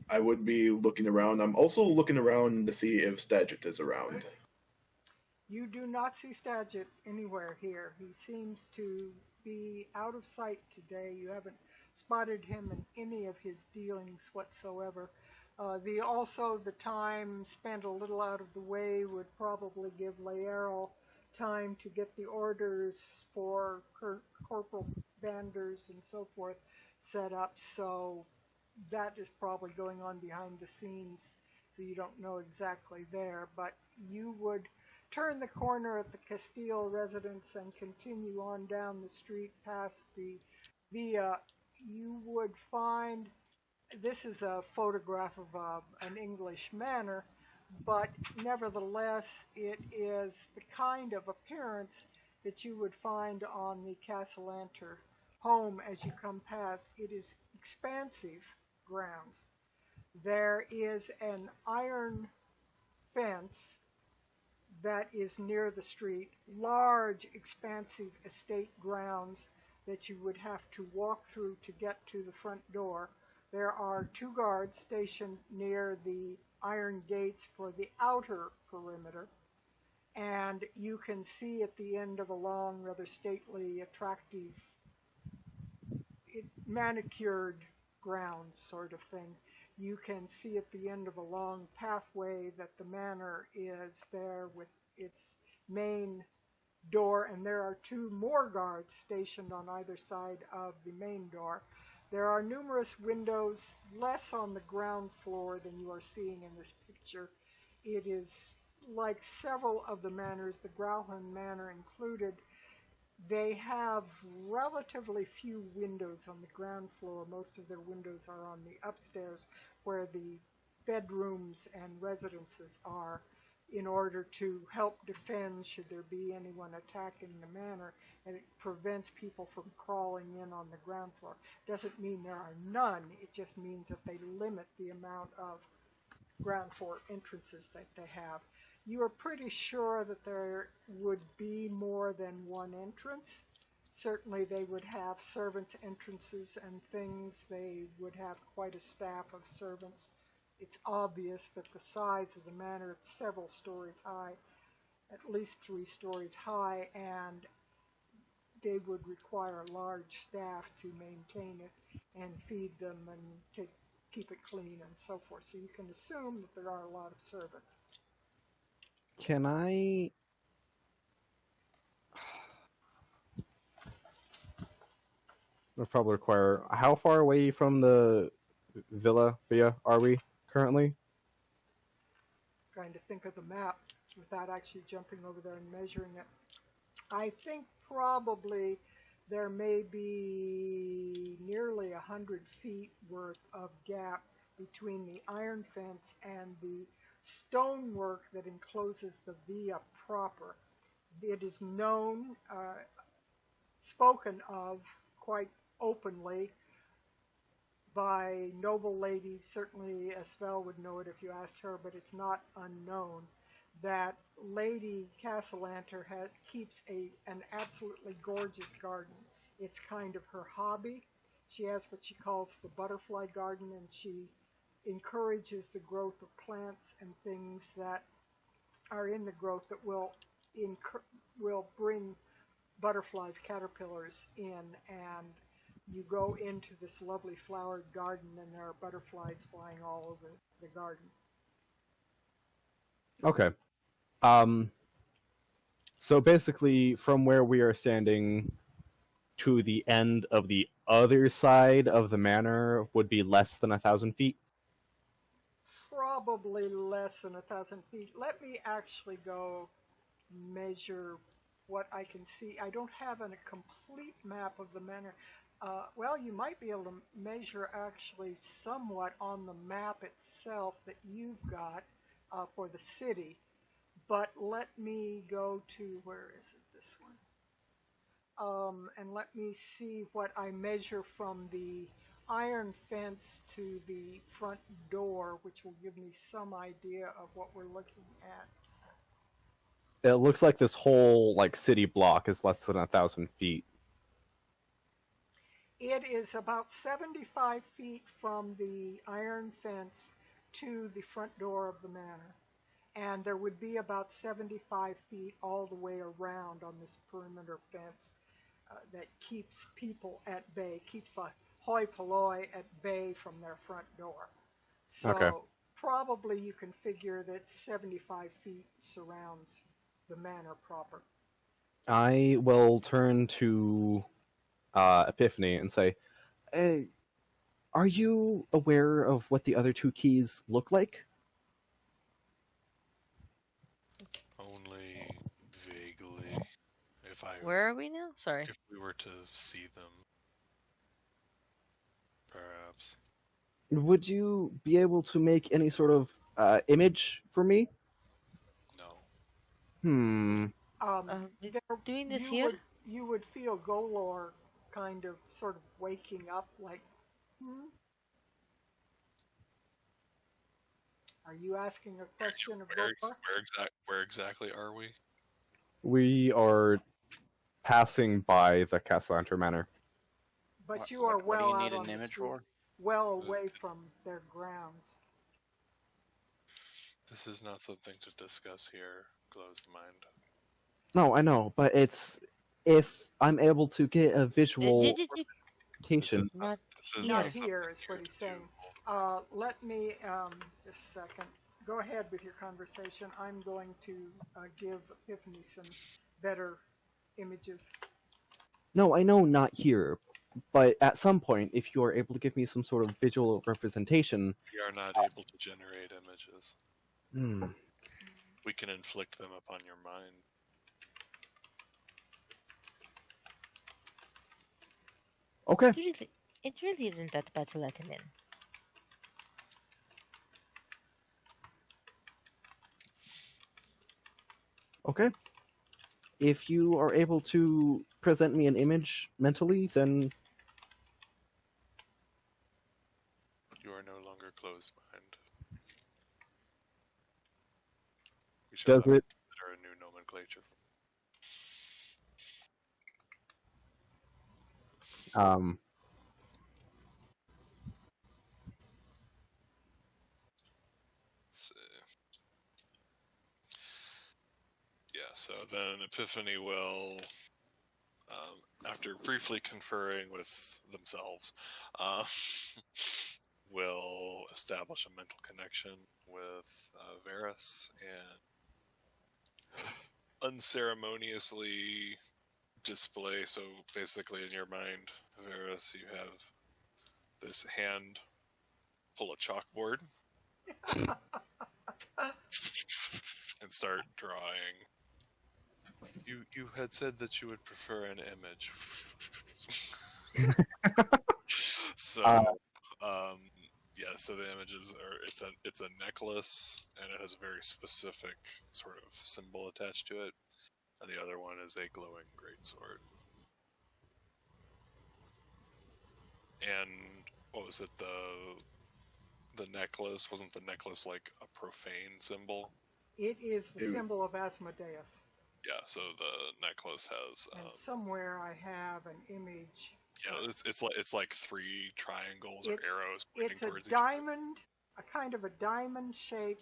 I would be looking around. I'm also looking around to see if Stadget is around. You do not see Stadget anywhere here. He seems to be out of sight today. You haven't spotted him in any of his dealings whatsoever. The time spent a little out of the way would probably give Laerl time to get the orders for Corporal Banders and so forth set up, so that is probably going on behind the scenes, so you don't know exactly there, but you would turn the corner at the Castile residence and continue on down the street past the Villa. You would find, this is a photograph of an English manor, but nevertheless it is the kind of appearance that you would find on the Cassalanter home as you come past. It is expansive grounds. There is an iron fence that is near the street, large, expansive estate grounds that you would have to walk through to get to the front door. There are 2 guards stationed near the iron gates for the outer perimeter, and you can see at the end of a long, rather stately, attractive, manicured grounds sort of thing. You can see at the end of a long pathway that the manor is there with its main door, and there are 2 more guards stationed on either side of the main door. There are numerous windows, less on the ground floor than you are seeing in this picture. It is like several of the manors, the Grauhan Manor included. They have relatively few windows on the ground floor. Most of their windows are on the upstairs where the bedrooms and residences are, in order to help defend should there be anyone attacking the manor, and it prevents people from crawling in on the ground floor. Doesn't mean there are none, it just means that they limit the amount of ground floor entrances that they have. You are pretty sure that there would be more than one entrance. Certainly they would have servants' entrances and things. They would have quite a staff of servants. It's obvious that the size of the manor, it's several stories high, at least 3 stories high, and they would require a large staff to maintain it and feed them and keep it clean and so forth. So you can assume that there are a lot of servants. Can I... It'll probably require... How far away from the Villa are we currently? Trying to think of the map without actually jumping over there and measuring it. I think probably there may be nearly 100 feet worth of gap between the iron fence and the stonework that encloses the villa proper. It is known, spoken of quite openly by noble ladies. Certainly Esvel would know it if you asked her, but it's not unknown that Lady Cassalanter keeps an absolutely gorgeous garden. It's kind of her hobby. She has what she calls the butterfly garden, and she encourages the growth of plants and things that are in the growth that will bring butterflies, caterpillars in, and you go into this lovely flowered garden, and there are butterflies flying all over the garden. Okay. So basically, from where we are standing to the end of the other side of the manor would be less than 1,000 feet. Probably less than 1,000 feet. Let me actually go measure what I can see. I don't have a complete map of the manor. Well, you might be able to measure actually somewhat on the map itself that you've got for the city. But let me go to, where is it, this one? And let me see what I measure from the iron fence to the front door, which will give me some idea of what we're looking at. It looks like this whole city block is less than 1,000 feet. It is about 75 feet from the iron fence to the front door of the manor. And there would be about 75 feet all the way around on this perimeter fence that keeps people at bay, keeps the hoi polloi at bay from their front door. So Okay. probably you can figure that 75 feet surrounds the manor proper. I will turn to Epiphany and say, hey, are you aware of what the other two keys look like? Only vaguely. Where are we now? Sorry. If we were to see them, perhaps. Would you be able to make any sort of image for me? No. Doing this you here? you would feel Golor kind of sort of waking up like, Are you asking a question of Golor? Where exactly are we? We are passing by the Cassalanter Manor. But you are what do well you out need on an the image street, for? well away from their grounds. This is not something to discuss here. Closed mind. No, I know, but it's if I'm able to get a visual representation. Not Not something here is what to he's do. saying. Let me, just a second. Go ahead with your conversation. I'm going to give Epiphany some better images. No, I know not here, but at some point, if you are able to give me some sort of visual representation. We are not able to generate images. Hmm. We can inflict them upon your mind. Okay. It really isn't that bad to let him in. Okay. If you are able to present me an image mentally, then You are no longer closed mind. We does shall have to it? consider a new nomenclature. Yeah, so then Epiphany will, after briefly conferring with themselves, will establish a mental connection with Varys and unceremoniously display. So basically, in your mind, Varys, you have this hand pull a chalkboard and start drawing. You had said that you would prefer an image. So, yeah. So the images are it's a necklace, and it has a very specific sort of symbol attached to it, and the other one is a glowing greatsword. And what was it? The necklace, wasn't the necklace like a profane symbol? It is the symbol of Asmodeus. Yeah, so the necklace has. And somewhere I have an image. Yeah, it's like three triangles or arrows pointing It's a towards each other. diamond a kind of a diamond shape,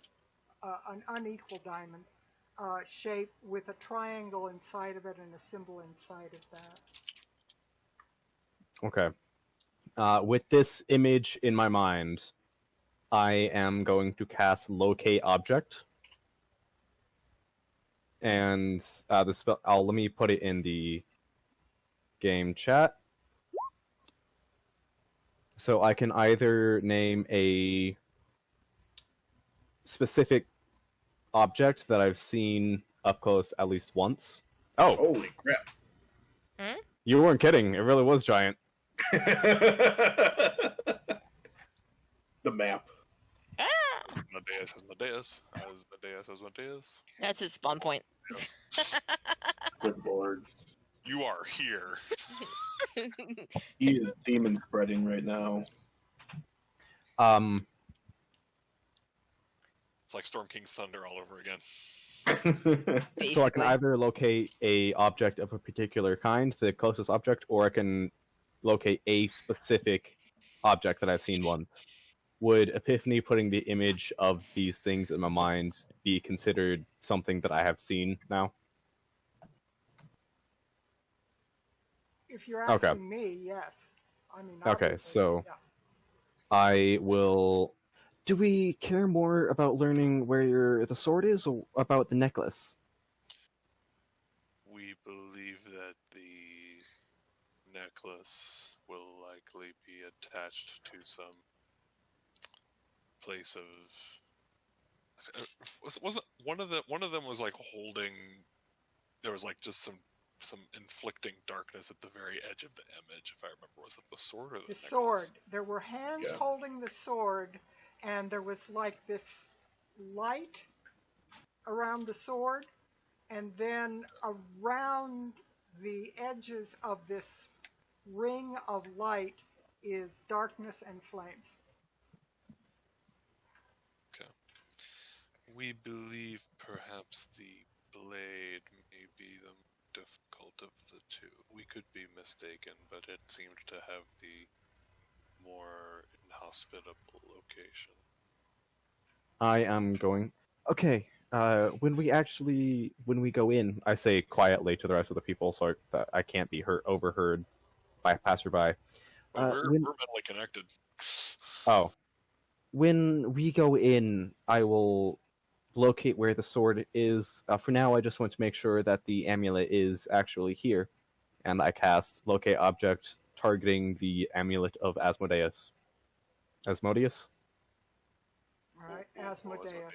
an unequal diamond shape with a triangle inside of it and a symbol inside of that. Okay. With this image in my mind, I am going to cast Locate Object. And the spell. Let me put it in the game chat. So I can either name a specific object that I've seen up close at least once. Oh, Holy crap. you weren't kidding. It really was giant. The map. Asmodeus. That's his spawn point. Yes. Good lord. You are here. He is demon spreading right now. It's like Storm King's Thunder all over again. So I can Basically. either locate a object of a particular kind, the closest object, or I can locate a specific object that I've seen once. Would Epiphany putting the image of these things in my mind be considered something that I have seen now? If you're Okay. asking me, yes. I mean, Okay, obviously, so- yeah. I will... Do we care more about learning where the sword is, or about the necklace? We believe that the necklace will likely be attached to some place of. Wasn't one of them was like holding? There was like just some inflicting darkness at the very edge of the image. If I remember, was it the sword or the necklace? sword. There were hands Yeah. holding the sword, and there was like this light around the sword, and then around the edges of this ring of light is darkness and flames. We believe perhaps the blade may be the difficult of the two. We could be mistaken, but it seemed to have the more inhospitable location. I am going... Okay, when we go in, I say quietly to the rest of the people so that I can't be overheard by a passerby. We're when- mentally connected. Oh. When we go in, I will locate where the sword is. For now, I just want to make sure that the amulet is actually here. And I cast Locate Object, targeting the amulet of Asmodeus. Asmodeus? All right, Oh, Asmodeus.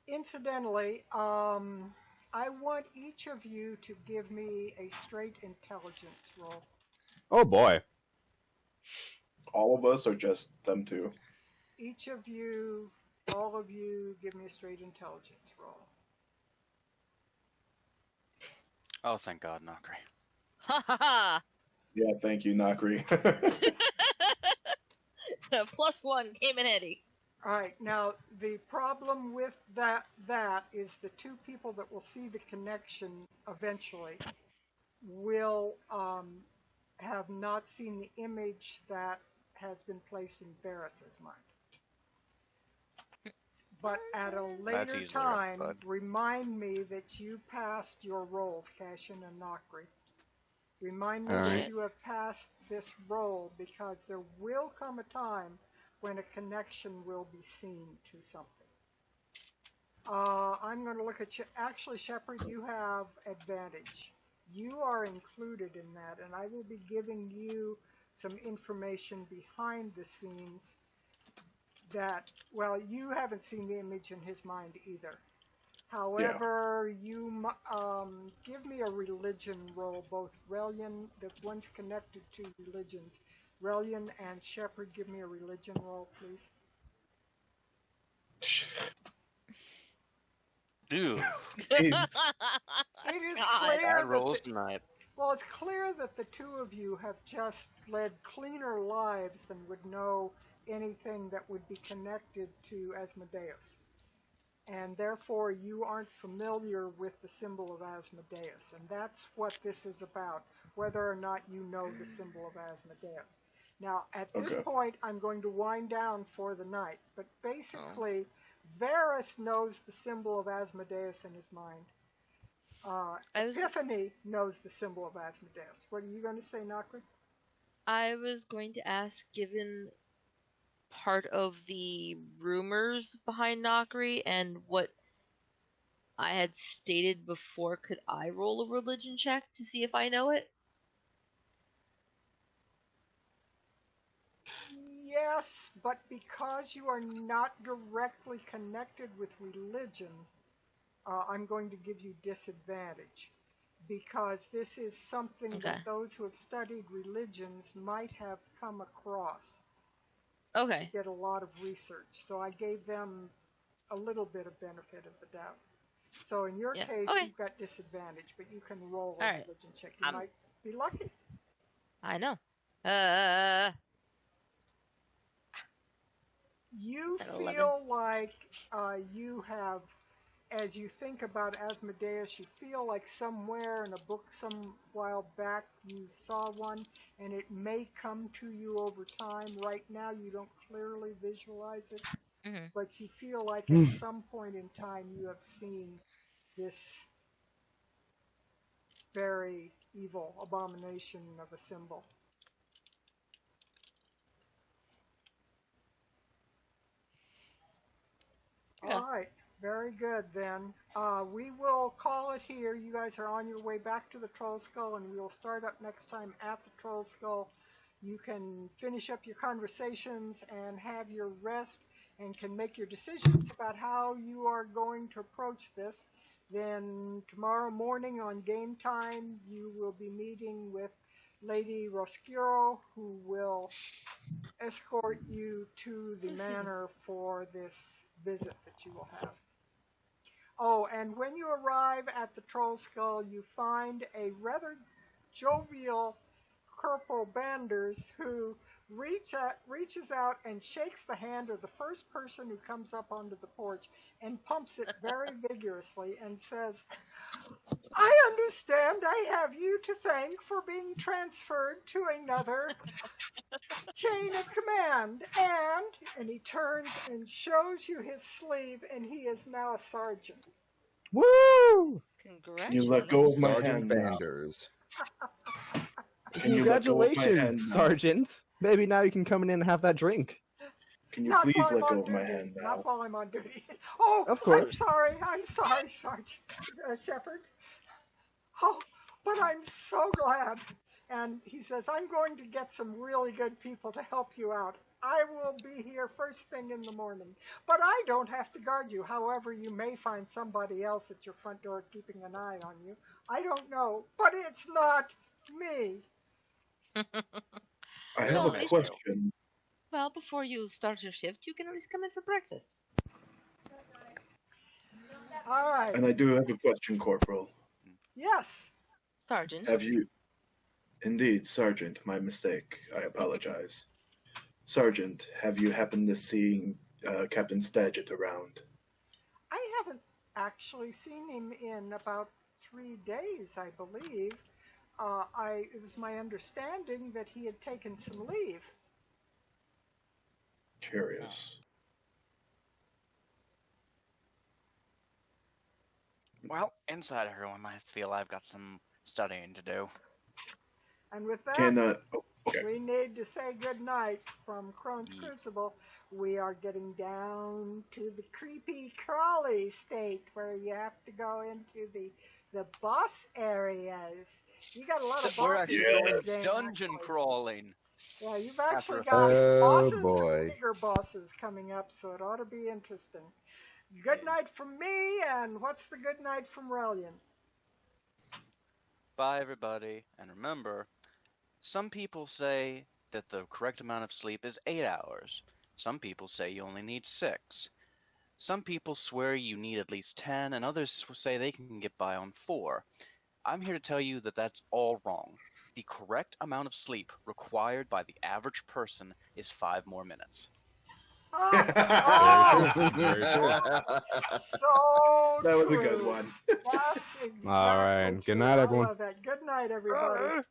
Incidentally, I want each of you to give me a straight intelligence roll. Oh boy. All of us or just them two? Each of you, all of you, give me a straight intelligence roll. Oh, thank God, Nokri. Ha ha ha! Yeah, thank you, Nakri. +1 came in handy. All right, now the problem with that is the two people that will see the connection eventually will have not seen the image that has been placed in Varys's mind. But at a later easier, time, but- remind me that you passed your rolls, Cashin and Nokri. Remind me All that right. you have passed this roll, because there will come a time when a connection will be seen to something. I'm going to look at you. Actually, Shepard, you have advantage. You are included in that, and I will be giving you some information behind the scenes that, well, you haven't seen the image in his mind either. However, you give me a religion roll, both Relian, the ones connected to religions. Relian and Shepard, give me a religion roll, please. Dude, It is God. clear bad that rolls tonight. well, it's clear that the two of you have just led cleaner lives than would know anything that would be connected to Asmodeus. And therefore, you aren't familiar with the symbol of Asmodeus. And that's what this is about, whether or not you know the symbol of Asmodeus. Now, at this Okay. point, I'm going to wind down for the night. But basically, Varus knows the symbol of Asmodeus in his mind. Epiphany knows the symbol of Asmodeus. What are you going to say, Nakri? I was going to ask, given part of the rumors behind Nokri and what I had stated before, could I roll a religion check to see if I know it? Yes, but because you are not directly connected with religion, I'm going to give you disadvantage. Because this is something Okay. that those who have studied religions might have come across. Okay. Did a lot of research, so I gave them a little bit of benefit of the doubt. So in your case, Okay. you've got disadvantage, but you can roll a All right. religion check. You might be lucky. I know. You At feel like you have, as you think about Asmodeus, you feel like somewhere in a book some while back you saw one, and it may come to you over time. Right now you don't clearly visualize it, but you feel like at some point in time you have seen this very evil abomination of a symbol. Okay. All right, very good then. We will call it here. You guys are on your way back to the Troll Skull, and we will start up next time at the Troll Skull. You can finish up your conversations and have your rest and can make your decisions about how you are going to approach this. Then tomorrow morning on game time, you will be meeting with Lady Roscuro, who will escort you to the manor for this visit that you will have. Oh, and when you arrive at the Troll Skull, you find a rather jovial Corporal Banders who reaches out and shakes the hand of the first person who comes up onto the porch and pumps it very vigorously and says, "I understand I have you to thank for being transferred to another chain of command, and he turns and shows you his sleeve, and he is now a sergeant." Woo! Can you let go of my Sergeant hand now? Banders. Can you let go of my hand Congratulations, now? Sergeant. Maybe now you can come in and have that drink. Can you Not please while let I'm go on of my duty. hand now? Not while I'm on duty. Oh, Of course. I'm sorry, Sergeant Shepard. Oh, but I'm so glad. And he says, "I'm going to get some really good people to help you out. I will be here first thing in the morning. But I don't have to guard you. However, you may find somebody else at your front door keeping an eye on you. I don't know, but it's not me." I have Well, a question. Well, before you start your shift, you can at least come in for breakfast. All right. And I do have a question, Corporal. Yes. Sergeant. Have you... Indeed, Sergeant, my mistake. I apologize. Sergeant, have you happened to see Captain Stagget around? I haven't actually seen him in about 3 days, I believe. It was my understanding that he had taken some leave. Curious. Well, inside everyone might feel I've got some studying to do. And with that, Okay. we need to say goodnight from Crone's Crucible. We are getting down to the creepy crawly state where you have to go into the boss areas. You got a lot of We're bosses actually in going this game, dungeon actually. crawling. Yeah, you've actually After a got Oh, bosses boy. and bigger bosses coming up, so it ought to be interesting. Good night from me, and what's the good night from Relian? Bye, everybody. And remember, some people say that the correct amount of sleep is 8 hours. Some people say you only need 6. Some people swear you need at least 10, and others say they can get by on 4. I'm here to tell you that that's all wrong. The correct amount of sleep required by the average person is 5 more minutes. Oh, Very true. so That was true. a good one. That's exactly All right. Good true. night, everyone. I love that. Good night, everybody.